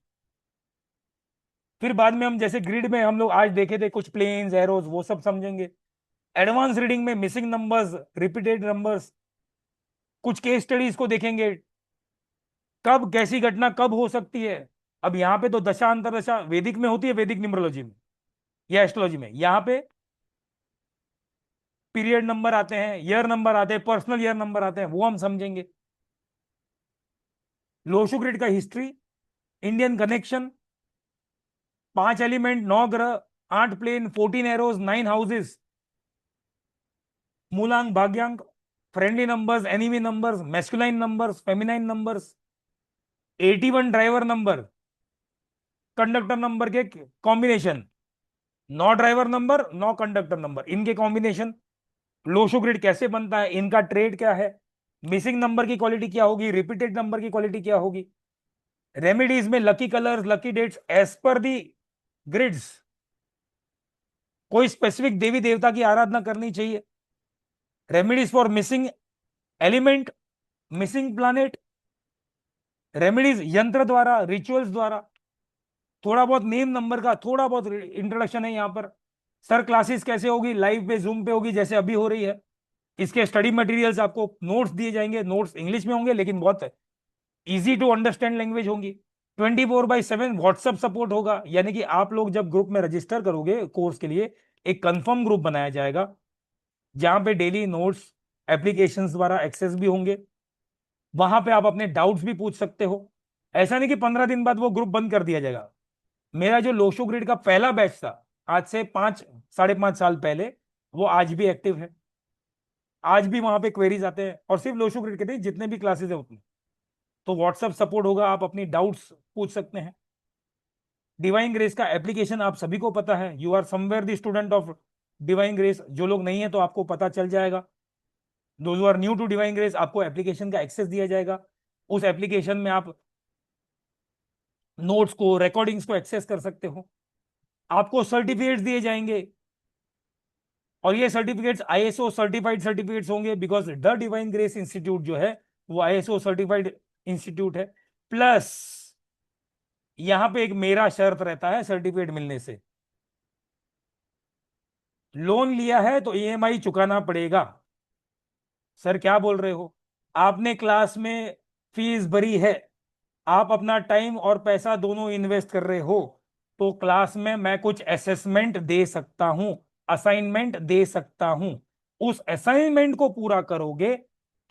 S2: फिर बाद में हम जैसे ग्रिड में हम लोग आज देखे थे कुछ प्लेन्स एरोज वो सब समझेंगे। एडवांस रीडिंग में मिसिंग नंबर्स, रिपीटेड नंबर्स, कुछ केस स्टडीज को देखेंगे, कब कैसी घटना कब हो सकती है। अब यहाँ पे तो दशा अंतरदशा वैदिक में होती है, वैदिक न्यूमरोलॉजी में या एस्ट्रोलॉजी में, यहाँ पे पीरियड नंबर आते हैं, ईयर नंबर आते हैं, पर्सनल ईयर नंबर आते हैं, वो हम समझेंगे। लोशो ग्रिड का हिस्ट्री, इंडियन कनेक्शन, 5 एलिमेंट, 9 ग्रह, 8 प्लेन, 14 एरोज, 9 हाउसेस, मूलांक भाग्यांक, friendly numbers, enemy numbers, masculine numbers, feminine numbers, 81 driver number, conductor number के combination, 9 driver number 9 conductor number, इनके कॉम्बिनेशन, लोशो ग्रिड कैसे बनता है, इनका ट्रेड क्या है, मिसिंग नंबर की क्वालिटी क्या होगी, रिपीटेड नंबर की क्वालिटी क्या होगी, रेमेडीज में lucky colours, lucky dates as per the grids, कोई स्पेसिफिक देवी देवता की आराधना करनी चाहिए, remedies for missing element, missing planet, remedies यंत्र द्वारा, रिचुअल्स द्वारा, थोड़ा बहुत नेम नंबर का थोड़ा बहुत इंट्रोडक्शन है यहाँ पर। सर क्लासेस कैसे होगी, लाइव पे जूम पे होगी जैसे अभी हो रही है। इसके स्टडी मटेरियल्स आपको नोट्स दिए जाएंगे, नोट्स इंग्लिश में होंगे लेकिन बहुत इजी टू अंडरस्टैंड लैंग्वेज होंगी। 24/7 व्हाट्सएप सपोर्ट होगा, यानी कि आप लोग जब ग्रुप में रजिस्टर करोगे कोर्स के लिए, एक कंफर्म ग्रुप बनाया जाएगा जहां पे डेली नोट्स एप्लीकेशंस द्वारा एक्सेस भी होंगे। वहां पे आप अपने डाउट्स भी पूछ सकते हो। ऐसा नहीं कि 15 दिन बाद वो ग्रुप बंद कर दिया जाएगा। मेरा जो लोशो ग्रिड का पहला बैच था, आज से 5 साढ़े 5 साल पहले, वो आज भी एक्टिव है। आज भी वहां पे क्वेरीज आते हैं, और सिर्फ लोशो ग्रिड के नहीं, जितने भी क्लासेस है उतने। तो व्हाट्सएप सपोर्ट होगा, आप अपनी डाउट्स पूछ सकते हैं। डिवाइन ग्रेस का एप्लीकेशन आप सभी को पता है, you are somewhere the student of divine grace. जो लोग नहीं है तो आपको पता चल जाएगा। Those are new to divine grace, आपको एप्लीकेशन का एक्सेस दिया जाएगा। उस एप्लीकेशन में आप नोट्स को, रिकॉर्डिंग्स को एक्सेस कर सकते हो। आपको सर्टिफिकेट्स दिए जाएंगे, और ये सर्टिफिकेट्स आईएसओ सर्टिफाइड सर्टिफिकेट्स होंगे, because the Divine grace institute जो है वो आईएसओ सर्टिफाइड इंस्टीट्यूट है। प्लस यहां पे एक मेरा शर्त रहता है सर्टिफिकेट मिलने से, लोन लिया है तो ईएमआई चुकाना पड़ेगा। सर क्या बोल रहे हो, आपने क्लास में फीस भरी है, आप अपना टाइम और पैसा दोनों इन्वेस्ट कर रहे हो, तो क्लास में मैं कुछ असेसमेंट दे सकता हूं, असाइनमेंट दे सकता हूं। उस असाइनमेंट को पूरा करोगे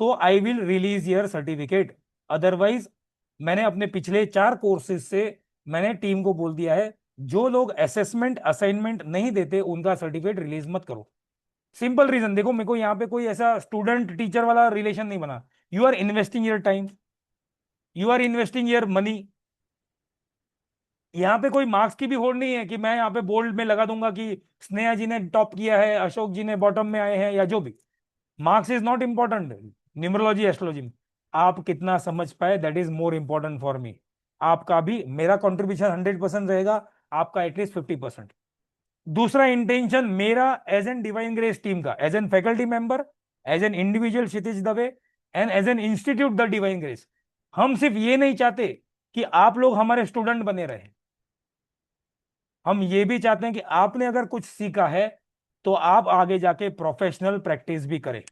S2: तो I will release your certificate. Otherwise मैंने अपने पिछले 4 कोर्सेज से मैंने टीम को बोल दिया है, जो लोग असेसमेंट असाइनमेंट नहीं देते उनका सर्टिफिकेट रिलीज मत करो। सिंपल रीजन, देखो मेरे को यहाँ पे कोई ऐसा स्टूडेंट टीचर वाला रिलेशन नहीं बना। You are investing your time, you are investing your money. यहाँ पे कोई मार्क्स की भी होड़ नहीं है कि मैं यहाँ पे बोल्ड में लगा दूंगा कि स्नेहा जी ने टॉप किया है, अशोक जी ने बॉटम में आए हैं, या जो भी। Marks is not important numerology astrology में। आप कितना समझ पाए, that is more important for me. आपका भी, मेरा कंट्रीब्यूशन 100% रहेगा, आपका एटलीस्ट 50%। दूसरा इंटेंशन मेरा as an Divine Grace team का, as an faculty member, as an individual Kshitij Dave, and as an institute the Divine Grace, हम सिर्फ ये नहीं चाहते कि आप लोग हमारे स्टूडेंट बने रहे, हम ये भी चाहते हैं कि आपने अगर कुछ सीखा है तो आप आगे जाके प्रोफेशनल प्रैक्टिस भी करें।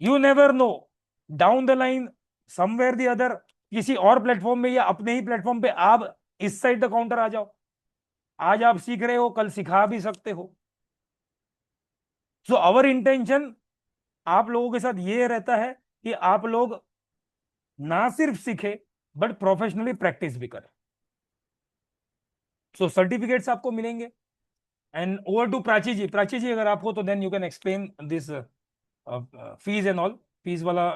S2: You never know, down the line, somewhere the other, किसी और प्लेटफॉर्म में या अपने ही प्लेटफॉर्म पे आप इस साइड द काउंटर आ जाओ। आज आप सीख रहे हो, कल सिखा भी सकते हो। सो आवर इंटेंशन आप लोगों के साथ ये रहता है कि आप लोग ना सिर्फ सीखे बट प्रोफेशनली प्रैक्टिस भी करें। सो सर्टिफिकेट्स आपको मिलेंगे। And over to Prachi ji, Prachi ji अगर आप हो तो then you can explain this fees and all, fees वाला।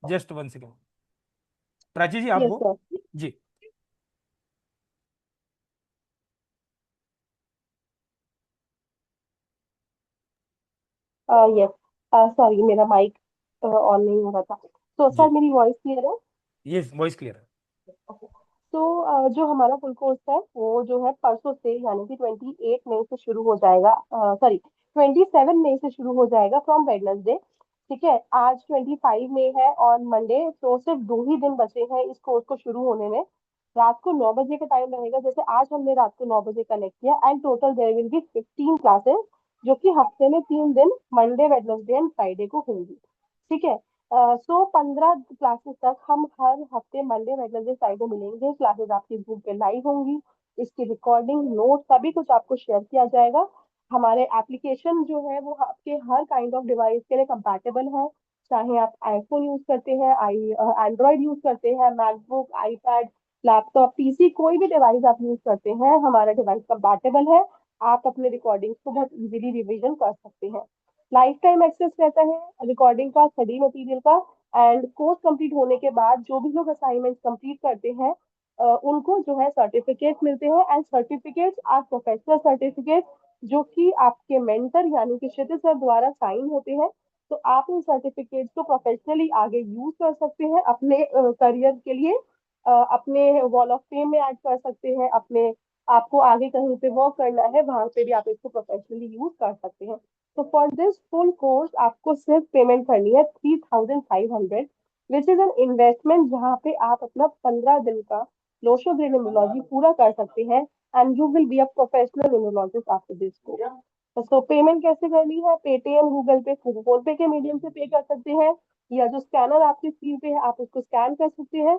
S2: Just 1 second. प्राची जी
S1: यस
S2: आपको।
S1: सर।
S2: जी।
S1: यस। सॉरी, मेरा माइक ऑन नहीं हो रहा था। तो सर,
S2: जी।
S1: मेरी वॉइस क्लियर है?
S2: ये वॉइस क्लियर है।
S1: तो जो हमारा फुल कोर्स है वो जो है परसों से यानी कि 28 मई से शुरू हो जाएगा। सॉरी, 27 मई से शुरू हो जाएगा फ्रॉम वेडनेसडे। ठीक है, आज 25 मई है और मंडे, तो सिर्फ 2 ही दिन बचे हैं इस कोर्स को शुरू होने में। रात को 9 बजे का टाइम रहेगा, जैसे आज हमने रात को 9 बजे कनेक्ट किया। And total there will be 15 classes, जो कि हफ्ते में 3 दिन, मंडे, वेडनेसडे एंड फ्राइडे को होंगी। ठीक है। सो 15 क्लासेस तक हम हर हफ्ते मंडे, वेडनेसडे, फ्राइडे मिलेंगे। क्लासेस आपके ग्रुप पे लाइव होंगी। इसकी रिकॉर्डिंग, नोट, सभी कुछ आपको शेयर किया जाएगा। हमारे एप्लीकेशन जो है वो आपके हर काइंड ऑफ डिवाइस के लिए कंपैटिबल है। चाहे आप आईफोन यूज करते हैं, एंड्रॉयड यूज करते हैं, मैकबुक, आईपैड, लैपटॉप, पीसी, कोई भी डिवाइस आप यूज करते हैं, हमारा डिवाइस कंपैटिबल है। आप अपने रिकॉर्डिंग्स को बहुत इजीली रिवीजन कर सकते हैं। लाइफ टाइम एक्सेस रहता है रिकॉर्डिंग का, स्टडी मटेरियल का। एंड कोर्स कंप्लीट होने के बाद जो भी लोग असाइनमेंट कंप्लीट करते हैं, उनको जो है सर्टिफिकेट मिलते हैं। And certificates are professional certificate, जो कि आपके मेंटर यानी कि क्षितिज सर द्वारा साइन होते हैं। तो आप इन सर्टिफिकेट्स को प्रोफेशनली आगे यूज कर सकते हैं अपने करियर के लिए। अपने वॉल ऑफ फेम में ऐड कर सकते हैं अपने। आपको आगे कहीं पे वर्क करना है, वहां पे भी आप इसको प्रोफेशनली यूज कर सकते हैं। तो फॉर दिस फुल कोर्स आपको सिर्फ पेमेंट करनी है 3500, विच इज एन इन्वेस्टमेंट, जहाँ पे आप अपना 15 दिन का लोशो ग्रेड इम्यूनोलॉजी पूरा कर सकते हैं। And you will be a professional immunologist after this course. तो पेमेंट कैसे करनी है? पेटीएम, गूगल पे, फोन पे के मीडियम से पे कर सकते हैं, या जो स्कैनर आपकी स्क्रीन पे है आप उसको स्कैन कर सकते हैं।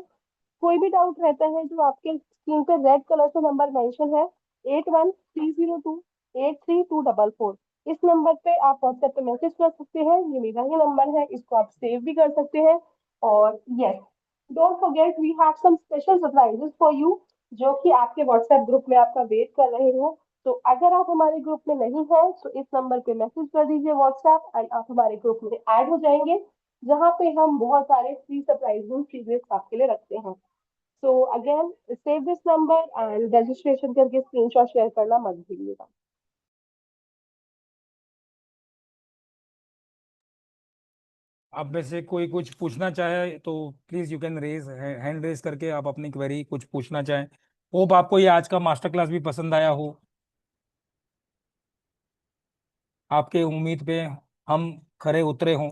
S1: कोई भी डाउट रहता है, जो आपके स्क्रीन पे रेड कलर से नंबर मेंशन है, 8130283244, इस नंबर पे आप व्हाट्सएप पे मैसेज कर सकते हैं। ये मेरा ही नंबर है, इसको आप सेव भी कर सकते हैं। और yes, don't forget we have some special surprises for you, जो कि आपके व्हाट्सएप ग्रुप में आपका वेट कर रहे हैं। तो अगर आप हमारे ग्रुप में नहीं हैं तो इस नंबर पे मैसेज कर दीजिए व्हाट्सएप, एंड आप हमारे ग्रुप में ऐड हो जाएंगे, जहाँ पे हम बहुत सारे फ्री सरप्राइजिंग चीजें आपके लिए रखते हैं। So again, save this number and registration करके स्क्रीनशॉट शेयर करना मत भूलिएगा।
S2: आप में से कोई कुछ पूछना चाहे तो please you can raise hand raise करके आप अपनी क्वेरी कुछ पूछना चाहें। होप आपको ये आज का मास्टर क्लास भी पसंद आया हो। आपके उम्मीद पे हम खरे उतरे हों।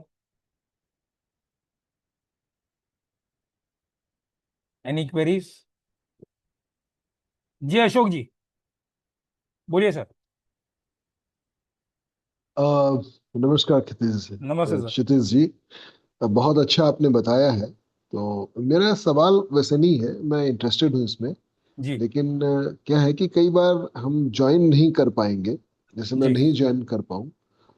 S2: Any queries? जी अशोक जी, बोलिए सर।
S3: अ, नमस्कार क्षितिज
S2: नमस्ते सर।
S3: क्षितिज जी। बहुत अच्छा आपने बताया है। तो मेरा सवाल वैसे नहीं है, मैं इंटरेस्टेड हूँ इसमें।
S2: जी।
S3: लेकिन क्या है कि कई बार हम ज्वाइन नहीं कर पाएंगे, जैसे मैं
S2: जी।
S3: नहीं ज्वाइन कर पाऊँ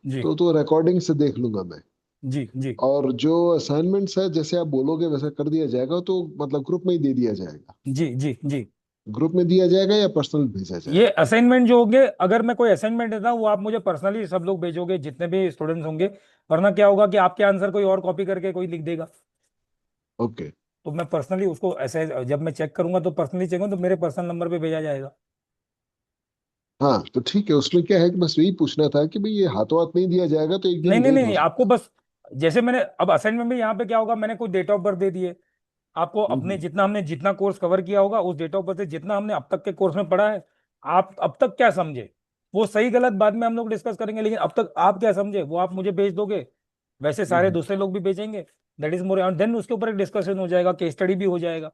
S2: जी।
S3: तो रिकॉर्डिंग से देख लूंगा मैं।
S2: जी। जी।
S3: और जो असाइनमेंट्स है जैसे आप बोलोगे वैसा कर दिया जाएगा, तो मतलब ग्रुप में ही दे दिया जाएगा।
S2: जी। जी। जी।
S3: ग्रुप में दिया जाएगा या पर्सनल भेजा
S2: ये
S3: जाएगा?
S2: असाइनमेंट जो होंगे, अगर मैं कोई असाइनमेंट देता हूँ वो आप मुझे पर्सनली सब लोग भेजोगे जितने भी स्टूडेंट्स होंगे। वरना क्या होगा कि आपके आंसर कोई और कॉपी करके कोई लिख देगा।
S3: ओके।
S2: तो मैं पर्सनली उसको ऐसे जब मैं चेक करूंगा तो पर्सनली चेक करूंगा तो मेरे पर्सनल नंबर पे भेजा जाएगा।
S3: हाँ तो ठीक है, उसमें क्या है कि बस यही पूछना था कि भाई ये हाथों हाथ नहीं दिया जाएगा तो एक
S2: नहीं
S3: दिन
S2: नहीं
S3: लेट
S2: नहीं
S3: हो
S2: नहीं, आपको
S3: सकता है।
S2: बस जैसे मैंने अब असाइनमेंट में यहाँ पे क्या होगा, मैंने कोई डेट ऑफ बर्थ दे दिए आपको, अपने
S3: हम्म।
S2: जितना हमने जितना कोर्स कवर किया होगा उस डेट ऑफ बर्थ से जितना हमने अब तक के कोर्स में पढ़ा है। आप अब तक क्या समझे वो सही गलत बाद में हम लोग डिस्कस करेंगे, लेकिन अब तक आप क्या समझे वो आप मुझे भेज दोगे। वैसे सारे
S3: हम्म।
S2: दूसरे लोग भी भेजेंगे। दैट इज मोर, देन उसके ऊपर एक डिस्कशन हो जाएगा, केस स्टडी भी हो जाएगा।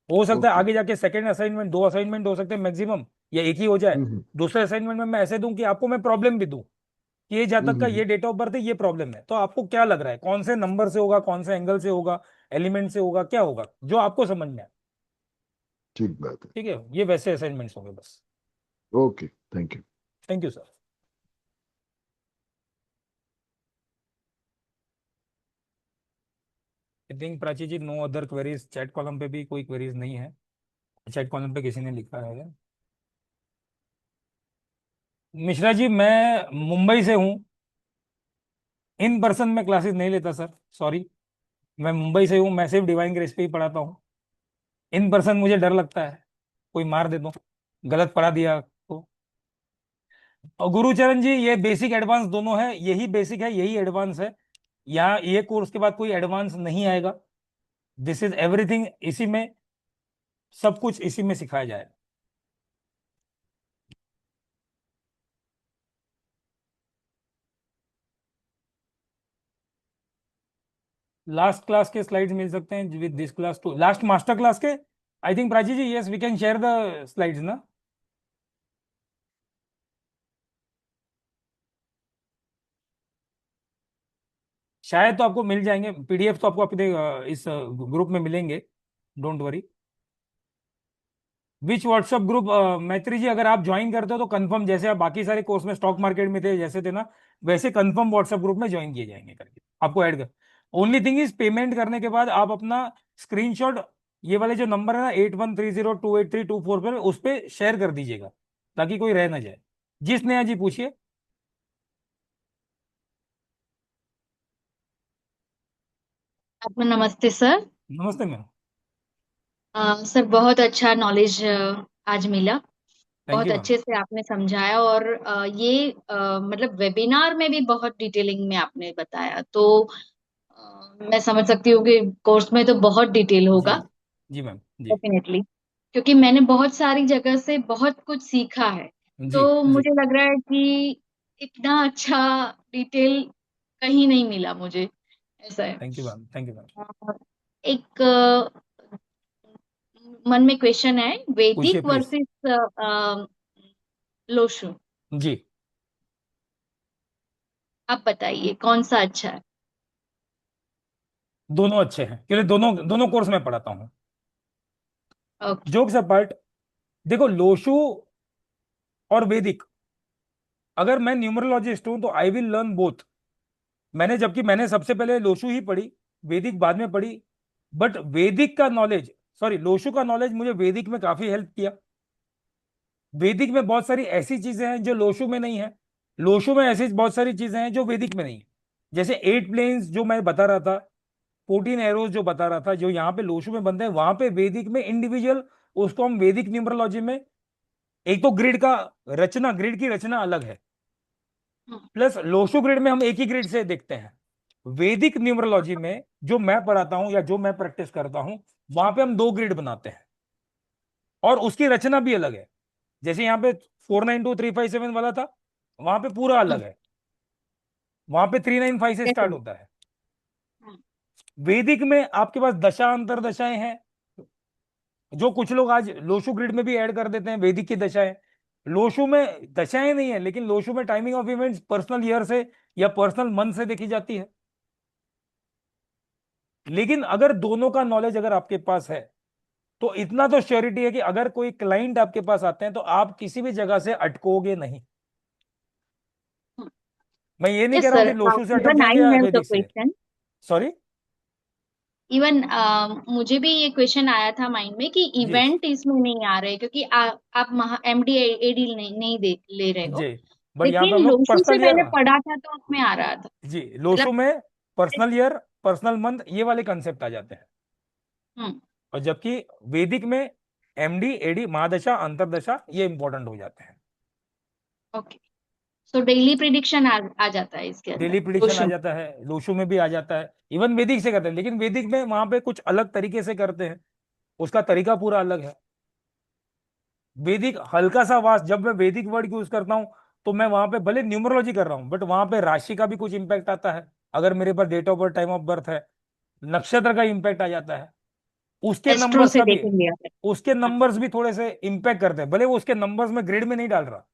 S2: हो सकता है
S3: ओके।
S2: आगे जाके सेकंड असाइनमेंट, 2 असाइनमेंट हो सकते हैं मैक्सिमम, या एक ही हो जाए।
S3: हम्म।
S2: दूसरे असाइनमेंट में मैं ऐसे दूं कि आपको मैं प्रॉब्लम भी दूं कि ये जातक का
S3: हम्म।
S2: ये डेट ऑफ बर्थ है, ये प्रॉब्लम है, तो आपको क्या लग रहा है कौन से नंबर से होगा, कौन से एंगल से होगा, एलिमेंट से होगा, क्या होगा जो आपको समझ में आए।
S3: ठीक बात है।
S2: ठीक है, ये वैसे असाइनमेंट्स होंगे बस।
S3: Okay, thank you.
S2: Thank you sir. I think Prachi ji no other queries, chat column पे भी कोई क्वेरीज नहीं है। चैट कॉलम पे किसी ने लिखा है। मिश्रा जी मैं मुंबई से हूँ। इन पर्सन में क्लासेस नहीं लेता सर, सॉरी। मैं मुंबई से हूँ, मैं सिर्फ डिवाइन ग्रेस पे ही पढ़ाता हूँ। इन पर्सन मुझे डर लगता है, कोई मार दे तो, गलत पढ़ा दिया तो। और गुरुचरण जी, ये बेसिक एडवांस दोनों है, यही बेसिक है यही एडवांस है। यहाँ ये कोर्स के बाद कोई एडवांस नहीं आएगा। दिस इज एवरीथिंग, इसी में सब कुछ इसी में सिखाया जाएगा। लास्ट क्लास के स्लाइड्स मिल सकते हैं with this class too, last master class के। I think Prachi ji, yes we can share the slides ना। शायद तो आपको मिल जाएंगे पीडीएफ, तो आपको अपने इस ग्रुप में मिलेंगे, don't worry. Which WhatsApp group? मैत्री जी, अगर आप ज्वाइन करते हो तो कंफर्म, जैसे आप बाकी सारे कोर्स में स्टॉक मार्केट में थे जैसे थे ना, वैसे कंफर्म व्हाट्सएप ग्रुप में ज्वाइन किए जाएंगे करके आपको ऐड कर। ओनली थिंग इज, पेमेंट करने के बाद आप अपना स्क्रीनशॉट, ये वाले जो नंबर है ना 8130283284 पर, उस पर शेयर कर दीजिएगा, ताकि कोई रह ना जाए। जी स्नेहा जी पूछिए।
S4: आपको नमस्ते सर।
S2: नमस्ते मैम।
S4: सर बहुत अच्छा नॉलेज आज मिला।
S2: थैंक
S4: बहुत
S2: यू मैम।
S4: अच्छे से आपने समझाया और ये मतलब वेबिनार में भी बहुत डिटेलिंग में आपने बताया, तो मैं समझ सकती हूँ कि कोर्स में तो बहुत डिटेल
S2: जी
S4: होगा
S2: जी मैम जी
S4: डेफिनेटली, क्योंकि मैंने बहुत सारी जगह से बहुत कुछ सीखा है।
S2: जी
S4: तो
S2: जी।
S4: मुझे लग रहा है कि इतना अच्छा डिटेल कहीं नहीं मिला मुझे, ऐसा है।
S2: Thank you ma'am, thank you ma'am.
S4: एक मन में क्वेश्चन है,
S2: पूछिए
S4: वैदिक
S2: प्लीज।
S4: वर्सेस लोशु,
S2: जी,
S4: आप बताइए कौन सा अच्छा है।
S2: दोनों अच्छे हैं, क्योंकि दोनों दोनों कोर्स में पढ़ाता हूँ।
S4: ओके।
S2: जोक्स अपार्ट, देखो लोशु और वैदिक, अगर मैं न्यूमरोलॉजिस्ट हूं तो आई विल लर्न बोथ। जबकि मैंने सबसे पहले लोशु ही पढ़ी, वैदिक बाद में पढ़ी। बट वैदिक का नॉलेज, सॉरी लोशु का नॉलेज मुझे वैदिक में काफी हेल्प किया। वैदिक में बहुत सारी ऐसी चीजें हैं जो लोशु में नहीं है, लोशु में ऐसी बहुत सारी चीजें हैं जो वैदिक में नहीं है। जैसे 8 प्लेन्स जो मैं बता रहा था, 14 एरोज जो बता रहा था, जो यहाँ पे लोशु में बनते हैं, वहां पे वैदिक में इंडिविजुअल, उसको हम वैदिक न्यूमरोलॉजी में, एक तो ग्रिड का रचना, ग्रिड की रचना अलग है,
S4: हम्म,
S2: प्लस लोशो ग्रिड में हम एक ही ग्रिड से देखते हैं। वैदिक न्यूमरोलॉजी में जो मैं पढ़ाता हूं या जो मैं प्रैक्टिस करता हूं, वहां पे हम 2 ग्रिड बनाते हैं, और उसकी रचना भी अलग है। जैसे यहाँ पे 492357 वाला था, वहां पे पूरा
S4: हम्म,
S2: अलग है, वहां पे 395 से स्टार्ट
S4: definitely,
S2: होता है।
S4: हम्म,
S2: वैदिक में आपके पास दशा अंतर दशाएं हैं, जो कुछ लोग आज लोशु ग्रिड में भी ऐड कर देते हैं वैदिक की दशाएं। लोशु में दशाएं नहीं है, लेकिन लोशु में timing of events personal year से या पर्सनल मंथ से देखी जाती है। लेकिन अगर दोनों का नॉलेज अगर आपके पास है, तो इतना तो श्योरिटी है कि अगर कोई क्लाइंट आपके पास आते हैं तो आप किसी भी जगह से अटकोगे नहीं। मैं ये नहीं कह
S4: यस
S2: रहा हूं
S4: सर।
S2: कि लोशु से अटक
S4: इवन
S2: जाएंगे
S4: आई
S2: या
S4: हैव द
S2: वैदिक से।
S4: क्वेश्चन।
S2: सॉरी।
S4: इवन मुझे भी ये क्वेश्चन आया था माइंड में कि
S2: जी
S4: इवेंट इसमें नहीं आ रहे, क्योंकि आप एमडी एडी नहीं ले रहे हो।
S2: जी। बट यहाँ पे
S4: लेकिन
S2: हम लोग
S4: लोशु से
S2: पर्सनल ईयर,
S4: मैंने पढ़ा था तो उसमें आ रहा था,
S2: जी
S4: मतलब।
S2: लोशु में पर्सनल ईयर, पर्सनल मंथ, ये वाले कंसेप्ट आ जाते हैं।
S4: हम्म।
S2: और जबकि वैदिक में एमडी एडी महादशा अंतरदशा ये इंपॉर्टेंट हो जाते हैं।
S4: ओके। सो डेली प्रिडिक्शन आ जाता है इसके अंदर,
S2: डेली प्रिडिक्शन आ
S4: लोशु।
S2: जाता है, लोशु में भी आ जाता है, इवन वैदिक से करते हैं, लेकिन वैदिक में वहां पे कुछ अलग तरीके से करते हैं, उसका तरीका पूरा अलग है। वैदिक हल्का सा वास्ट, जब मैं वैदिक वर्ड यूज करता हूं, तो मैं वहां पे भले न्यूमरोलॉजी कर रहा हूं, बट वहां पे राशि का भी कुछ इंपैक्ट आता है। अगर मेरे पास date of birth, time of birth है, नक्षत्र का इंपैक्ट आ जाता है, उसके
S4: एस्ट्रो
S2: नंबर्स
S4: से
S2: का भी,
S4: देखेंगे आप।
S2: उसके
S4: हाँ।
S2: नंबर्स भी थोड़े से इंपैक्ट करते हैं, भले वो उसके नंबर्स में ग्रेड में नहीं डाल रहा,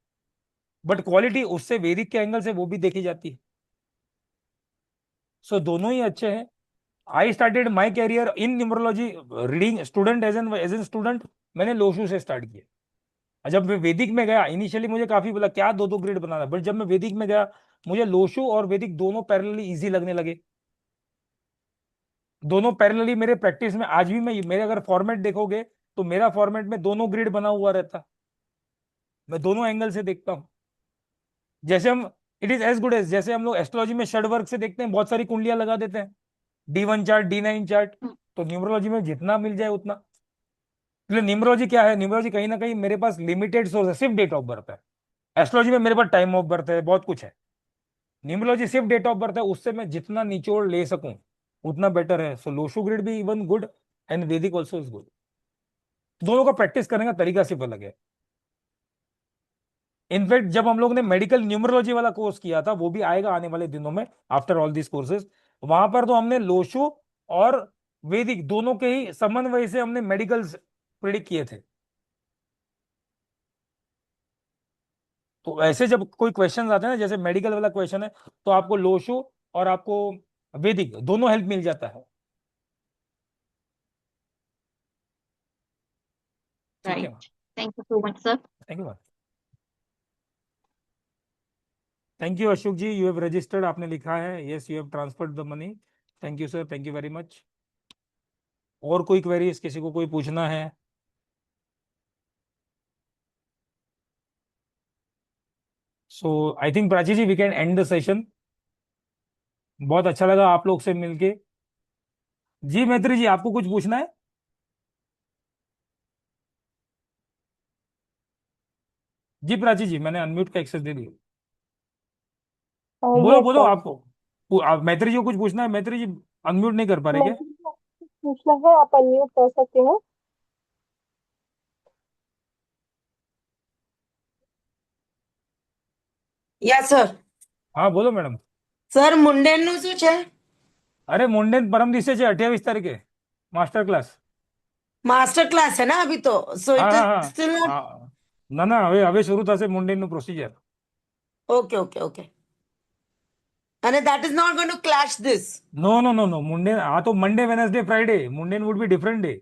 S2: बट क्वालिटी उससे वैदिक के एंगल से वो भी देखी जाती है। सो दोनों ही अच्छे हैं। I started my career in numerology, reading student as an student, मैंने लोशु से स्टार्ट किया। और जब मैं वैदिक में गया, इनिशियली मुझे काफी बोला क्या दो दो ग्रेड बनाना, बट जब मैं वैदिक में गया, मुझे लोशु और वैदिक दोनों पैरेलली इजी लगने लगे। दोनों पैरेलली मेरे प्रैक्टिस में आज भी, मैं मेरे अगर फॉर्मेट देखोगे, तो मेरा फॉर्मेट में दोनों ग्रिड बना हुआ रहता, मैं दोनों एंगल से देखता हूँ। जैसे हम, it is as good as, जैसे हम लोग एस्ट्रोलॉजी में षड वर्ग से देखते हैं, बहुत सारी कुंडलियां लगा देते हैं, D1 चार्ट, D9 चार्ट, तो न्यूमरोलॉजी में जितना मिल जाए उतना। इसलिए न्यूमरोलॉजी क्या है, न्यूमरोलॉजी कहीं ना कहीं मेरे पास लिमिटेड सोर्स है, सिर्फ डेट ऑफ बर्थ है। एस्ट्रोलॉजी में मेरे पास टाइम ऑफ बर्थ है, बहुत कुछ है। न्यूमरोलॉजी सिर्फ डेट ऑफ बर्थ है, उससे मैं जितना निचोड़ ले सकूं उतना बेटर है। सो लोशो ग्रिड भी इवन गुड एंड वैदिक ऑल्सो इज गुड। दोनों का प्रैक्टिस करने का तरीका सिर्फ अलग है। इनफैक्ट जब हम लोग ने मेडिकल न्यूमरोलॉजी वाला कोर्स किया था, वो भी आएगा आने वाले दिनों में आफ्टर ऑल दिस कोर्सेज, वहां पर तो हमने लोशो और वैदिक दोनों के ही समन्वय से हमने मेडिकल्स प्रिडिक्ट किए थे। तो ऐसे जब कोई क्वेश्चन आते हैं ना, जैसे मेडिकल वाला क्वेश्चन है, तो आपको लोशो और आपको वैदिक दोनों हेल्प मिल जाता है। ठीक है,
S4: right, thank you so much sir.
S2: Thank you. Thank you Ashok ji, you have registered, आपने लिखा है, yes you have transferred the money. Thank you sir, thank you very much. और कोई क्वेरीज, किसी को कोई पूछना है? So I think Prachi ji we can end the session. बहुत अच्छा लगा आप लोग से मिलके। जी मैत्री जी, आपको कुछ पूछना है? जी प्राची जी, मैंने अनम्यूट का एक्सेस दे दिया। बोलो
S1: यस
S2: बोलो,
S1: सर।
S2: आपको मैत्री जी को कुछ पूछना है? मैत्री जी अनम्यूट नहीं कर पा रहे
S1: मैं
S2: क्या?
S1: पूछना है, आप अनम्यूट कर सकते हैं।
S5: Yes sir.
S2: हाँ बोलो मैडम।
S5: સર મુંડેનનું શું છે?
S2: अरे मुंडेन परम दिवसे છે 28 तारीखे मास्टर क्लास।
S5: માસ્ટર ક્લાસ છે ને અભી તો, સો
S2: हाँ
S5: ઇટ
S2: हाँ
S5: ઇઝ
S2: हाँ
S5: સ્ટીલ નોટ.
S2: हाँ, ના ના, હવે શરૂ થશે મુંડેનનું પ્રોસિજર।
S5: Okay okay okay. અને that is not going to clash this.
S2: No no no no, mundane हाँ तो Monday Wednesday Friday, mundane would be different day.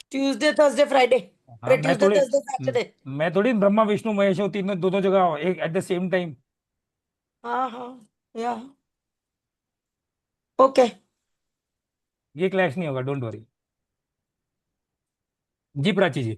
S5: Tuesday Thursday Friday.
S2: हाँ
S5: અરે ટ્યુઝડે થર્સડે
S2: म-
S5: સેટરડે.
S2: मैं थोड़ी ब्रह्मा विष्णु महेश हूँ, तीनों दोनों जगह एक एट द सेम टाइम।
S5: હા હા યા. ઓકે.
S2: ये क्लैश नहीं होगा, डोंट वरी। जी प्राची जी।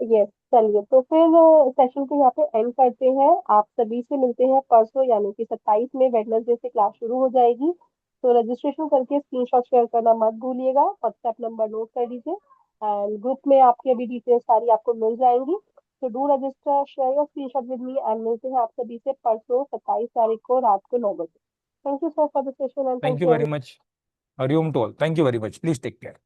S1: यस, चलिए तो फिर सेशन को यहाँ पे एंड करते हैं। आप सभी से मिलते हैं परसों, यानी कि 27 में वेडनेसडे से क्लास शुरू हो जाएगी। तो रजिस्ट्रेशन करके स्क्रीनशॉट शेयर करना मत भूलिएगा, व्हाट्सएप नंबर नोट कर लीजिए, एंड ग्रुप में आपकी अभी डिटेल्स सारी आपको मिल जाएंगी। तो do register, share your screenshot with me, and मिलते हैं आप सभी से परसों 27 तारीख को रात को 9 बजे। Thank you sir for the session, and
S2: thank
S1: thank
S2: you
S1: you
S2: very
S1: every.
S2: Much. Hari Om to all, thank you very much, please take care.